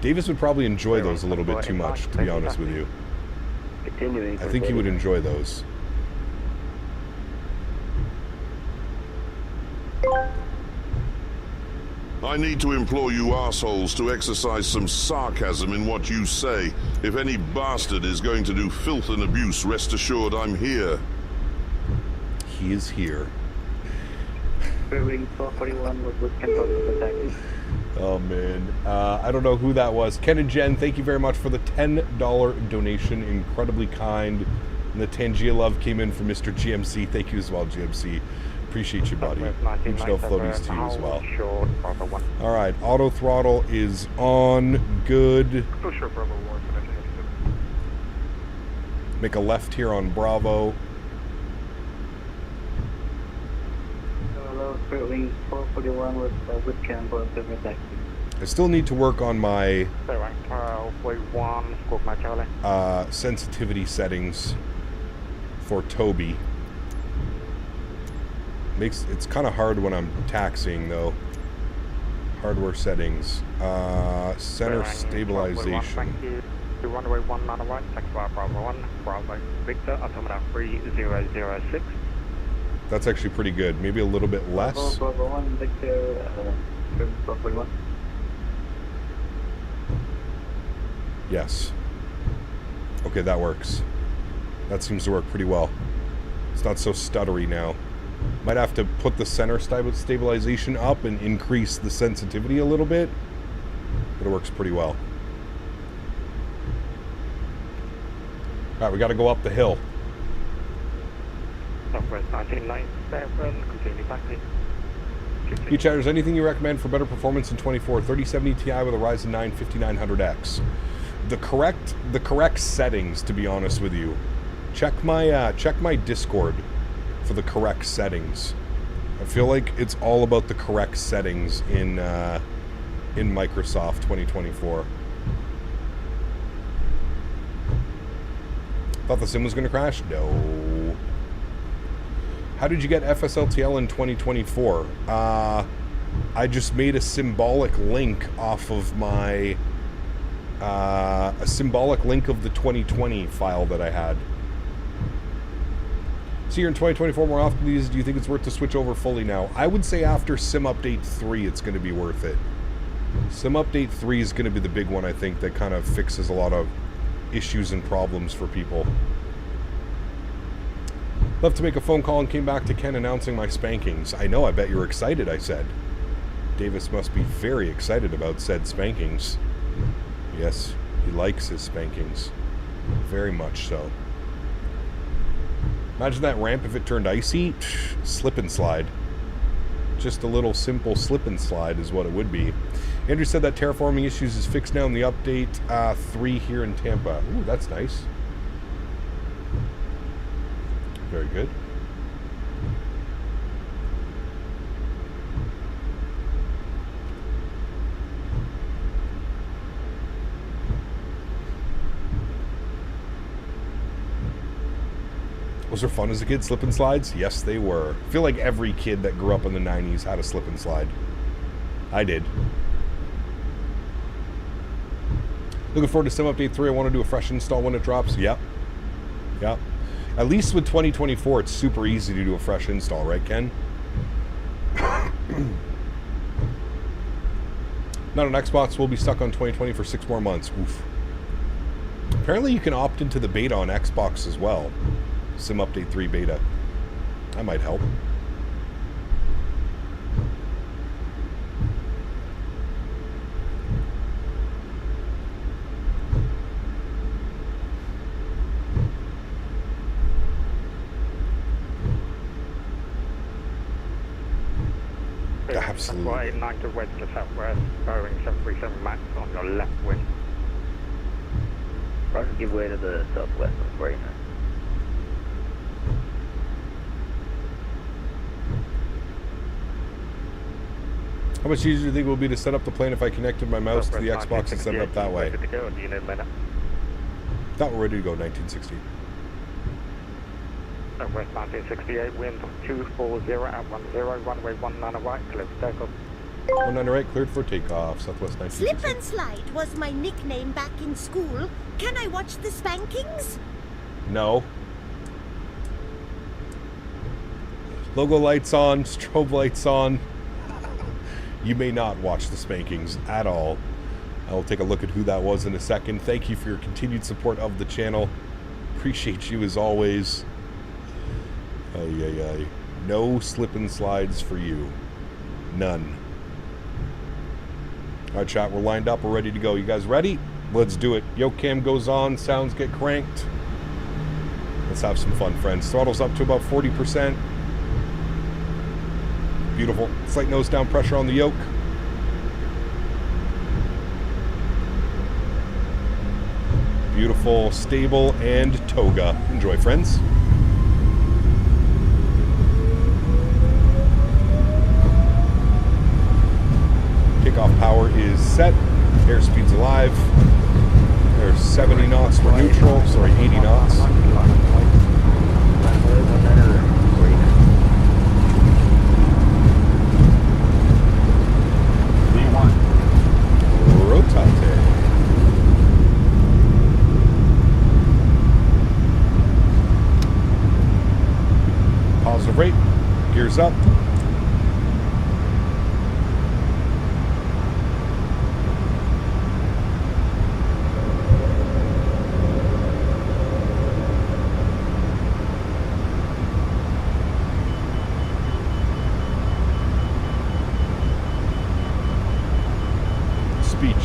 B: Davis would probably enjoy those a little bit too much, to be honest with you. I think he would enjoy those.
J: I need to implore you assholes to exercise some sarcasm in what you say. If any bastard is going to do filth and abuse, rest assured I'm here.
B: He is here. Oh man, I don't know who that was. Ken and Jen, thank you very much for the $10 donation. Incredibly kind. And the Tangia love came in from Mr. GMC. Thank you as well, GMC. Appreciate you, buddy. Huge no floaties to you as well. All right, auto throttle is on. Good. Make a left here on Bravo. I still need to work on my sensitivity settings for Toby. It's kind of hard when I'm taxiing though. Hardware settings, center stabilization.
P: Runway 19 right, taxi by Bravo 1, Bravo Victor, altimeter 3006.
B: That's actually pretty good. Maybe a little bit less.
P: Bravo 1, Victor, Bravo 1.
B: Yes. Okay, that works. That seems to work pretty well. It's not so stuttery now. Might have to put the center stabilization up and increase the sensitivity a little bit, but it works pretty well. Alright, we got to go up the hill.
P: Southwest 1997, continue back in.
B: Hey Childerz, anything you recommend for better performance in 24? 3070 Ti with a Ryzen 9 5900X. The correct settings, to be honest with you. Check my Discord for the correct settings. I feel like it's all about the correct settings in Microsoft 2024. Thought the sim was going to crash? No. How did you get FSLTL in 2024? I just made a symbolic link off of my... a symbolic link of the 2020 file that I had. So you're in 2024 more often these. Do you think it's worth to switch over fully now? I would say after Sim Update 3, it's going to be worth it. Sim Update 3 is going to be the big one, I think, that kind of fixes a lot of issues and problems for people. Left to make a phone call and came back to Ken announcing my spankings. I know, I bet you're excited, I said. Davis must be very excited about said spankings. Yes, he likes his spankings. Very much so. Imagine that ramp if it turned icy. Slip and slide. Just a little simple slip and slide is what it would be. Andrew said that terraforming issues is fixed now in the update 3 here in Tampa. Ooh, that's nice. Very good. Was there fun as a kid, slip and slides? Yes, they were. I feel like every kid that grew up in the 90s had a slip and slide. I did. Looking forward to Sim Update 3. I want to do a fresh install when it drops. Yep. Yep. At least with 2024, it's super easy to do a fresh install, right, Ken? Not on Xbox. We'll be stuck on 2020 for 6 more months. Oof. Apparently, you can opt into the beta on Xbox as well. Sim Update 3 beta. That might help. Absolutely.
P: 90 west to southwest, Boeing 737 MAX on your left wing.
Q: Roger, give way to the southwest on 49.
B: How much easier do you think it will be to set up the plane if I connected my mouse to the Xbox and set it up that way? Thought we're ready to go, 1960.
P: Southwest 1968, wind 240 at 10, runway 19 right, clear for takeoff.
B: 19 right, cleared for takeoff, Southwest 1960.
N: Slip and slide was my nickname back in school. Can I watch the spankings?
B: No. Logo lights on, strobe lights on. You may not watch the spankings at all. I will take a look at who that was in a second. Thank you for your continued support of the channel. Appreciate you as always. Ay, ay, ay. No slip and slides for you. None. Alright, chat, we're lined up. We're ready to go. You guys ready? Let's do it. Yoke cam goes on. Sounds get cranked. Let's have some fun, friends. Throttle's up to about 40%. Beautiful. Slight nose down pressure on the yoke. Beautiful, stable, and toga. Enjoy, friends. Takeoff power is set. Airspeed's alive. There's 70 knots for neutral. Sorry, 80 knots. Rotate. Positive rate. Gears up.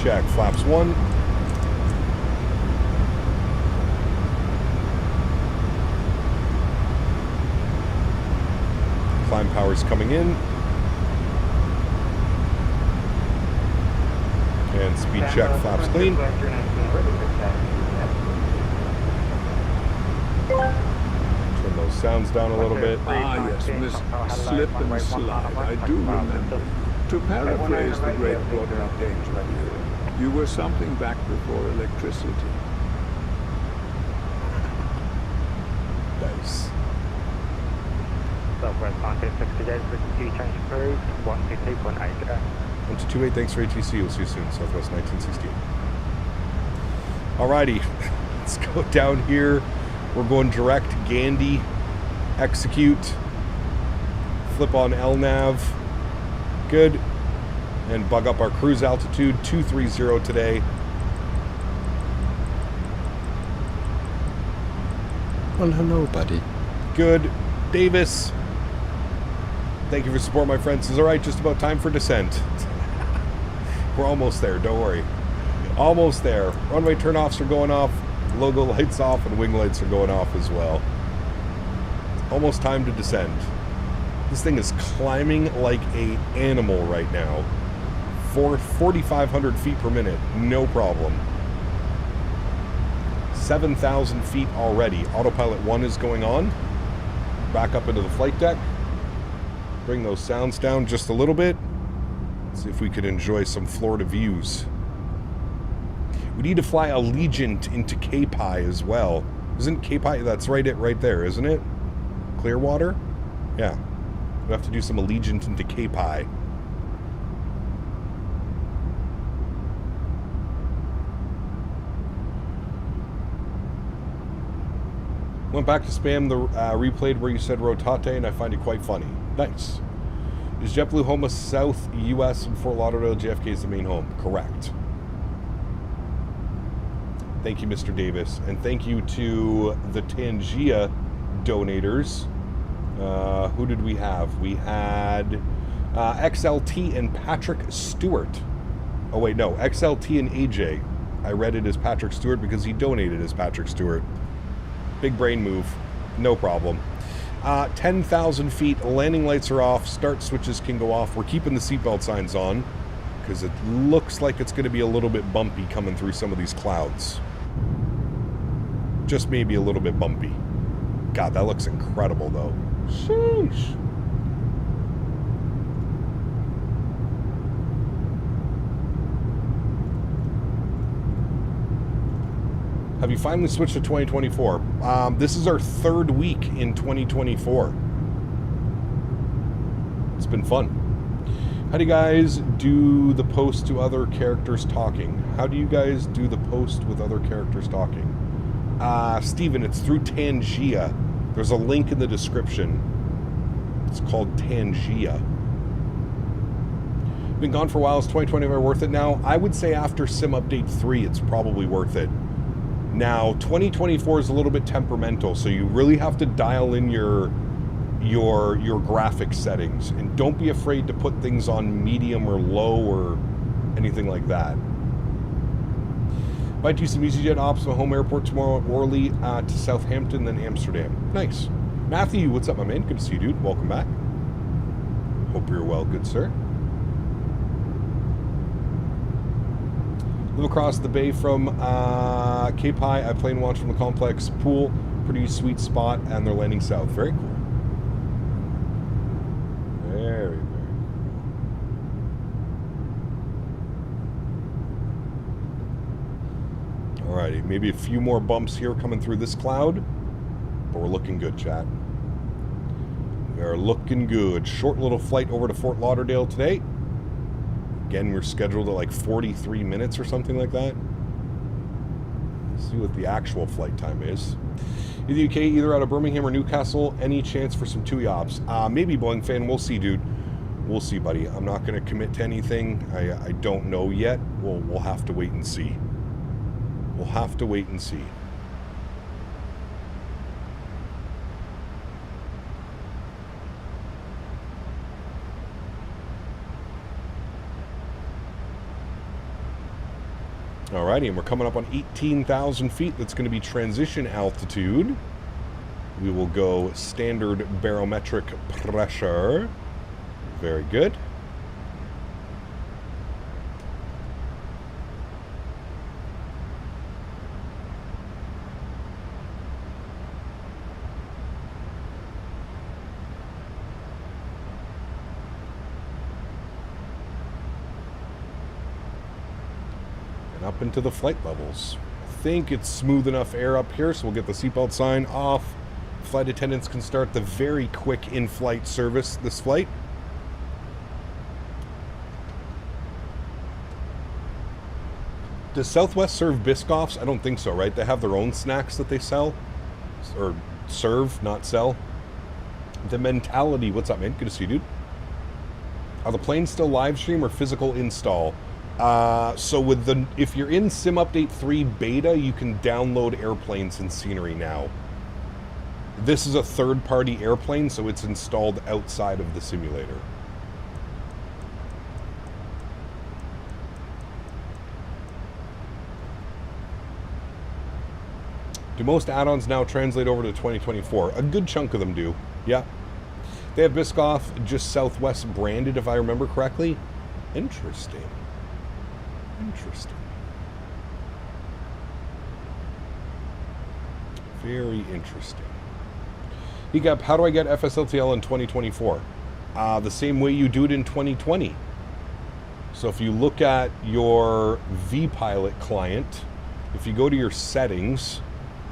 B: check. Flaps 1. Climb power's coming in. And speed check, flaps clean. Turn those sounds down a little bit.
R: Ah, yes, Miss Slip and Slide. I do remember. To paraphrase the great Rodney Dangerfield, you were something back before electricity.
B: Nice.
P: Southwest 1968, frequency change approved, 122.8.
B: 1228, thanks for ATC. We'll see you soon. Southwest 1968. Alrighty, let's go down here. We're going direct Gandhi, execute, flip on LNAV, good, and bug up our cruise altitude, 230 today.
G: Well, hello, buddy.
B: Good. Davis, thank you for support, my friends. It's alright, just about time for descent. We're almost there, don't worry. Almost there. Runway turnoffs are going off, logo lights off, and wing lights are going off as well. Almost time to descend. This thing is climbing like an animal right now. 4,500 feet per minute, no problem. 7,000 feet already. Autopilot 1 is going on. Back up into the flight deck. Bring those sounds down just a little bit. See if we could enjoy some Florida views. We need to fly Allegiant into Cape High as well. Isn't Cape High? That's right there, isn't it? Clearwater? Yeah. We have to do some Allegiant into Cape High. Went back to spam the replayed where you said rotate, and I find it quite funny. Nice. Is JetBlue home of South US and Fort Lauderdale? JFK is the main home. Correct. Thank you, Mr. Davis. And thank you to the Tangia donators. Who did we have? We had XLT and Patrick Stewart. Oh, wait, no. XLT and AJ. I read it as Patrick Stewart because he donated as Patrick Stewart. Big brain move. No problem. 10,000 feet. Landing lights are off. Start switches can go off. We're keeping the seatbelt signs on because it looks like it's going to be a little bit bumpy coming through some of these clouds. Just maybe a little bit bumpy. God, that looks incredible, though. Sheesh. Have you finally switched to 2024? This is our third week in 2024. It's been fun. How do you guys do the post to other characters talking? How do you guys do the post with other characters talking? Steven, it's through Tangia. There's a link in the description. It's called Tangia. Been gone for a while. Is 2024 worth it now? I would say after Sim Update 3, it's probably worth it. Now, 2024 is a little bit temperamental, so you really have to dial in your graphics settings, and don't be afraid to put things on medium or low or anything like that. Might do some EasyJet ops from home airport tomorrow at Orly to Southampton, then Amsterdam. Nice. Matthew, what's up, my man? Good to see you, dude. Welcome back. Hope you're well, good sir. Live across the bay from Cape High. I plane watch from the complex pool. Pretty sweet spot, and they're landing south. Very cool. Very, very cool. Alrighty, maybe a few more bumps here coming through this cloud, but we're looking good, chat. We are looking good. Short little flight over to Fort Lauderdale today. Again, we're scheduled at like 43 minutes or something like that. Let's see what the actual flight time is. In the UK, either out of Birmingham or Newcastle. Any chance for some TUI ops? Maybe, Boeing fan. We'll see, dude. We'll see, buddy. I'm not going to commit to anything. I don't know yet. We'll have to wait and see. We'll have to wait and see. Alrighty, and we're coming up on 18,000 feet. That's going to be transition altitude. We will go standard barometric pressure. Very good. Up into the flight levels. I think it's smooth enough air up here, so we'll get the seatbelt sign off. Flight attendants can start the very quick in-flight service this flight. Does Southwest serve Biscoffs? I don't think so, right? They have their own snacks that they sell. Or serve, not sell. The Mentality. What's up, man? Good to see you, dude. Are the planes still live stream or physical install? So with the, if you're in Sim Update 3 beta, you can download airplanes and scenery now. This is a third-party airplane, so it's installed outside of the simulator. Do most add-ons now translate over to 2024? A good chunk of them do, yeah. They have Biscoff just Southwest branded, if I remember correctly. Interesting. Interesting. Very interesting. Hiccup, how do I get FSLTL in 2024? The same way you do it in 2020. So if you look at your vPilot client, if you go to your settings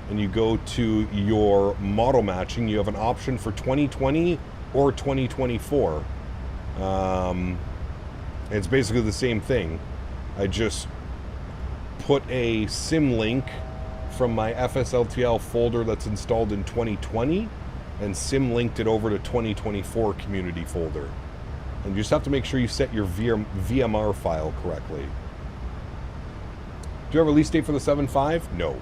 B: and you go to your model matching, you have an option for 2020 or 2024. It's basically the same thing. I just put a sim link from my FSLTL folder that's installed in 2020 and sim linked it over to 2024 community folder. And you just have to make sure you set your VMR file correctly. Do you have a release date for the 7.5? No.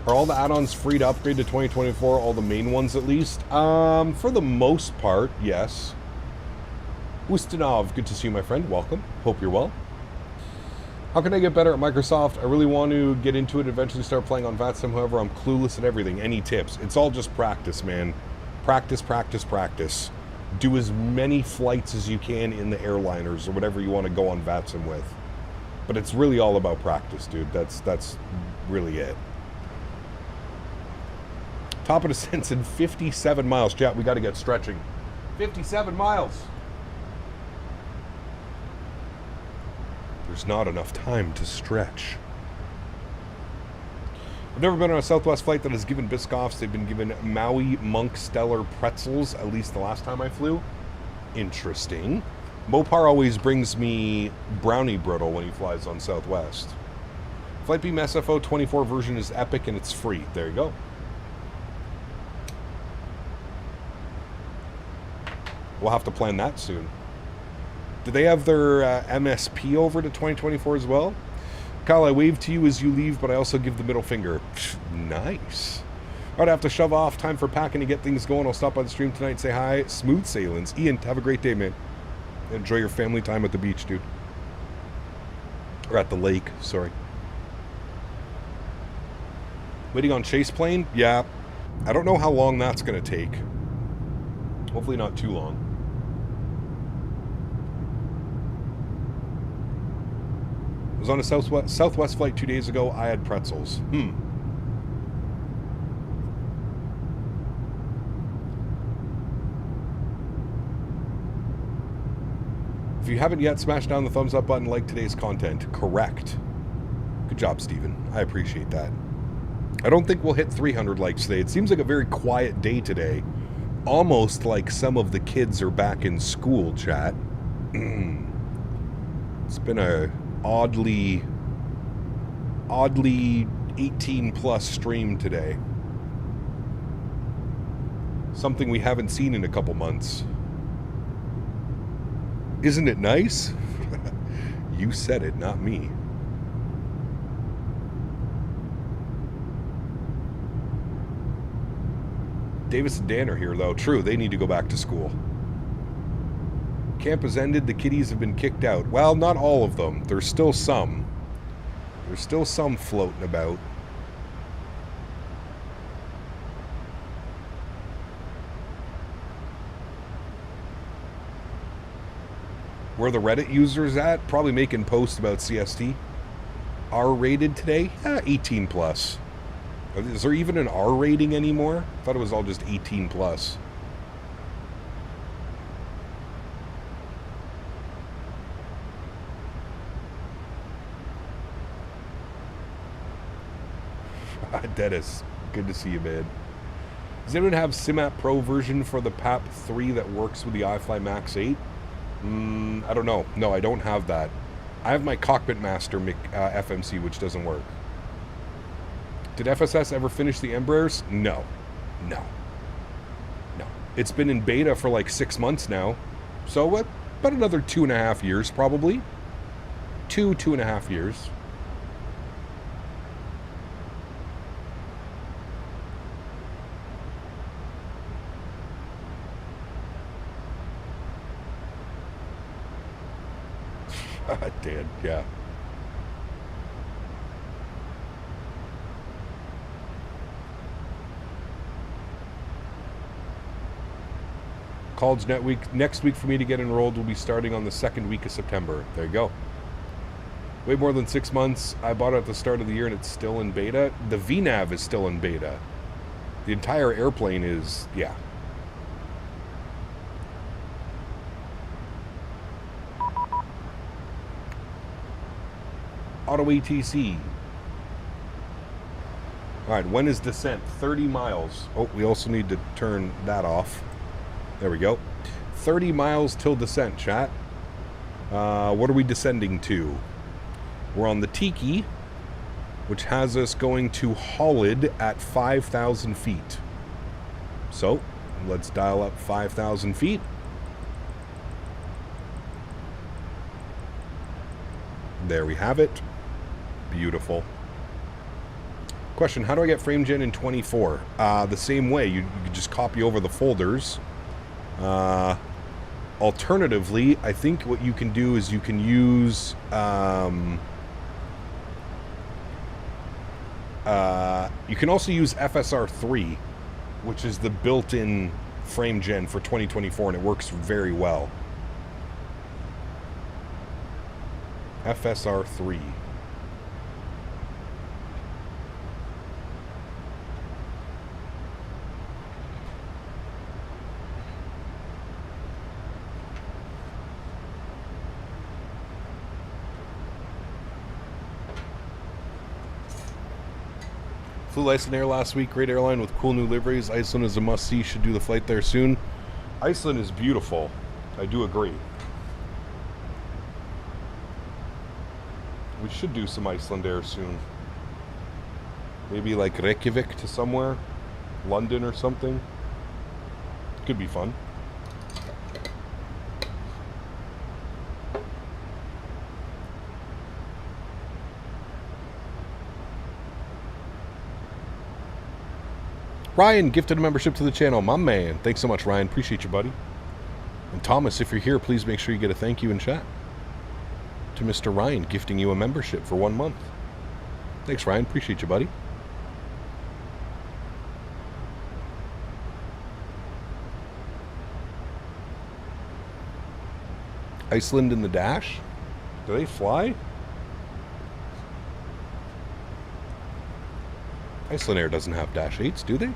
B: Are all the add-ons free to upgrade to 2024? All the main ones at least? For the most part, yes. Ustinov, good to see you, my friend. Welcome. Hope you're well. How can I get better at Microsoft? I really want to get into it, eventually start playing on VATSIM. However, I'm clueless at everything. Any tips? It's all just practice, man. Practice, practice, practice. Do as many flights as you can in the airliners or whatever you want to go on VATSIM with. But it's really all about practice, dude. That's really it. Top of descents in 57 miles. Chat, we got to get stretching. 57 miles. There's not enough time to stretch. I've never been on a Southwest flight that has given Biscoffs. They've been given Maui Monk Stellar pretzels, at least the last time I flew. Interesting. Mopar always brings me brownie brittle when he flies on Southwest. Flight Beam SFO24 version is epic and it's free. There you go. We'll have to plan that soon. Do they have their MSP over to 2024 as well? Karl, I wave to you as you leave, but I also give the middle finger. Nice. All right, I have to shove off. Time for packing to get things going. I'll stop by the stream tonight, say hi. Smooth sailings. Ian, have a great day, man. Enjoy your family time at the beach, dude. Or at the lake, sorry. Waiting on chase plane? Yeah. I don't know how long that's going to take. Hopefully not too long. I was on a Southwest flight 2 days ago. I had pretzels. If you haven't yet, smash down the thumbs up button, like today's content. Correct. Good job, Steven. I appreciate that. I don't think we'll hit 300 likes today. It seems like a very quiet day today. Almost like some of the kids are back in school, chat. It's been a oddly 18 plus stream today. Something we haven't seen in a couple months. Isn't it nice? You said it, not me. Davis and Dan are here, though. True, they need to go back to school. Camp has ended. The kiddies have been kicked out. Well, not all of them. There's still some. There's still some floating about. Where the Reddit users at? Probably making posts about CST. R-rated today? 18 plus. Is there even an R rating anymore? I thought it was all just 18 plus. Denis, good to see you, man. Does anyone have SimApp Pro version for the PAP 3 that works with the iFly MAX8? I don't know. No, I don't have that. I have my Cockpit Master FMC, which doesn't work. Did FSS ever finish the Embraers? No. No. No. It's been in beta for like 6 months now. So what? About another 2.5 years, probably. 2.5 years. Dan, yeah. College next week for me to get enrolled will be starting on the 2nd week of September. There you go. Way more than 6 months. I bought it at the start of the year and it's still in beta. The VNAV is still in beta. The entire airplane is, yeah. Auto ATC. Alright, when is descent? 30 miles. Oh, we also need to turn that off. There we go. 30 miles till descent, chat. What are we descending to? We're on the Tiki, which has us going to Hollid at 5,000 feet. So, let's dial up 5,000 feet. There we have it. Beautiful. Question, how do I get FrameGen in 24? The same way. You can just copy over the folders. Alternatively, I think what you can do is you can use... you can also use FSR3, which is the built-in FrameGen for 2024, and it works very well. FSR3. Flew Iceland Air last week. Great airline with cool new liveries. Iceland is a must-see. Should do the flight there soon. Iceland is beautiful. I do agree. We should do some Iceland Air soon. Maybe like Reykjavik to somewhere. London or something. Could be fun. Ryan gifted a membership to the channel. My man. Thanks so much, Ryan. Appreciate you, buddy. And Thomas, if you're here, please make sure you get a thank you in chat. To Mr. Ryan gifting you a membership for 1 month. Thanks, Ryan. Appreciate you, buddy. Iceland in the Dash? Do they fly? Iceland Air doesn't have Dash 8s, do they?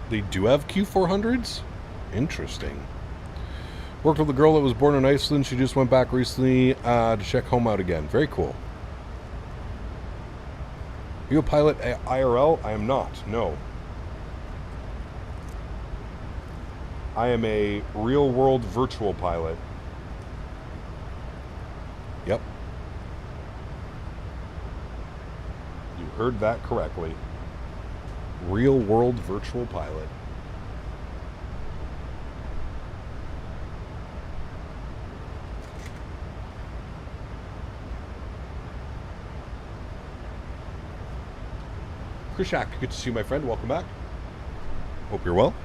B: They do have Q400s? Interesting. Worked with a girl that was born in Iceland. She just went back recently to check home out again. Very cool. Are you a pilot at IRL? I am not, no. I am a real-world virtual pilot. Yep. You heard that correctly. Real-world virtual pilot. Krishak, good to see you, my friend. Welcome back. Hope you're well.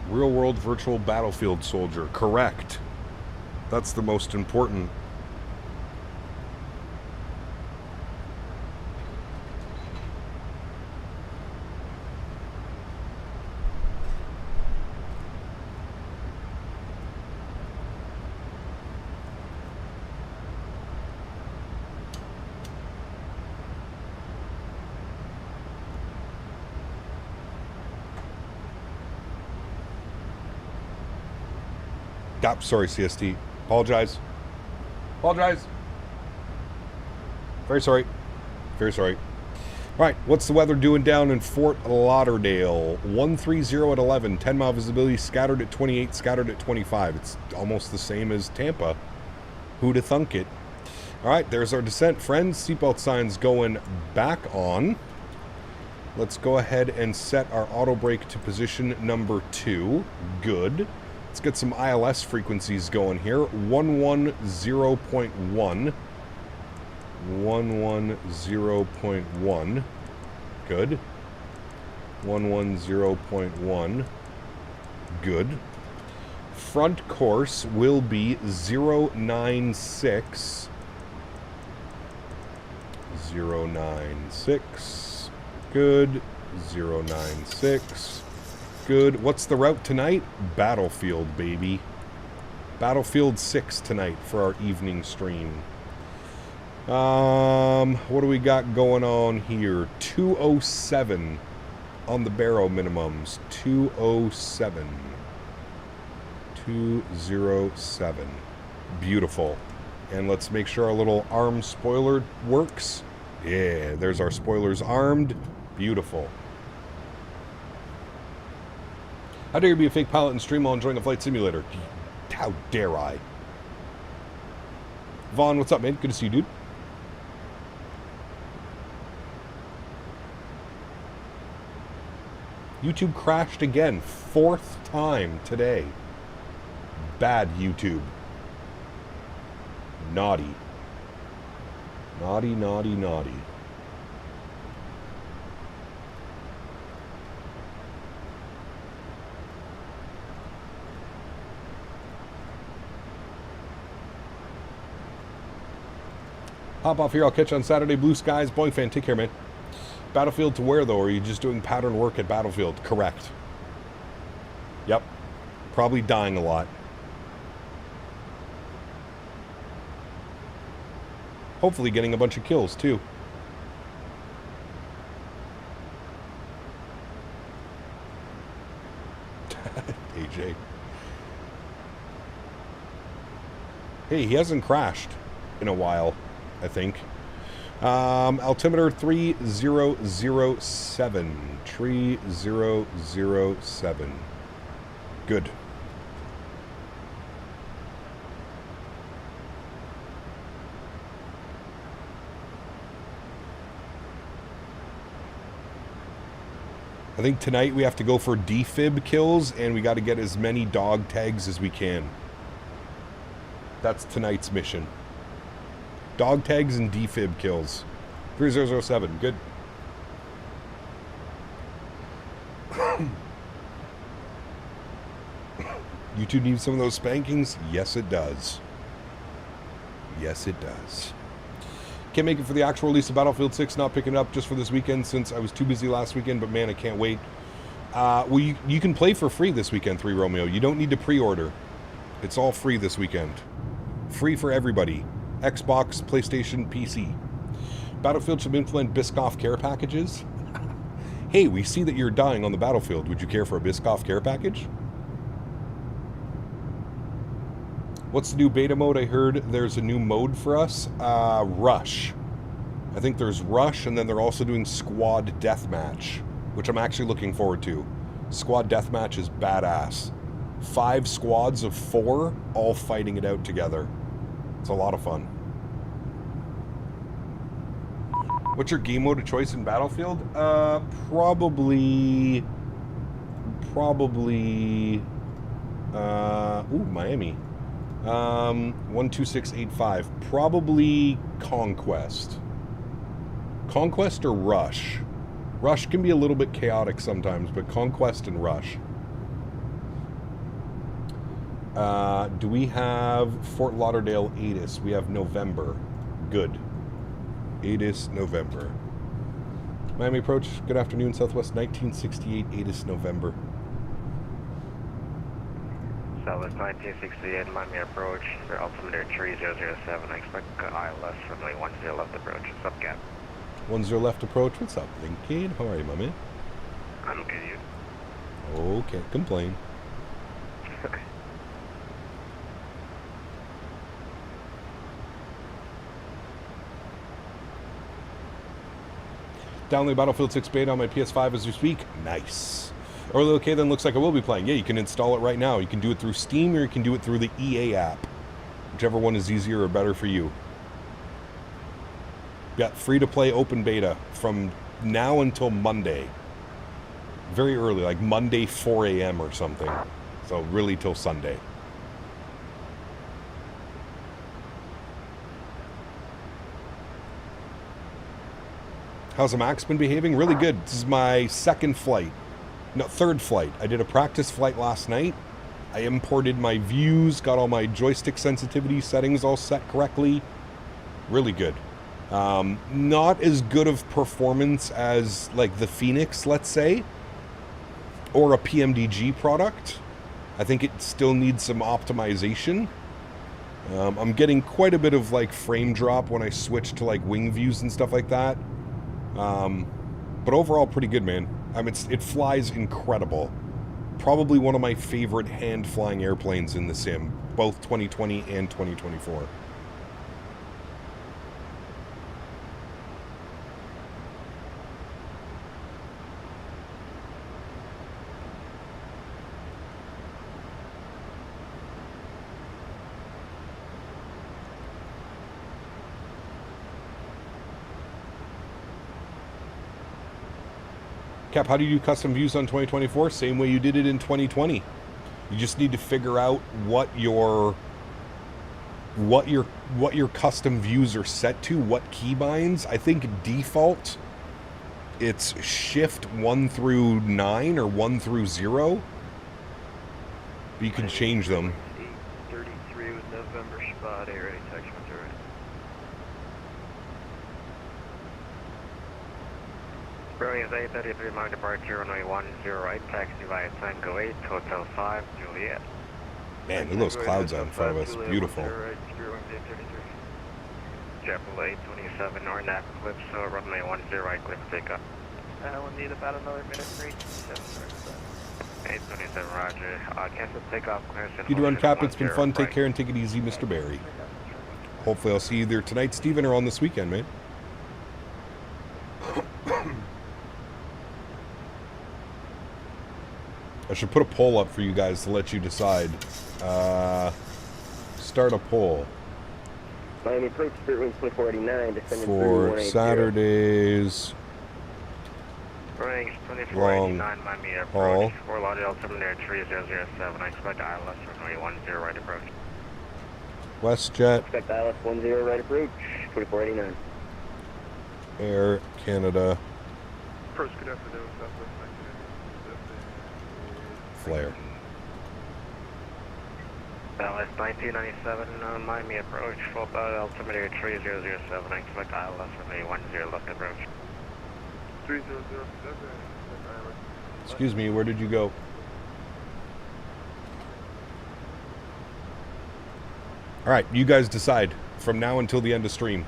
B: Real world virtual battlefield soldier. Correct. That's the most important. Sorry, CST. Apologize. Apologize. Very sorry. Very sorry. All right, what's the weather doing down in Fort Lauderdale? 130 at 11, 10-mile visibility, scattered at 28, scattered at 25. It's almost the same as Tampa. Who'da thunk it? All right, there's our descent, friends. Seatbelt signs going back on. Let's go ahead and set our auto brake to position number 2. Good. Let's get some ILS frequencies going here. 110.1. 110.1. Good. 110.1. Good. Front course will be 096. 096. Good. 096. Good. What's the route tonight? Battlefield, baby. Battlefield 6 tonight for our evening stream. What do we got going on here? 207 on the barrow minimums. 207. 207. Beautiful. And let's make sure our little arm spoiler works. Yeah, there's our spoilers armed. Beautiful. How dare you be a fake pilot and stream while enjoying a flight simulator? How dare I? Vaughn, what's up, man? Good to see you, dude. YouTube crashed again. 4th time today. Bad YouTube. Naughty. Naughty, naughty, naughty. Hop off here. I'll catch you on Saturday. Blue skies. Boeing fan. Take care, man. Battlefield to where, though? Or are you just doing pattern work at Battlefield? Correct. Yep. Probably dying a lot. Hopefully getting a bunch of kills, too. AJ. Hey, he hasn't crashed in a while, I think. Altimeter 3007. 3007. Good. I think tonight we have to go for defib kills, and we got to get as many dog tags as we can. That's tonight's mission. Dog tags and defib kills. 3007, good. YouTube needs some of those spankings? Yes, it does. Yes, it does. Can't make it for the actual release of Battlefield 6, not picking it up just for this weekend since I was too busy last weekend, but man, I can't wait. Well, you can play for free this weekend, 3 Romeo. You don't need to pre-order. It's all free this weekend. Free for everybody. Xbox, PlayStation, PC. Battlefield should implement Biscoff care packages. Hey, we see that you're dying on the battlefield. Would you care for a Biscoff care package? What's the new beta mode? I heard there's a new mode for us. Rush. I think there's Rush, and then they're also doing Squad Deathmatch, which I'm actually looking forward to. Squad Deathmatch is badass. 5 squads of 4 all fighting it out together. It's a lot of fun. What's your game mode of choice in Battlefield? Probably... Miami. 12685. Probably Conquest. Conquest or Rush. Rush can be a little bit chaotic sometimes, but Conquest and Rush. Do we have Fort Lauderdale ATIS? We have November. Good. ATIS November. Miami approach. Good afternoon, Southwest 1968 ATIS November.
P: Southwest 1968 Miami approach. For altimeter 3007. I expect ILS runway 10 left approach. What's up, Cap?
B: 10 left approach. What's up, Lincoln? How are you, my man?
P: I'm good, you.
B: Oh, can't complain. Download Battlefield 6 beta on my PS5 as we speak. Nice. Early okay, then looks like I will be playing. Yeah, you can install it right now. You can do it through Steam or you can do it through the EA app. Whichever one is easier or better for you. Yeah, free to play open beta from now until Monday. Very early, like Monday 4 a.m. or something. So really till Sunday. How's the MAX been behaving? Really good. This is my third flight. I did a practice flight last night. I imported my views, got all my joystick sensitivity settings all set correctly. Really good. Not as good of performance as like the Phoenix, let's say, or a PMDG product. I think it still needs some optimization. I'm getting quite a bit of like frame drop when I switch to like wing views and stuff like that. But overall pretty good, man. I mean, it flies incredible. Probably one of my favorite hand flying airplanes in the sim, both 2020 and 2024. Cap, how do you do custom views on 2024? Same way you did it in 2020. You just need to figure out what your custom views are set to, what keybinds. I think default it's shift 1 through 9 or 1 through 0. But you can change them.
P: 833 with November spot, ready, text return. Boeing is 833, my departure, runway 10 right, taxi via Tango 8, Hotel 5, Juliet.
B: Man, look at those clouds out in front of us. Beautiful.
P: Chapel 827, North Napa Clips, runway 10 right, clip takeoff.
Q: We'll need about another minute for
P: 827, roger. Cancel takeoff clearance.
B: You do run, Cap. It's been fun. Take care and take it easy, Mr. Barry. Hopefully I'll see you either tonight, Steven, or on this weekend, man. I should put a poll up for you guys to let you decide. Start a poll.
Q: Miami approach, Spirit Wings 2489,
B: for Saturdays.
P: Range 2489, Miami approach.
B: Haul.
P: Fort Lauderdale, altimeter 3007. I expect ILS runway 10 right approach.
B: WestJet.
Q: Expect ILS 10 right approach, 2489.
B: Air Canada.
S: First, good afternoon, Southwest 1997.
B: Flare.
P: ILS 1997, Miami approach. Full altimeter 3007. I expect ILS runway 10 left approach.
S: 3007.
B: Excuse me, where did you go? All right, you guys decide. from now until the end of stream.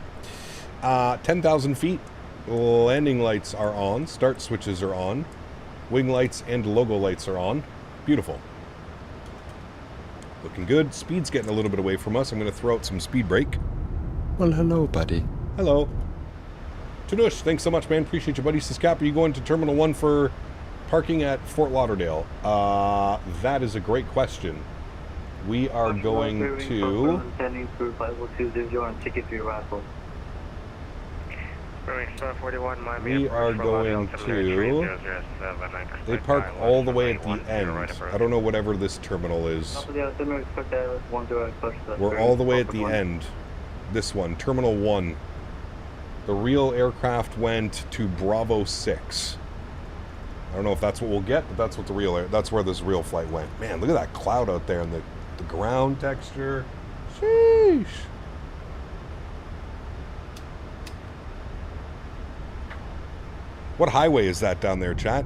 B: 10,000 feet. Landing lights are on. Start switches are on. Wing lights and logo lights are on. Beautiful. Looking good. Speed's getting a little bit away from us. I'm going to throw out some speed brake.
G: Well, hello, buddy.
B: Hello. Tanush, thanks so much, man. Appreciate you, buddy. Saskap, are you going to Terminal 1 for parking at Fort Lauderdale? That is a great question. We are going to... We are going to... They park all the way at the end. I don't know whatever this terminal is. We're all the way at the end. This one, Terminal 1. The real aircraft went to Bravo 6. I don't know if that's what we'll get, but that's what the real that's where this real flight went. Man, look at that cloud out there and the ground texture. Sheesh. What highway is that down there, chat?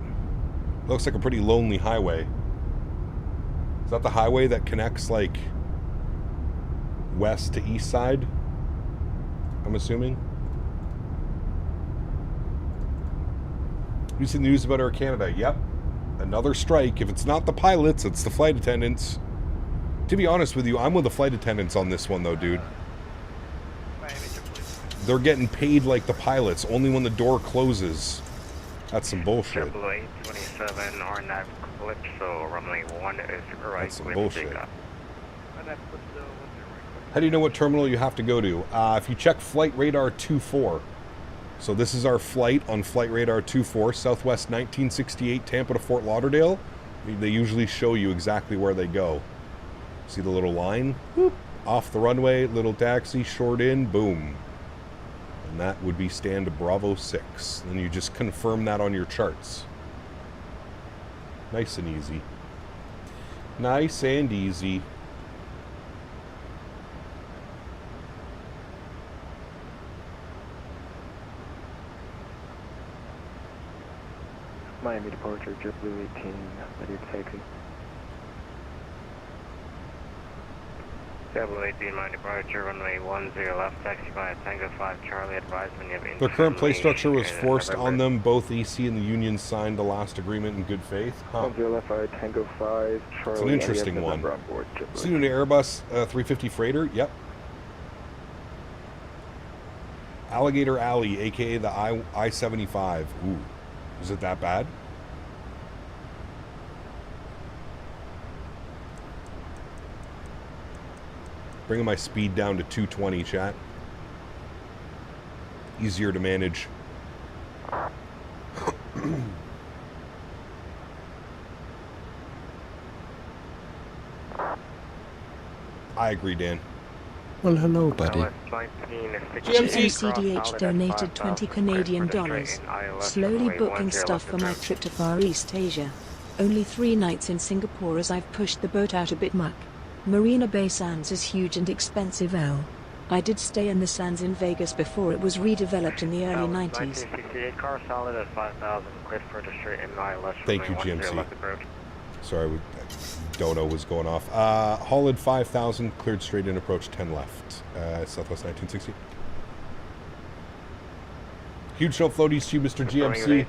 B: Looks like a pretty lonely highway. Is that the highway that connects, like, west to east side? I'm assuming. You see the news about Air Canada? Yep. Another strike. If it's not the pilots, it's the flight attendants. To be honest with you, I'm with the flight attendants on this one, though, dude. They're getting paid like the pilots, only when the door closes. That's some bullshit.
P: 827 or nav clip, so runway 1 is right.
B: That's some bullshit. How do you know what terminal you have to go to? If you check Flight Radar 24. So this is our flight on Flight Radar 24, Southwest 1968, Tampa to Fort Lauderdale. They usually show you exactly where they go. See the little line? Whoop. Off the runway, little taxi, short in, boom. And that would be stand Bravo 6. And you just confirm that on your charts. Nice and easy. Nice and easy.
Q: Miami departure, JetBlue 18, ready to taxi.
P: JetBlue 18, Miami departure, runway 10 left, taxi by Tango 5, Charlie, advised when you have...
B: The current play structure was forced on them. Both EC and the Union signed the last agreement in good faith. Huh.
Q: 10 left, Tango 5, Charlie.
B: It's an interesting one. Seen an Airbus 350 freighter? Yep. Alligator Alley, aka the I-75. Ooh. Is it that bad? Bringing my speed down to 220, chat. Easier to manage. I agree, Dan.
G: Well, hello, buddy.
C: GMCDH donated 20 Canadian dollars. Slowly booking stuff for my trip to Far East Asia. Only 3 nights in Singapore as I've pushed the boat out a bit much. Marina Bay Sands is huge and expensive. I did stay in the Sands in Vegas before it was redeveloped in the early 90s.
B: Thank you, GMC. Sorry, Dodo was going off. Holland 5,000, cleared straight in, approach 10 left. Southwest 1960. Huge show floaties to you, Mr. GMC.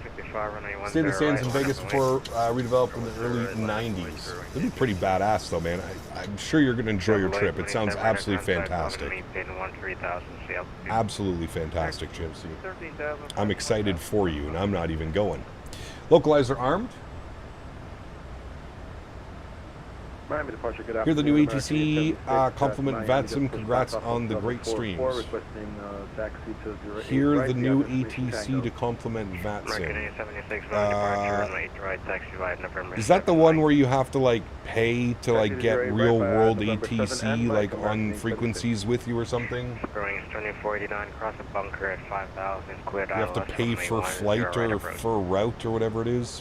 B: Stayed in the Sands in Vegas before redeveloped in the early 90s. It'd be pretty badass, though, man. I'm sure you're going to enjoy your trip. It sounds absolutely fantastic. Absolutely fantastic, GMC. I'm excited for you, and I'm not even going. Localizer armed. Here the new ATC, compliment VATSIM, congrats on the great streams. Here the new ATC to compliment VATSIM. Is that the one where you have to like pay to like get real world ATC like on frequencies with you or something? You have to pay for flight or for route or whatever it is?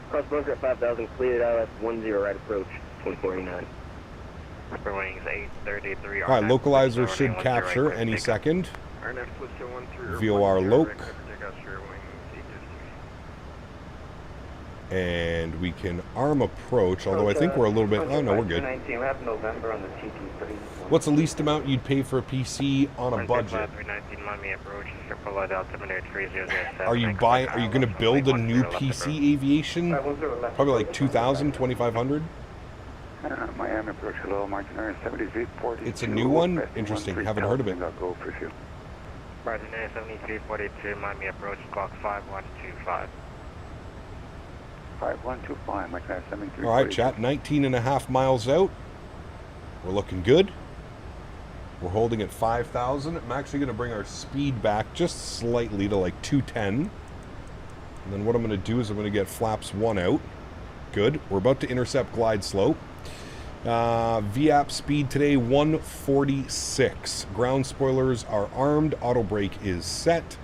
Q: Cross bunker at 5,000, cleared out at 10 right approach, 2049.
B: Alright, localizer should capture any second. VOR loc. And we can arm approach, although I think we're a little bit... Oh, no, we're good.
P: We have November on the TT3.
B: What's the least amount you'd pay for a PC on a budget? Are you going to build a new PC aviation? Probably like 2,000, 2,500?
P: Miami approach, hello, Martinez 7342.
B: It's a new one? Interesting, haven't heard of it.
P: Martinez 7342, Miami approach, clock 5125. 5125, Martinez 7342.
B: All right, chat, 19.5 miles out. We're looking good. We're holding at 5,000. I'm actually going to bring our speed back just slightly to like 210. And then what I'm going to do is I'm going to get flaps 1 out. Good. We're about to intercept glide slope. VAP speed today 146. Ground spoilers are armed. Auto brake is set.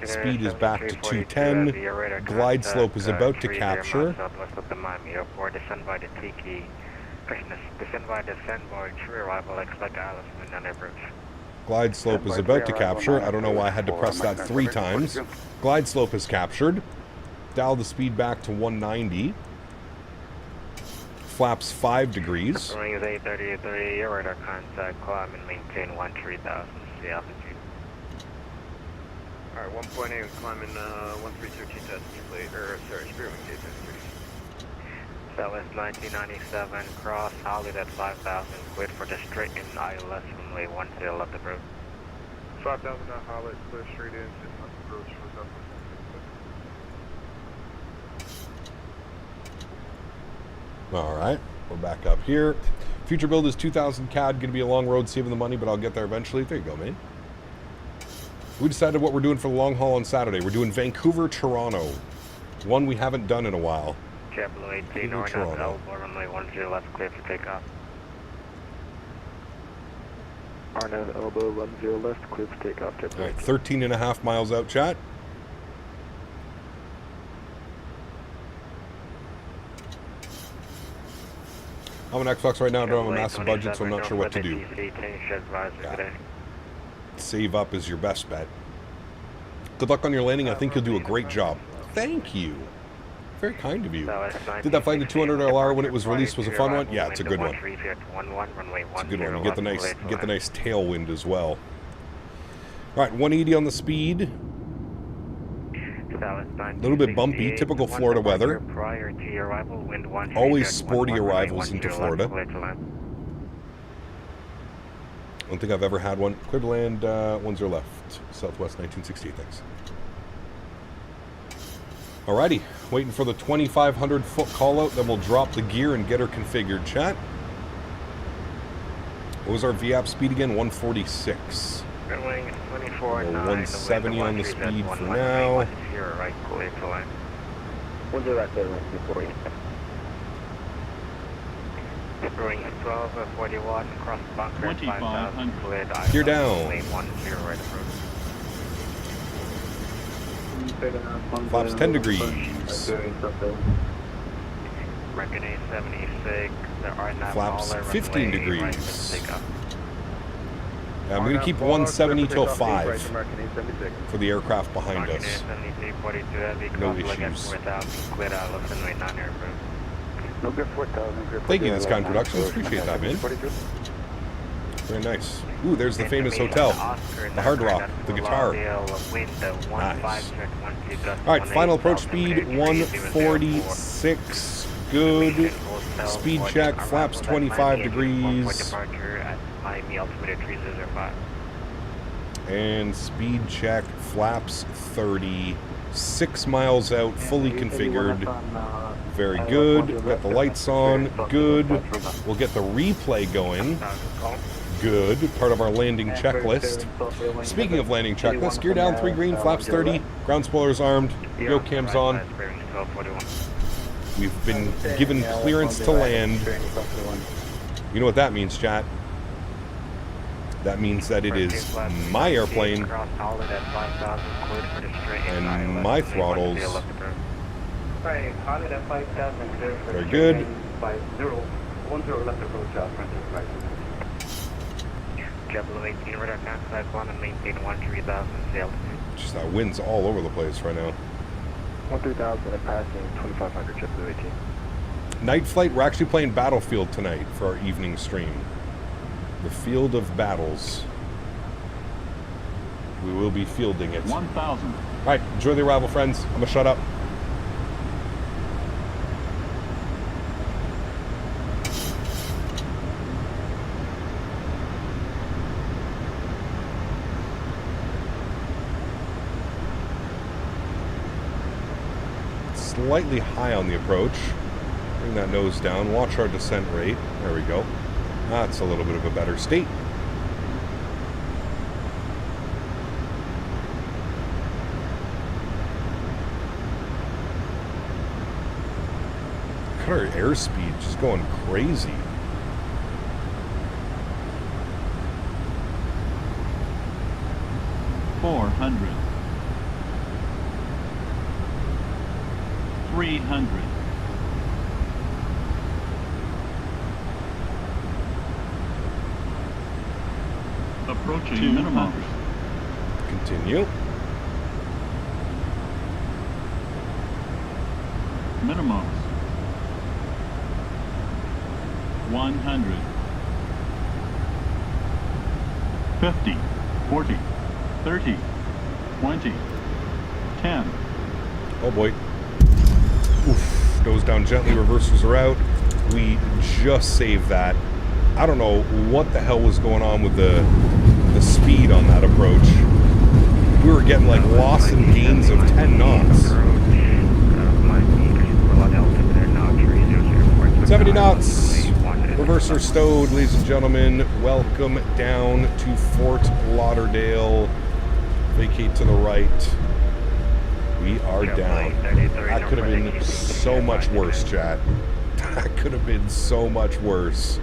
B: Speed is back to 210. Glide slope is about to capture.
P: Descend by the Tiki. Descend by the Sandbar, true arrival, expect Alice and then approach.
B: Glide slope is about to capture. I don't know why I had to press that 3 times. Glide slope is captured. Dial the speed back to 190. Flaps 5 degrees.
P: Ring is 833, your radar contact, climb and maintain 13,000, see altitude.
S: Alright, 1.8, climbing 1313 test plate, or sorry, Spearman gate test 3.
P: Southwest 1997, cross, solid at 5,000, cleared for the straight in ILS runway 10 left approach.
S: 5,000 at Hollet, clear straight in, 6 left approach for Southwest.
B: Alright, we're back up here. Future build is 2,000 CAD, going to be a long road saving the money, but I'll get there eventually. There you go, man. We decided what we're doing for the long haul on Saturday. We're doing Vancouver, Toronto. One we haven't done in a while.
P: JetBlue 18, or not elbow, runway 10 left, clear for takeoff.
S: Arnett elbow 10 left, clear for takeoff.
B: All right, 13.5 miles out, chat. I'm an Xbox right now. I don't have a massive budget, so I'm not sure what to do. Yeah. Save up is your best bet. Good luck on your landing. I think you'll do a great job. Thank you. Very kind of you. Did that flight to 200 LR when it was released was a fun one? Yeah, it's a good one. It's a good one. You get the nice tailwind as well. All right, 180 on the speed. A little bit bumpy, typical Florida weather. Always sporty arrivals into Florida. I don't think I've ever had one. Clear to land, 10 left. Southwest 1968, thanks. Alrighty, waiting for the 2,500 foot call out, then we'll drop the gear and get her configured, chat. What was our VAP speed again? 146. 170 on the speed for now.
P: Brewing 1241, cross bunker 5,000,
B: gear down. Flaps 10 degrees.
P: Reckoning 76,
B: flaps 15 degrees. I'm going to keep 170 till 5 for the aircraft behind us. No issues. Thank you, this kind productions. Appreciate that, man. Very nice. Ooh, there's the famous hotel. The Hard Rock, the guitar. Nice. Alright, final approach speed, 146. Good. Speed check, flaps 25 degrees. And speed check, flaps 30. 6 miles out, fully configured. Very good. Got the lights on. Good. We'll get the replay going. Good. Part of our landing checklist. Speaking of landing checklist, gear down 3 green, flaps 30, ground spoilers armed, yoke cams on. We've been given clearance to land. You know what that means, chat? That means that it is my airplane and my throttles. Very good. Just that wind's all over the place right now.
P: 13,000 and passing 2,500 JetBlue 18.
B: Night flight, we're actually playing Battlefield tonight for our evening stream. The Field of Battles. We will be fielding it.
I: 1,000.
B: Alright, enjoy the arrival, friends. I'm gonna shut up. Slightly high on the approach. Bring that nose down. Watch our descent rate. There we go. That's a little bit of a better state. Look at our airspeed just going crazy. $400.
I: 300. Approaching minimum.
B: Continue.
I: Minimums. 100. 50. 40. 30. 20. 10.
B: Oh boy. Oof. Goes down gently, reversers are out. We just saved that. I don't know what the hell was going on with the speed on that approach. We were getting like loss and gains of 10 knots. 70 knots. Reverser stowed, ladies and gentlemen. Welcome down to Fort Lauderdale. Vacate to the right. We are down. That could have been so much worse, chat. That could have been so much worse.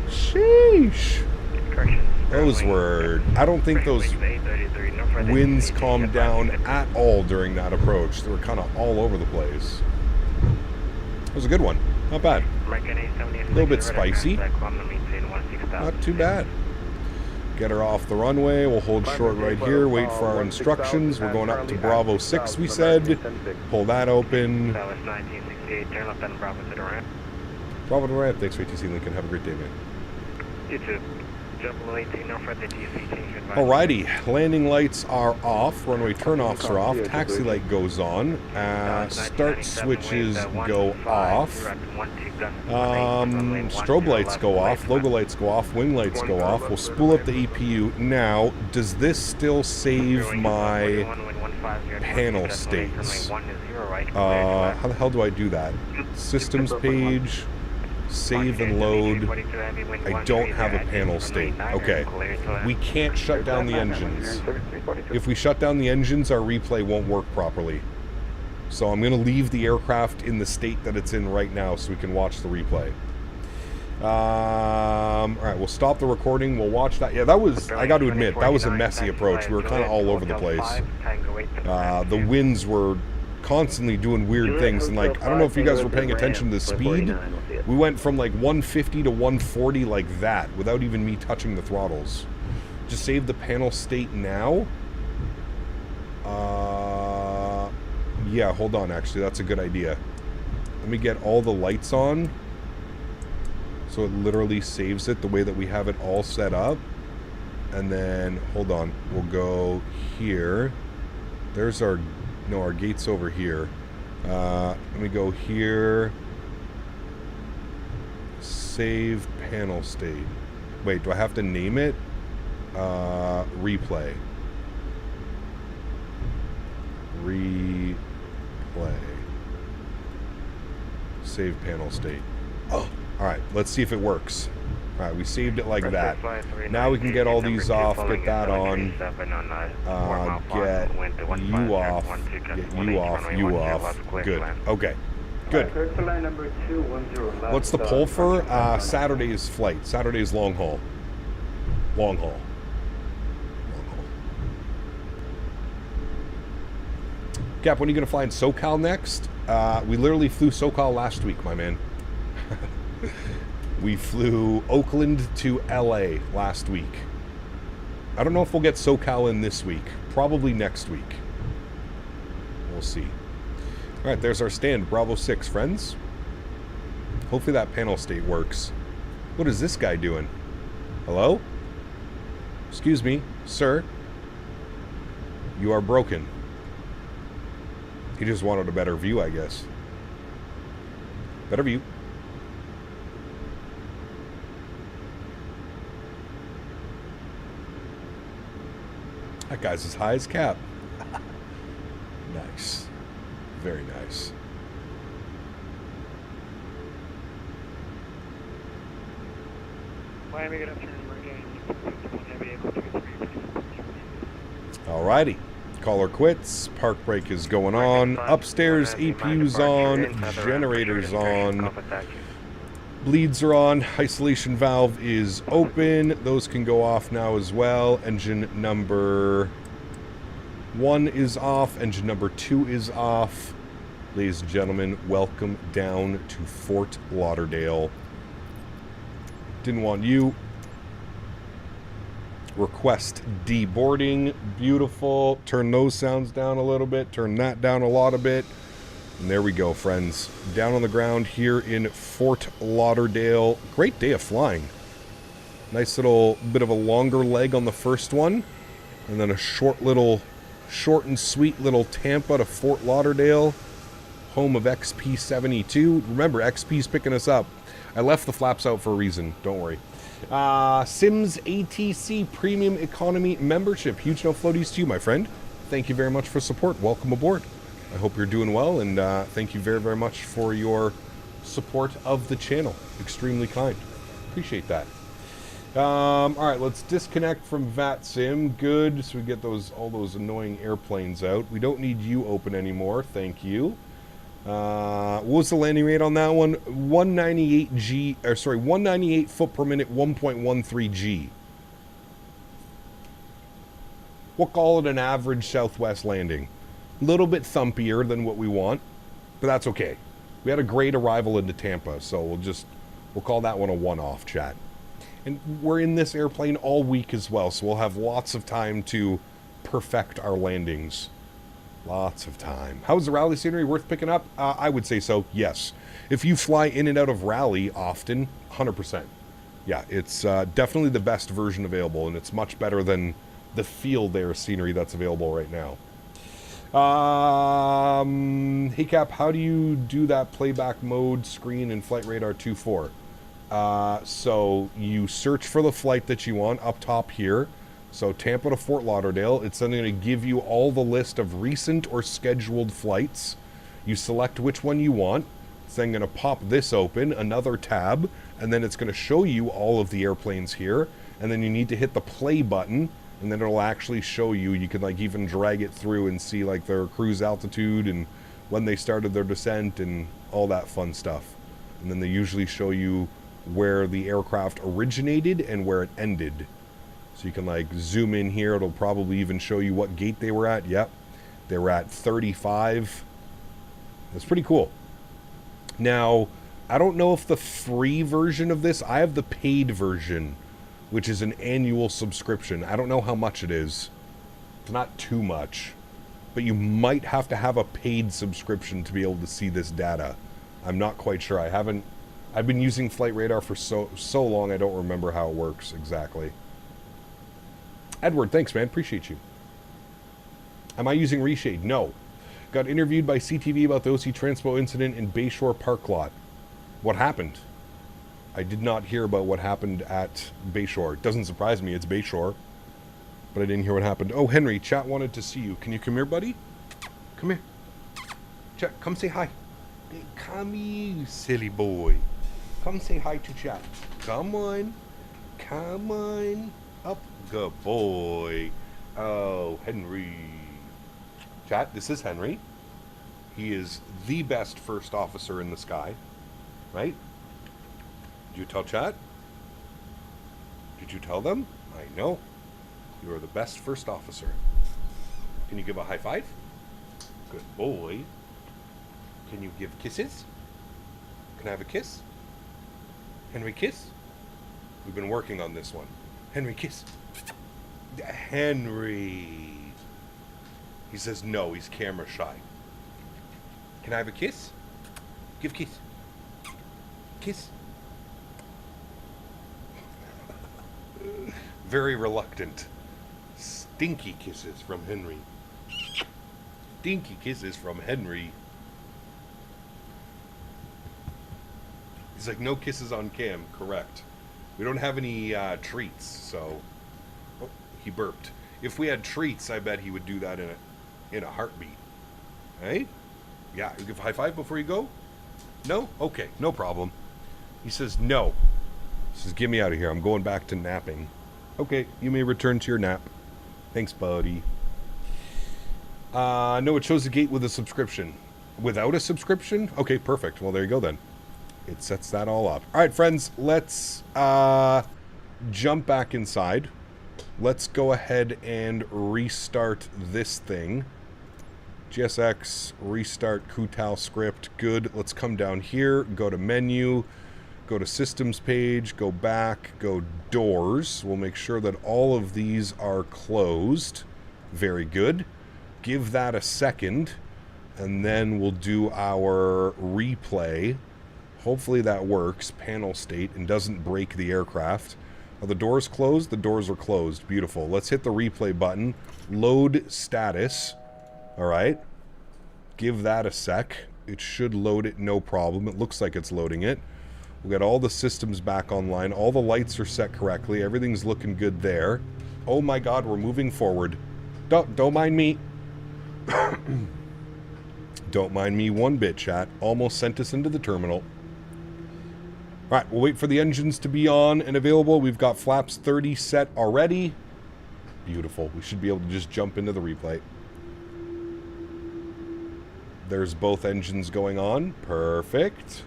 B: Sheesh. Those were... I don't think those winds calmed down at all during that approach. They were kind of all over the place. It was a good one. Not bad. A little bit spicy. Not too bad. Get her off the runway. We'll hold short right here. Wait for our instructions. We're going up to Bravo 6, we said. Pull that open. Bravo to ramp. Thanks, ATC Lincoln. Have a great day, man.
P: You too.
B: Alrighty, landing lights are off, runway turnoffs are off, taxi light goes on, start switches go off, strobe lights go off, logo lights go off, wing lights go off. We'll spool up the EPU. Now, does this still save my panel states? How the hell do I do that? Systems page. Save and load. I don't have a panel state. Okay. We can't shut down the engines. If we shut down the engines, our replay won't work properly. So I'm going to leave the aircraft in the state that it's in right now so we can watch the replay. Alright, we'll stop the recording. We'll watch that. Yeah, that was, I got to admit, that was a messy approach. We were kind of all over the place. The winds were constantly doing weird things, and like, I don't know if you guys were paying attention to the speed. We went from like 150 to 140 like that without even me touching the throttles. Just save the panel state now. Yeah, hold on, actually, that's a good idea. Let me get all the lights on so it literally saves it the way that we have it all set up. And then, hold on, we'll go here. There's our, no, our gate's over here. Let me go here. Save panel state. Wait, do I have to name it? Replay. Replay. Save panel state. Oh, alright, let's see if it works. Alright, we saved it like that. Now we can get all these off, get that on, get you off, get you off, you off. Good. Okay. Good. What's the poll for? Saturday's flight. Saturday's long haul. Long haul. Long haul. Cap, when are you going to fly in SoCal next? We literally flew SoCal last week, my man. We flew Oakland to LA last week. I don't know if we'll get SoCal in this week. Probably next week. We'll see. Alright, there's our stand. Bravo 6, friends. Hopefully that panel state works. What is this guy doing? Hello? Excuse me, sir. You are broken. He just wanted a better view, I guess. Better view. That guy's as high as Cap. Nice. Very nice.
P: Miami, good afternoon.
B: Alrighty. Caller quits. Park brake is going on. Upstairs, EPU's on. Generators on. Bleeds are on. Isolation valve is open. Those can go off now as well. Engine number 1 is off. Engine number 2 is off. Ladies and gentlemen, welcome down to Fort Lauderdale. Didn't want you. Request deboarding. Beautiful. Turn those sounds down a little bit. Turn that down a lot a bit. And there we go, friends. Down on the ground here in Fort Lauderdale. Great day of flying. Nice little bit of a longer leg on the first one. And then a short and sweet little Tampa to Fort Lauderdale. Home of XP72. Remember, XP's picking us up. I left the flaps out for a reason. Don't worry. Sims ATC Premium Economy Membership. Huge no floaties to you, my friend. Thank you very much for support. Welcome aboard. I hope you're doing well, and thank you very, very much for your support of the channel. Extremely kind. Appreciate that. Alright, let's disconnect from VATSIM. Good, so we get all those annoying airplanes out. We don't need you open anymore. Thank you. What was the landing rate on that one? 198 foot per minute, 1.13 G. We'll call it an average Southwest landing. A little bit thumpier than what we want, but that's okay. We had a great arrival into Tampa, so we'll call that one a one-off, chat. And we're in this airplane all week as well, so we'll have lots of time to perfect our landings. Lots of time. How's the Raleigh scenery worth picking up? I would say so, yes. If you fly in and out of Raleigh often, 100%. Yeah, it's definitely the best version available, and it's much better than the Field Air scenery that's available right now. Hey Cap, how do you do that playback mode screen in Flight Radar 2.4? So you search for the flight that you want up top here. So Tampa to Fort Lauderdale. It's then going to give you all the list of recent or scheduled flights. You select which one you want. It's then going to pop this open, another tab, and then it's going to show you all of the airplanes here. And then you need to hit the play button, and then it'll actually show you. You can like even drag it through and see like their cruise altitude and when they started their descent and all that fun stuff. And then they usually show you where the aircraft originated and where it ended. So you can like zoom in here. It'll probably even show you what gate they were at. Yep. They were at 35. That's pretty cool. Now, I don't know if the free version of this, I have the paid version, which is an annual subscription. I don't know how much it is. It's not too much, but you might have to have a paid subscription to be able to see this data. I'm not quite sure. I've been using Flight Radar for so long, I don't remember how it works exactly. Edward, thanks, man. Appreciate you. Am I using Reshade? No. Got interviewed by CTV about the OC Transpo incident in Bayshore Park Lot. What happened? I did not hear about what happened at Bayshore. It doesn't surprise me. It's Bayshore. But I didn't hear what happened. Oh, Henry, chat wanted to see you. Can you come here, buddy? Come here. Chat, come say hi. Come here, you silly boy. Come say hi to chat. Come on. Come on. Up. Good boy. Oh, Henry. Chat, this is Henry. He is the best first officer in the sky. Right? Did you tell chat? Did you tell them? I know. You are the best first officer. Can you give a high five? Good boy. Can you give kisses? Can I have a kiss? Henry, kiss? We've been working on this one. Henry, kiss. Henry. He says no, he's camera shy. Can I have a kiss? Give kiss. Kiss. Very reluctant. Stinky kisses from Henry. Stinky kisses from Henry. He's like, no kisses on cam. Correct. We don't have any treats, so... Oh, he burped. If we had treats, I bet he would do that in a heartbeat. Hey? Yeah, you give a high five before you go? No? Okay, no problem. He says no. He says, get me out of here. I'm going back to napping. Okay, you may return to your nap. Thanks, buddy. No, it shows the gate with a subscription. Without a subscription? Okay, perfect. Well, there you go then. It sets that all up. All right, friends, let's jump back inside. Let's go ahead and restart this thing. GSX, restart Kutal script. Good. Let's come down here, go to menu, go to systems page, go back, go doors. We'll make sure that all of these are closed. Very good. Give that a second, and then we'll do our replay. Hopefully that works. Panel state and doesn't break the aircraft. Are the doors closed? The doors are closed. Beautiful. Let's hit the replay button. Load status. All right. Give that a sec. It should load it, no problem. It looks like it's loading it. We'll get all the systems back online. All the lights are set correctly. Everything's looking good there. Oh my God, we're moving forward. Don't mind me. Don't mind me one bit, chat. Almost sent us into the terminal. All right, we'll wait for the engines to be on and available. We've got flaps 30 set already. Beautiful. We should be able to just jump into the replay. There's both engines going on. Perfect.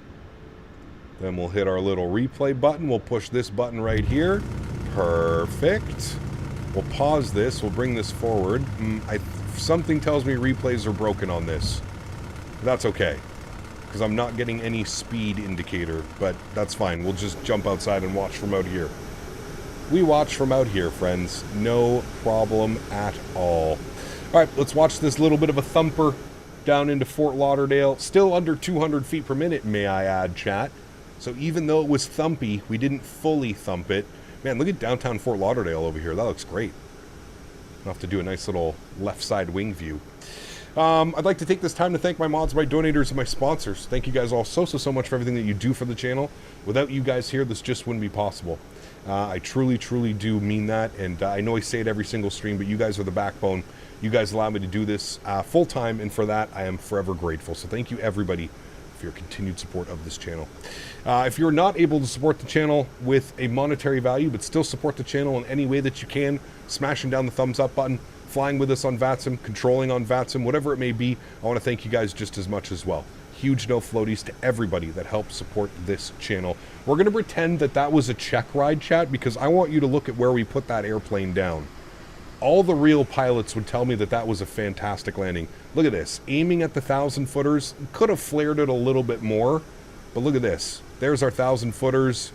B: Then we'll hit our little replay button. We'll push this button right here. Perfect. We'll pause this. We'll bring this forward. Something tells me replays are broken on this. That's okay, because I'm not getting any speed indicator, but that's fine. We'll just jump outside and watch from out here. We watch from out here, friends. No problem at all. All right, let's watch this little bit of a thumper down into Fort Lauderdale. Still under 200 feet per minute, may I add, chat. So even though it was thumpy, we didn't fully thump it. Man, look at downtown Fort Lauderdale over here. That looks great. I'll have to do a nice little left side wing view. I'd like to take this time to thank my mods, my donators, and my sponsors. Thank you guys all so much for everything that you do for the channel. Without you guys here, this just wouldn't be possible. I truly do mean that, and I know I say it every single stream, but you guys are the backbone. You guys allow me to do this full-time, and for that, I am forever grateful. So thank you, everybody, for your continued support of this channel. If you're not able to support the channel with a monetary value, but still support the channel in any way that you can, smashing down the thumbs up button, flying with us on VATSIM, controlling on VATSIM, whatever it may be, I want to thank you guys just as much as well. Huge no floaties to everybody that helps support this channel. We're going to pretend that that was a check ride, chat, because I want you to look at where we put that airplane down. All the real pilots would tell me that that was a fantastic landing. Look at this. Aiming at the 1,000-footers. Could have flared it a little bit more, but look at this. There's our 1,000-footers.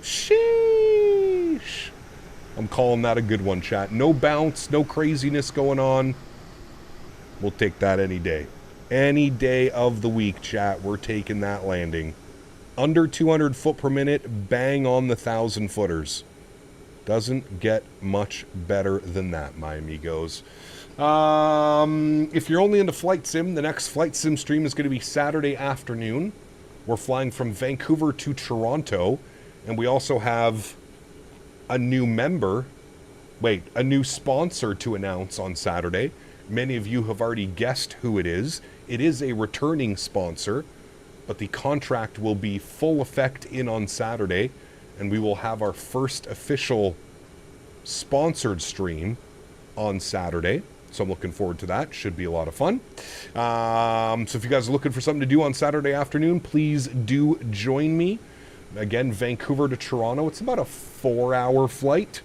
B: Sheesh. I'm calling that a good one, chat. No bounce, no craziness going on. We'll take that any day. Any day of the week, chat. We're taking that landing. Under 200 foot per minute, bang on the 1,000-footers. Doesn't get much better than that, my amigos. If you're only into flight sim, the next flight sim stream is going to be Saturday afternoon. We're flying from Vancouver to Toronto, and we also have a new a new sponsor to announce on Saturday. Many of you have already guessed who it is. It is a returning sponsor, but the contract will be full effect in on Saturday, and we will have our first official sponsored stream on Saturday. So I'm looking forward to that. Should be a lot of fun. So if you guys are looking for something to do on Saturday afternoon, please do join me. Again, Vancouver to Toronto. It's about a 4-hour flight.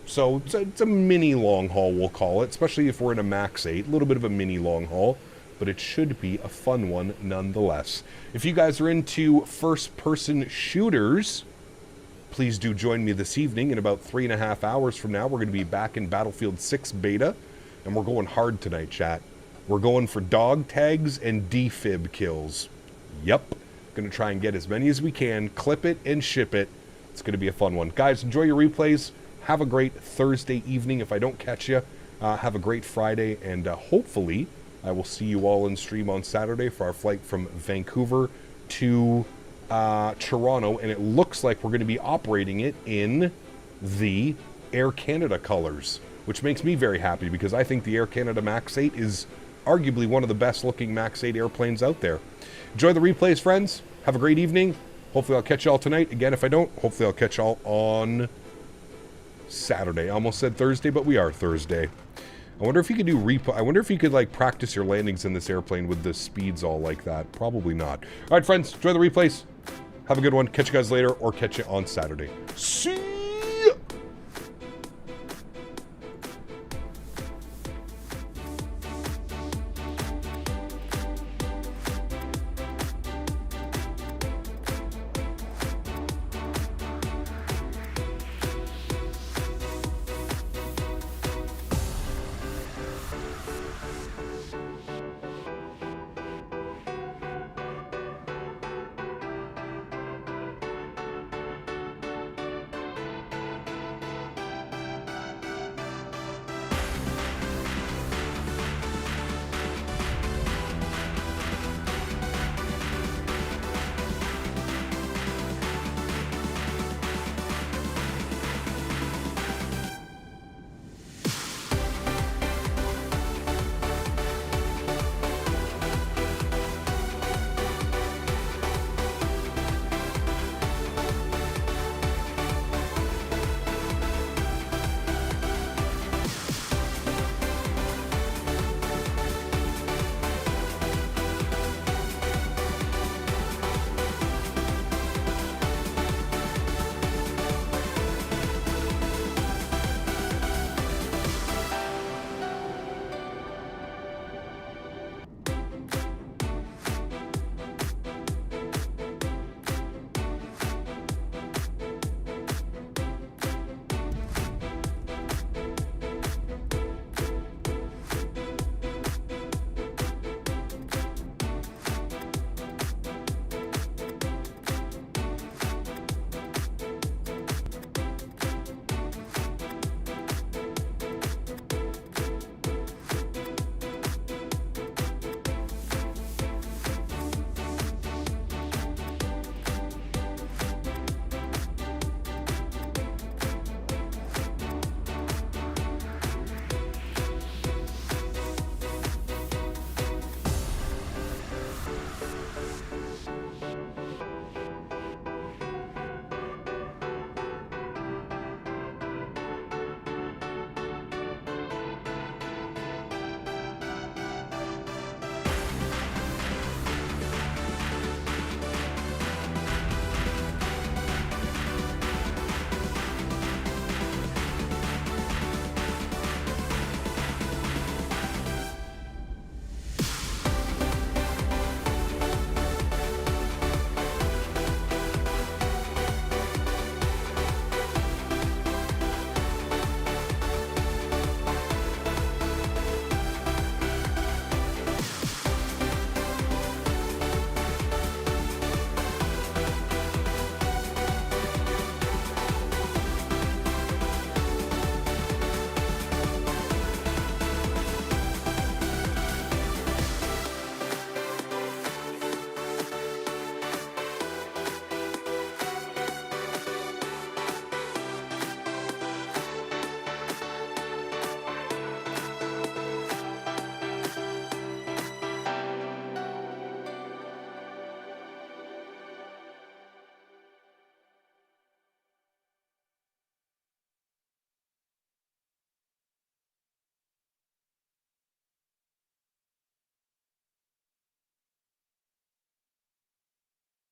B: So it's a mini long haul, we'll call it, especially if we're in a MAX8. A little bit of a mini long haul, but it should be a fun one nonetheless. If you guys are into first-person shooters, please do join me this evening. In about 3.5 hours from now, we're going to be back in Battlefield 6 beta, and we're going hard tonight, chat. We're going for dog tags and defib kills. Yep. Going to try and get as many as we can, clip it and ship it. It's going to be a fun one. Guys, enjoy your replays. Have a great Thursday evening. If I don't catch you, have a great Friday. And hopefully, I will see you all in stream on Saturday for our flight from Vancouver to Toronto. And it looks like we're going to be operating it in the Air Canada colors, which makes me very happy because I think the Air Canada MAX8 is arguably one of the best looking MAX8 airplanes out there. Enjoy the replays, friends. Have a great evening. Hopefully I'll catch y'all tonight. Again, if I don't, hopefully I'll catch y'all on Saturday. I almost said Thursday, but we are Thursday. I wonder if you could do I wonder if you could like practice your landings in this airplane with the speeds all like that. Probably not. All right, friends, enjoy the replays. Have a good one. Catch you guys later or catch you on Saturday. See